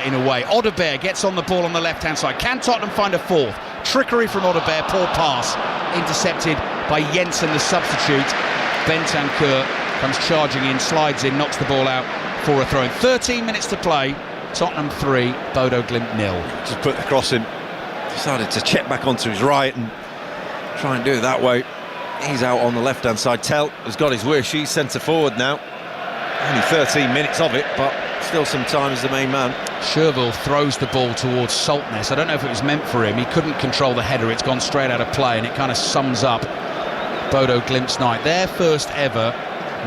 in a way. Odegaard gets on the ball on the left-hand side. Can Tottenham find a fourth? Trickery from Odegaard, poor pass, intercepted by Jensen, the substitute. Bentancur comes charging in, slides in, knocks the ball out for a throw-in. 13 minutes to play. Tottenham 3, Bodø Glimt 0. Just put the cross in. Decided to check back onto his right and try and do it that way. He's out on the left-hand side. Tell has got his wish. He's centre forward now. Only 13 minutes of it, but still some time as the main man. Sherville throws the ball towards Saltness. I don't know if it was meant for him. He couldn't control the header. It's gone straight out of play, and it kind of sums up Bodø Glimt's night. Their first ever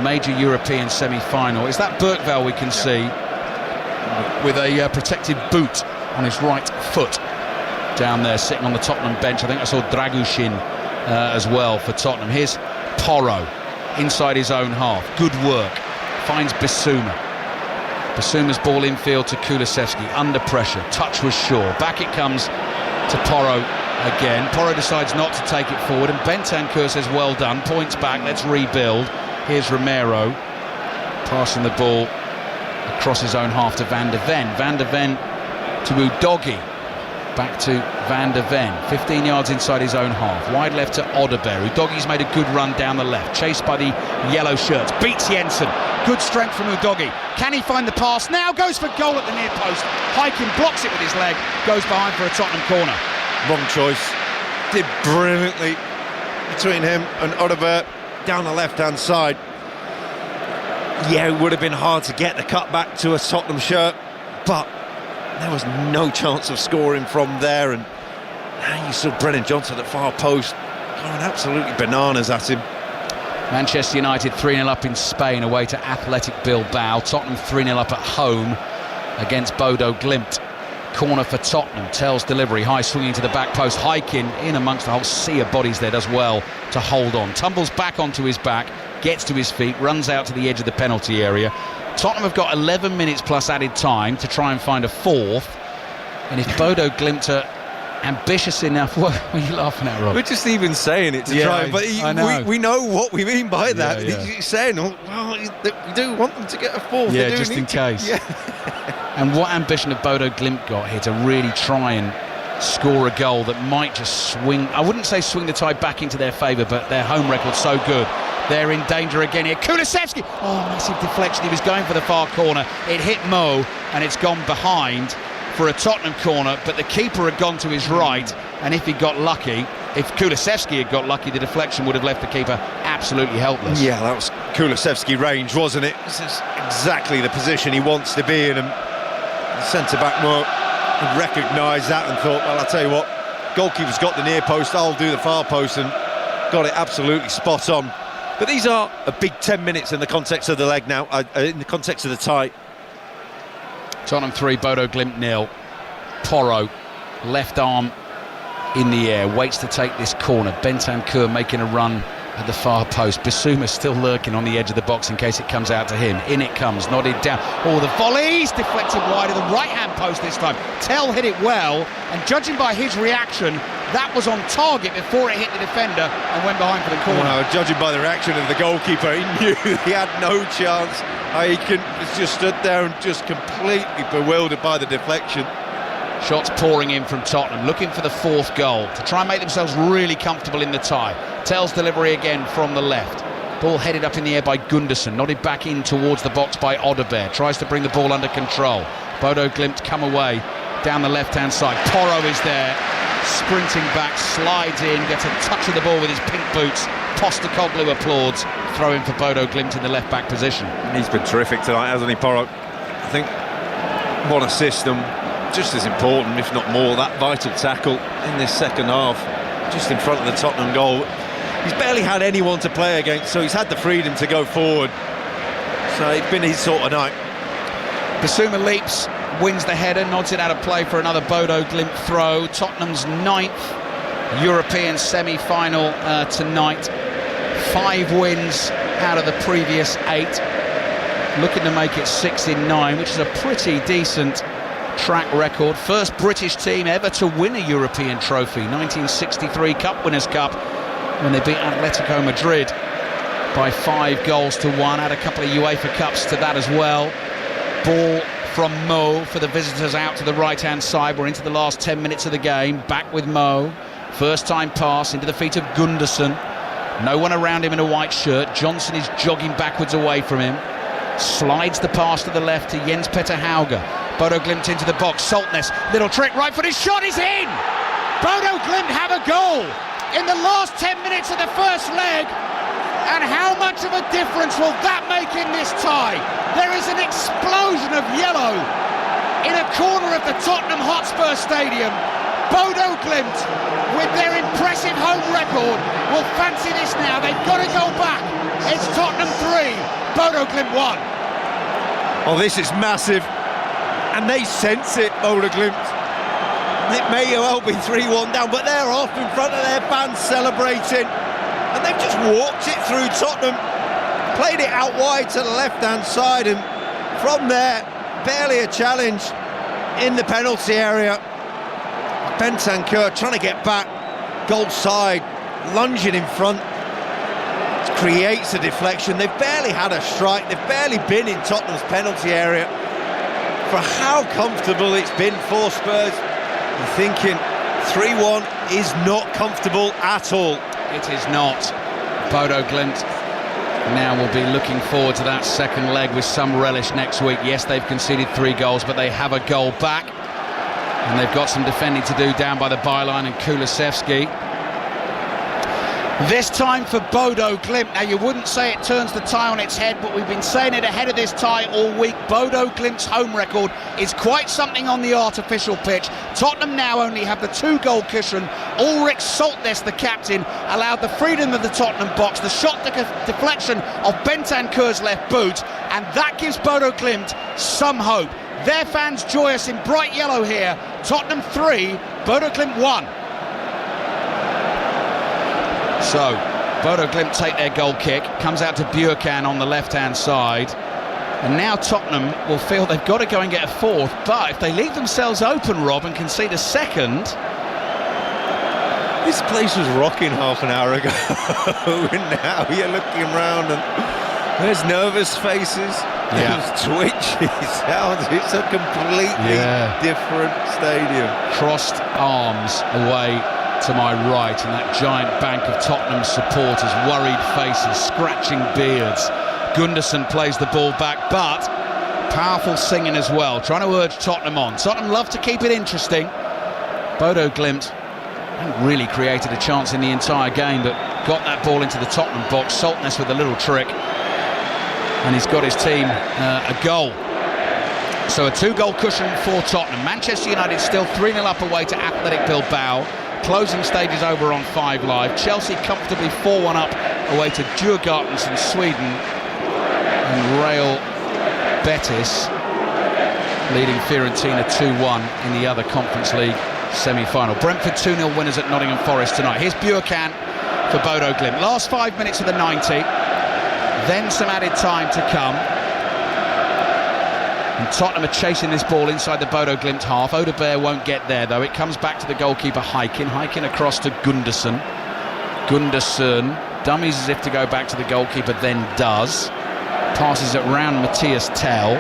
major European semi-final. Is that Bergvall we can see with a protected boot on his right foot down there, sitting on the Tottenham bench. I think I saw Dragushin as well for Tottenham. Here's Porro inside his own half. Good work. Finds Bissouma. Bissouma's ball infield to Kulusevski. Under pressure. Touch was sure. Back it comes to Porro again. Porro decides not to take it forward, and Bentancur says, well done. Points back. Let's rebuild. Here's Romero passing the ball across his own half to Van de Ven. Van de Ven to Udogie. Back to Van de Ven. 15 yards inside his own half. Wide left to Odegaard. Udogie's made a good run down the left. Chased by the yellow shirts. Beats Jensen. Good strength from Udogie. Can he find the pass? Now goes for goal at the near post. Hyken blocks it with his leg. Goes behind for a Tottenham corner. Wrong choice. Did brilliantly between him and Odegaard down the left-hand side. Yeah, it would have been hard to get the cut back to a Tottenham shirt, but there was no chance of scoring from there. And now you saw Brennan Johnson at far post going absolutely bananas at him. Manchester United 3-0 up in Spain away to Athletic Bilbao. Tottenham 3-0 up at home against Bodø Glimt. Corner for Tottenham. Tell's delivery, high swinging to the back post. Hykin in amongst the whole sea of bodies there, does well to hold on. Tumbles back onto his back, gets to his feet, runs out to the edge of the penalty area. Tottenham have got 11 minutes plus added time to try and find a fourth. And if Bodø Glimt are ambitious enough, what are you laughing at, Rob? We're just even saying it to try, but we know what we mean by that. He's saying, oh, well, we do want them to get a fourth. Yeah, just in case. Yeah. And what ambition have Bodø Glimt got here to really try and score a goal that might just swing, I wouldn't say swing the tide back into their favour, but their home record's so good. They're in danger again here. Kulusevski! Oh, massive deflection. He was going for the far corner. It hit Mo, and it's gone behind for a Tottenham corner, but the keeper had gone to his right, and if he got lucky, if Kulusevski had got lucky, the deflection would have left the keeper absolutely helpless. Yeah, that was Kulusevski range, wasn't it? This is exactly the position he wants to be in, and the centre-back Mo recognised that and thought, well, I'll tell you what, goalkeeper's got the near post, I'll do the far post, and got it absolutely spot on. But these are a big 10 minutes in the context of the leg now, in the context of the tie. Tottenham 3, Bodø Glimt 0. Porro, left arm in the air, waits to take this corner. Bentancur making a run at the far post. Bissouma still lurking on the edge of the box in case it comes out to him. In it comes, nodded down. Oh, the volleys deflected wide of the right-hand post this time. Tell hit it well, and judging by his reaction, that was on target before it hit the defender and went behind for the corner. Well, judging by the reaction of the goalkeeper, he knew he had no chance. He just stood there and just completely bewildered by the deflection. Shots pouring in from Tottenham, looking for the fourth goal to try and make themselves really comfortable in the tie. Tell's delivery again from the left. Ball headed up in the air by Gundersen, nodded back in towards the box by Odeberg. Tries to bring the ball under control. Bodø Glimt come away down the left-hand side. Porro is there, sprinting back, slides in, gets a touch of the ball with his pink boots. Postecoglou applauds, throwing for Bodø Glimt in the left-back position. He's been terrific tonight, hasn't he, Porro? I think one assist and just as important, if not more, that vital tackle in this second half, just in front of the Tottenham goal. He's barely had anyone to play against, so he's had the freedom to go forward. So it's been his sort of night. Bissouma leaps, wins the header, nods it out of play for another Bodø Glimt throw. Tottenham's 9th European semi-final tonight. 5 wins out of the previous 8. Looking to make it 6 in 9, which is a pretty decent track record. First British team ever to win a European trophy. 1963 Cup Winners' Cup, when they beat Atletico Madrid by 5 goals to 1. Add a couple of UEFA Cups to that as well. Ball from Mo for the visitors out to the right-hand side. We're into the last 10 minutes of the game. Back with Mo. First time pass into the feet of Gundersen. No one around him in a white shirt. Johnson is jogging backwards away from him. Slides the pass to the left to Jens Petter Hauge. Bodø Glimt into the box. Saltness, little trick, right-footed shot is in! Bodø Glimt have a goal in the last 10 minutes of the first leg. And how much of a difference will that make in this tie? There is an explosion of yellow in a corner of the Tottenham Hotspur Stadium. Bodø Glimt, with their impressive home record, will fancy this now. They've got to go back. It's Tottenham 3, Bodø Glimt 1. Oh, this is massive. And they sense it, Bodø Glimt. It may well be 3-1 down, but they're off in front of their fans celebrating. And they've just walked it through Tottenham, played it out wide to the left-hand side, and from there, barely a challenge in the penalty area. Bentancur trying to get back, goal side, lunging in front, creates a deflection. They've barely had a strike, they've barely been in Tottenham's penalty area. For how comfortable it's been for Spurs, I'm thinking 3-1 is not comfortable at all. It is not. Bodø Glimt now will be looking forward to that second leg with some relish next week. Yes, they've conceded 3 goals, but they have a goal back. And they've got some defending to do down by the byline and Kulusevski. This time for Bodø Glimt. Now, you wouldn't say it turns the tie on its head, but we've been saying it ahead of this tie all week. Bodø Glimt's home record is quite something on the artificial pitch. Tottenham now only have the 2-goal cushion. Ulrik Saltness, the captain, allowed the freedom of the Tottenham box, the shot deflection of Bentancur's left boot, and that gives Bodø Glimt some hope. Their fans joyous in bright yellow here. Tottenham 3, Bodø Glimt 1. So, Bodø Glimt take their goal kick. Comes out to Buchanan on the left-hand side. And now Tottenham will feel they've got to go and get a fourth. But if they leave themselves open, Rob, and concede a second... This place was rocking half an hour ago. And now you're looking around and there's nervous faces. There's twitchy sounds. It's a completely different stadium. Crossed arms away to my right, and that giant bank of Tottenham supporters, worried faces, scratching beards. Gunderson plays the ball back, but powerful singing as well, trying to urge Tottenham on. Tottenham love to keep it interesting. Bodø Glimt haven't really created a chance in the entire game, but got that ball into the Tottenham box. Saltness with a little trick, and he's got his team a goal. So a 2-goal cushion for Tottenham. Manchester United still 3-0 up away to Athletic Bilbao. Closing stages over on 5 Live. Chelsea comfortably 4-1 up away to Djurgårdens in Sweden. And Real Betis leading Fiorentina 2-1 in the other Conference League semi-final. Brentford 2-0 winners at Nottingham Forest tonight. Here's Buchanan for Bodø Glimt. Last 5 minutes of the 90. Then some added time to come. And Tottenham are chasing this ball inside the Bodø Glimt half. Odegaard won't get there though. It comes back to the goalkeeper Heikin. Heikin across to Gunderson. Gunderson dummies as if to go back to the goalkeeper, then does. Passes it round Matthias Tell.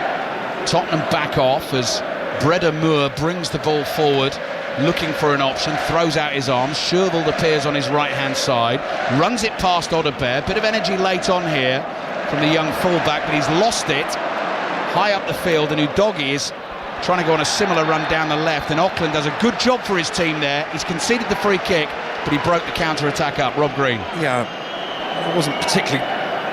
Tottenham back off as Breda Moore brings the ball forward, looking for an option, throws out his arms. Sherwold appears on his right-hand side, runs it past Odegaard. Bit of energy late on here from the young fullback, but he's lost it high up the field, and Udogie is trying to go on a similar run down the left, and Auckland does a good job for his team there. He's conceded the free kick, but he broke the counter-attack up. Rob Green. Yeah, it wasn't particularly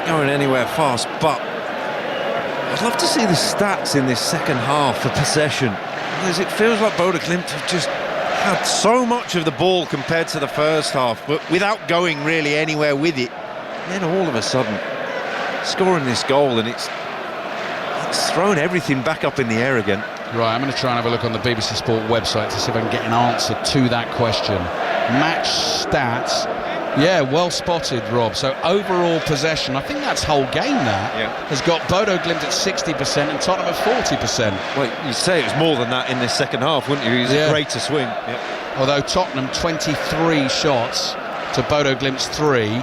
going anywhere fast, but I'd love to see the stats in this second half for possession, because it feels like Bodø Glimt have just had so much of the ball compared to the first half, but without going really anywhere with it. And then all of a sudden, scoring this goal, and it's thrown everything back up in the air again. Right, I'm going to try and have a look on the BBC Sport website to see if I can get an answer to that question. Match stats. Yeah, well spotted, Rob. So overall possession, I think that's whole game that has got Bodø Glimt at 60% and Tottenham at 40%. Well, you'd say it was more than that in this second half, wouldn't you? It was a greater swing. Although Tottenham 23 shots to Bodø Glimt's 3,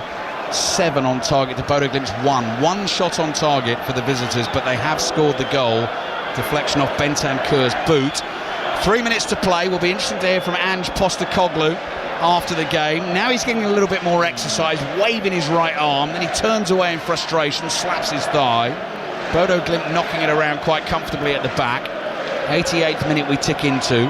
7 on target to Bodø Glimt's 1. 1 shot on target for the visitors, but they have scored the goal. Deflection off Bentancur's boot. 3 minutes to play. Will be interesting to hear from Ange Postecoglou after the game. Now he's getting a little bit more exercise, waving his right arm, then he turns away in frustration, slaps his thigh. Bodø Glimt knocking it around quite comfortably at the back. 88th minute we tick into.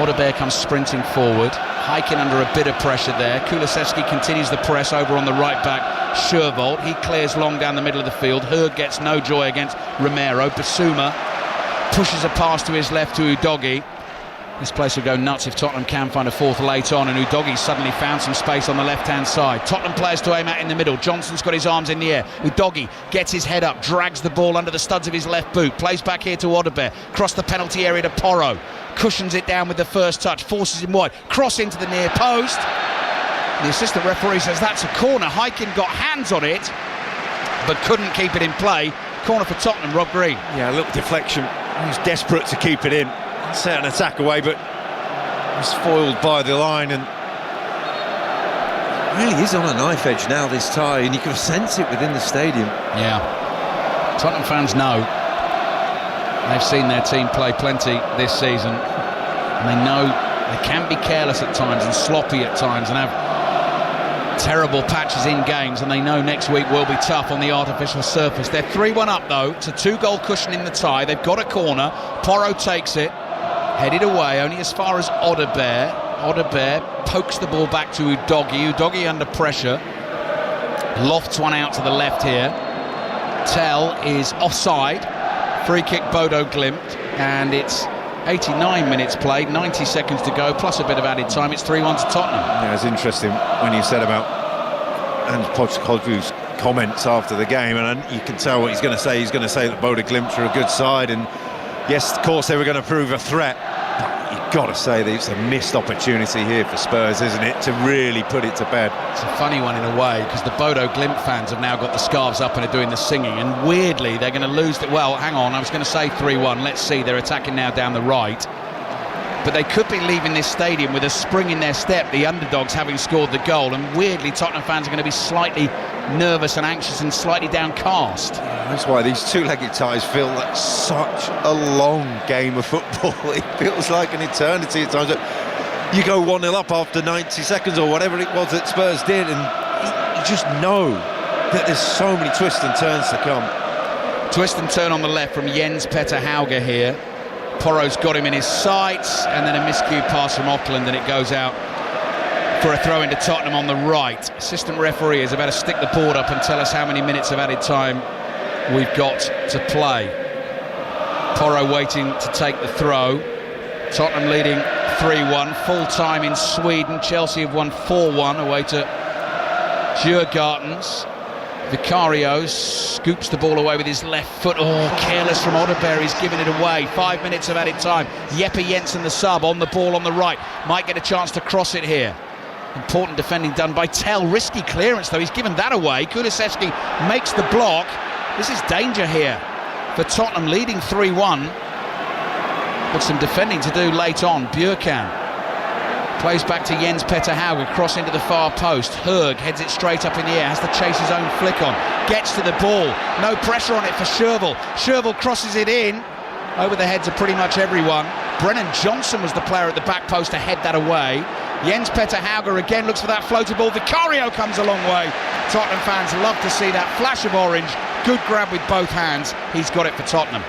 Odegaard comes sprinting forward. Heikin under a bit of pressure there. Kulusevski continues the press over on the right back. Sherwold, he clears long down the middle of the field. Hurd gets no joy against Romero. Basuma pushes a pass to his left to Udogie. This place will go nuts if Tottenham can find a fourth late on, and Udogie suddenly found some space on the left-hand side. Tottenham players to aim at in the middle. Johnson's got his arms in the air. Udogie gets his head up, drags the ball under the studs of his left boot, plays back here to Odegaard, across the penalty area to Porro, cushions it down with the first touch, forces him wide, cross into the near post. The assistant referee says that's a corner. Heikin got hands on it, but couldn't keep it in play. Corner for Tottenham, Rob Green. Yeah, a little deflection. He was desperate to keep it in. Set an attack away, but was foiled by the line, and really is on a knife edge now, this tie, and you can sense it within the stadium. Yeah, Tottenham fans know. They've seen their team play plenty this season, and they know they can be careless at times and sloppy at times and have terrible patches in games, and they know next week will be tough on the artificial surface. They're 3-1 up though, to 2-goal cushion in the tie. They've got a corner. Porro takes it, headed away only as far as Odegaard. Odegaard pokes the ball back to Udogie. Udogie under pressure, lofts one out to the left here. Tell is offside. Free kick Bodø Glimt, and it's 89 minutes played, 90 seconds to go, plus a bit of added time. It's 3-1 to Tottenham. Yeah, it's interesting when you said about Ange Postecoglou's comments after the game, and you can tell what he's going to say. He's going to say that Bodø Glimt are a good side, and Yes, of course, they were going to prove a threat. But you've got to say that it's a missed opportunity here for Spurs, isn't it, to really put it to bed. It's a funny one in a way, because the Bodø Glimt fans have now got the scarves up and are doing the singing, and weirdly they're going to lose it. Well, hang on, I was going to say 3-1. Let's see, they're attacking now down the right. But they could be leaving this stadium with a spring in their step, the underdogs having scored the goal, and weirdly Tottenham fans are going to be slightly nervous and anxious and slightly downcast. That's why these two-legged ties feel like such a long game of football. It feels like an eternity at times. You go 1-0 up after 90 seconds or whatever it was that Spurs did, and you just know that there's so many twists and turns to come. Twist and turn on the left from Jens Petter Hauge here. Porro's got him in his sights, and then a miscued pass from Auckland, and it goes out for a throw into Tottenham on the right. Assistant referee is about to stick the board up and tell us how many minutes of added time we've got to play. Porro waiting to take the throw. Tottenham leading 3-1, full time in Sweden. Chelsea have won 4-1 away to Djurgårdens. Vicario scoops the ball away with his left foot. Oh, careless from Odeberg, he's giving it away. 5 minutes of added time. Jeppe Jensen, the sub, on the ball on the right. Might get a chance to cross it here. Important defending done by Tell. Risky clearance though, he's given that away. Kulusevski makes the block. This is danger here for Tottenham, leading 3-1. But some defending to do late on. Bjørkan plays back to Jens Petter Hauge, cross into the far post. Høeg heads it straight up in the air, has to chase his own flick on, gets to the ball, no pressure on it for Sherville. Sherville crosses it in, over the heads of pretty much everyone. Brennan Johnson was the player at the back post to head that away. Jens Petter Hauge again looks for that floater ball. Vicario comes a long way. Tottenham fans love to see that flash of orange. Good grab with both hands. He's got it for Tottenham.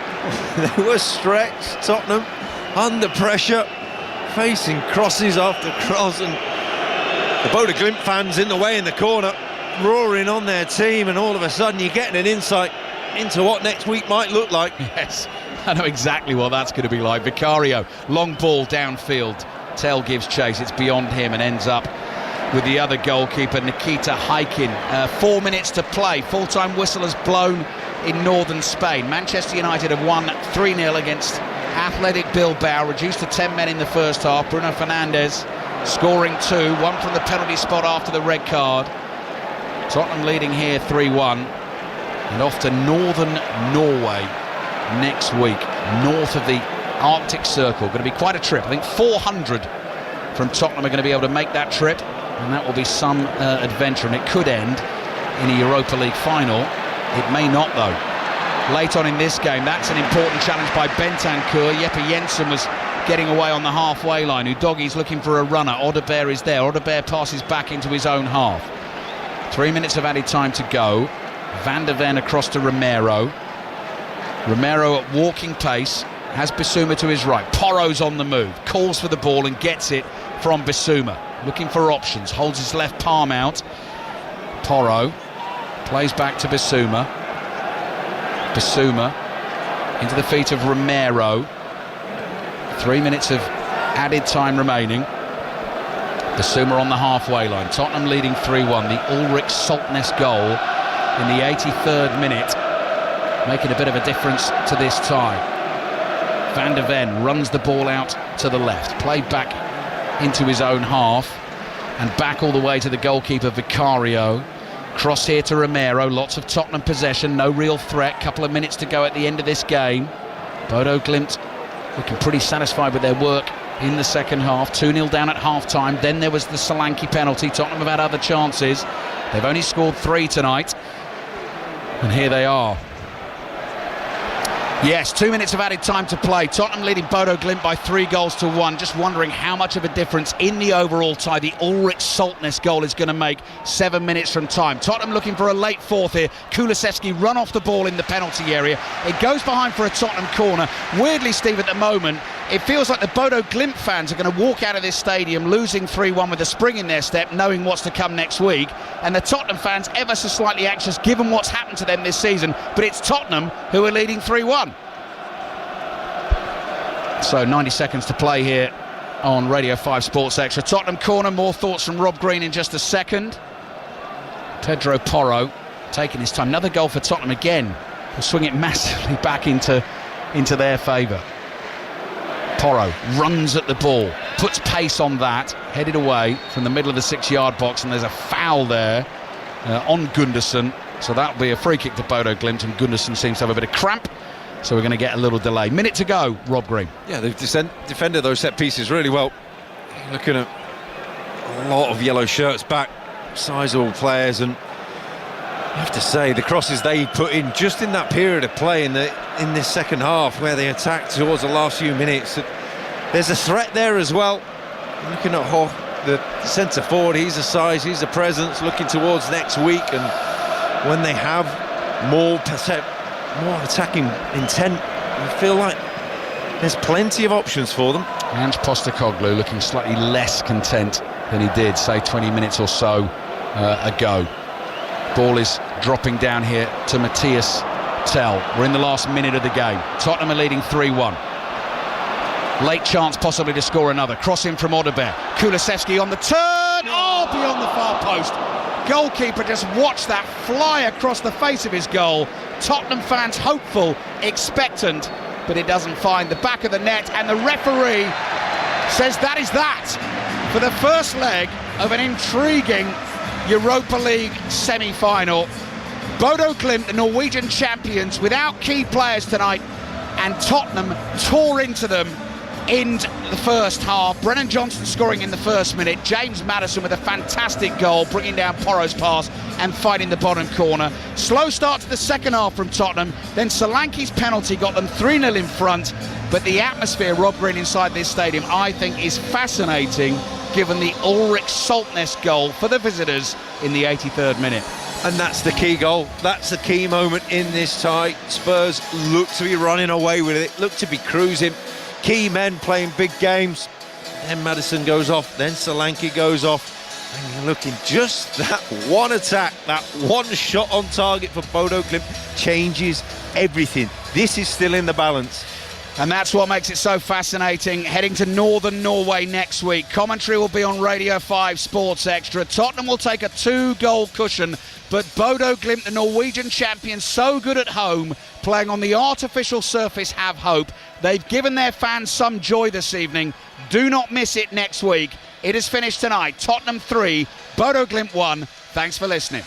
They were stretched, Tottenham, under pressure, facing crosses after cross, and the Bodø Glimt fans in the way in the corner, roaring on their team, and all of a sudden you're getting an insight into what next week might look like. Yes, I know exactly what that's going to be like. Vicario, long ball downfield. Tell gives chase, it's beyond him and ends up with the other goalkeeper, Nikita Haikin. 4 minutes to play. Full-time whistle has blown in northern Spain. Manchester United have won 3-0 against Athletic Bilbao, reduced to 10 men in the first half. Bruno Fernandes scoring 2, one from the penalty spot after the red card. Tottenham leading here 3-1, and off to northern Norway next week, north of the Arctic Circle. Going to be quite a trip. I think 400 from Tottenham are going to be able to make that trip, and that will be some adventure, and it could end in a Europa League final. It may not though. Late on in this game, that's an important challenge by Bentancur. Jeppe Jensen was getting away on the halfway line. Udoghi's looking for a runner. Odeberg is there. Odeberg passes back into his own half. 3 minutes of added time to go. Van der Ven across to Romero. Romero at walking pace, has Bissouma to his right. Porro's on the move, calls for the ball and gets it from Bissouma. Looking for options, holds his left palm out. Porro plays back to Bissouma. Bissouma into the feet of Romero. 3 minutes of added time remaining. Bissouma on the halfway line. Tottenham leading 3-1. The Ulrich Saltness goal in the 83rd minute, making a bit of a difference to this tie. Van der Ven runs the ball out to the left, played back into his own half and back all the way to the goalkeeper Vicario. Cross here to Romero, lots of Tottenham possession, no real threat, couple of minutes to go at the end of this game. Bodø Glimt looking pretty satisfied with their work in the second half. 2-0 down at half-time, then there was the Solanke penalty. Tottenham have had other chances, they've only scored 3 tonight, and here they are. Yes, 2 minutes of added time to play. Tottenham leading Bodø Glimt by 3-1. Just wondering how much of a difference in the overall tie the Ulrich Saltness goal is going to make 7 minutes from time. Tottenham looking for a late fourth here. Kulusevski run off the ball in the penalty area. It goes behind for a Tottenham corner. Weirdly, Steve, at the moment, it feels like the Bodø Glimt fans are going to walk out of this stadium losing 3-1 with a spring in their step, knowing what's to come next week. And the Tottenham fans ever so slightly anxious given what's happened to them this season. But it's Tottenham who are leading 3-1. So 90 seconds to play here on Radio 5 Sports Extra. Tottenham corner, more thoughts from Rob Green in just a second. Pedro Porro taking his time. Another goal for Tottenham again. Will swing it massively back into into their favour. Porro runs at the ball, puts pace on that, headed away from the middle of the 6-yard box, and there's a foul there on Gunderson. So that'll be a free kick to Bodø Glimt, and Gunderson seems to have a bit of cramp. So we're going to get a little delay. Minute to go, Rob Green. Yeah, they've defended those set pieces really well. Looking at a lot of yellow shirts back, sizable players, and I have to say the crosses they put in just in that period of play in this second half where they attacked towards the last few minutes, there's a threat there as well. Looking at Hoch, the centre forward, he's a size, he's a presence, looking towards next week, and when they have more attacking intent, I feel like there's plenty of options for them. And Postecoglou looking slightly less content than he did, say, 20 minutes or so ago. Ball is dropping down here to Matthias Tell. We're in the last minute of the game. Tottenham are leading 3-1. Late chance possibly to score another. Cross in from Odeberg. Kulusevski on the turn. Oh, beyond the far post. Goalkeeper just watched that fly across the face of his goal. Tottenham fans hopeful, expectant, but it doesn't find the back of the net, and the referee says that is that for the first leg of an intriguing Europa League semi-final. Bodø Glimt, the Norwegian champions, without key players tonight, and Tottenham tore into them in the first half. Brennan Johnson scoring in the first minute, James Maddison with a fantastic goal, bringing down Porro's pass and fighting the bottom corner. Slow start to the second half from Tottenham, then Solanke's penalty got them 3-0 in front, but the atmosphere, Rob Green, inside this stadium, I think is fascinating, given the Ulrich Saltness goal for the visitors in the 83rd minute. And that's the key goal. That's the key moment in this tie. Spurs look to be running away with it, look to be cruising. Key men playing big games. Then Maddison goes off, then Solanke goes off. And you're looking, just that one attack, that one shot on target for Bodø Glimt changes everything. This is still in the balance. And that's what makes it so fascinating. Heading to Northern Norway next week. Commentary will be on Radio 5 Sports Extra. Tottenham will take a 2-goal cushion, but Bodø Glimt, the Norwegian champions, so good at home, playing on the artificial surface, have hope. They've given their fans some joy this evening. Do not miss it next week. It is finished tonight. Tottenham 3, Bodø Glimt 1. Thanks for listening.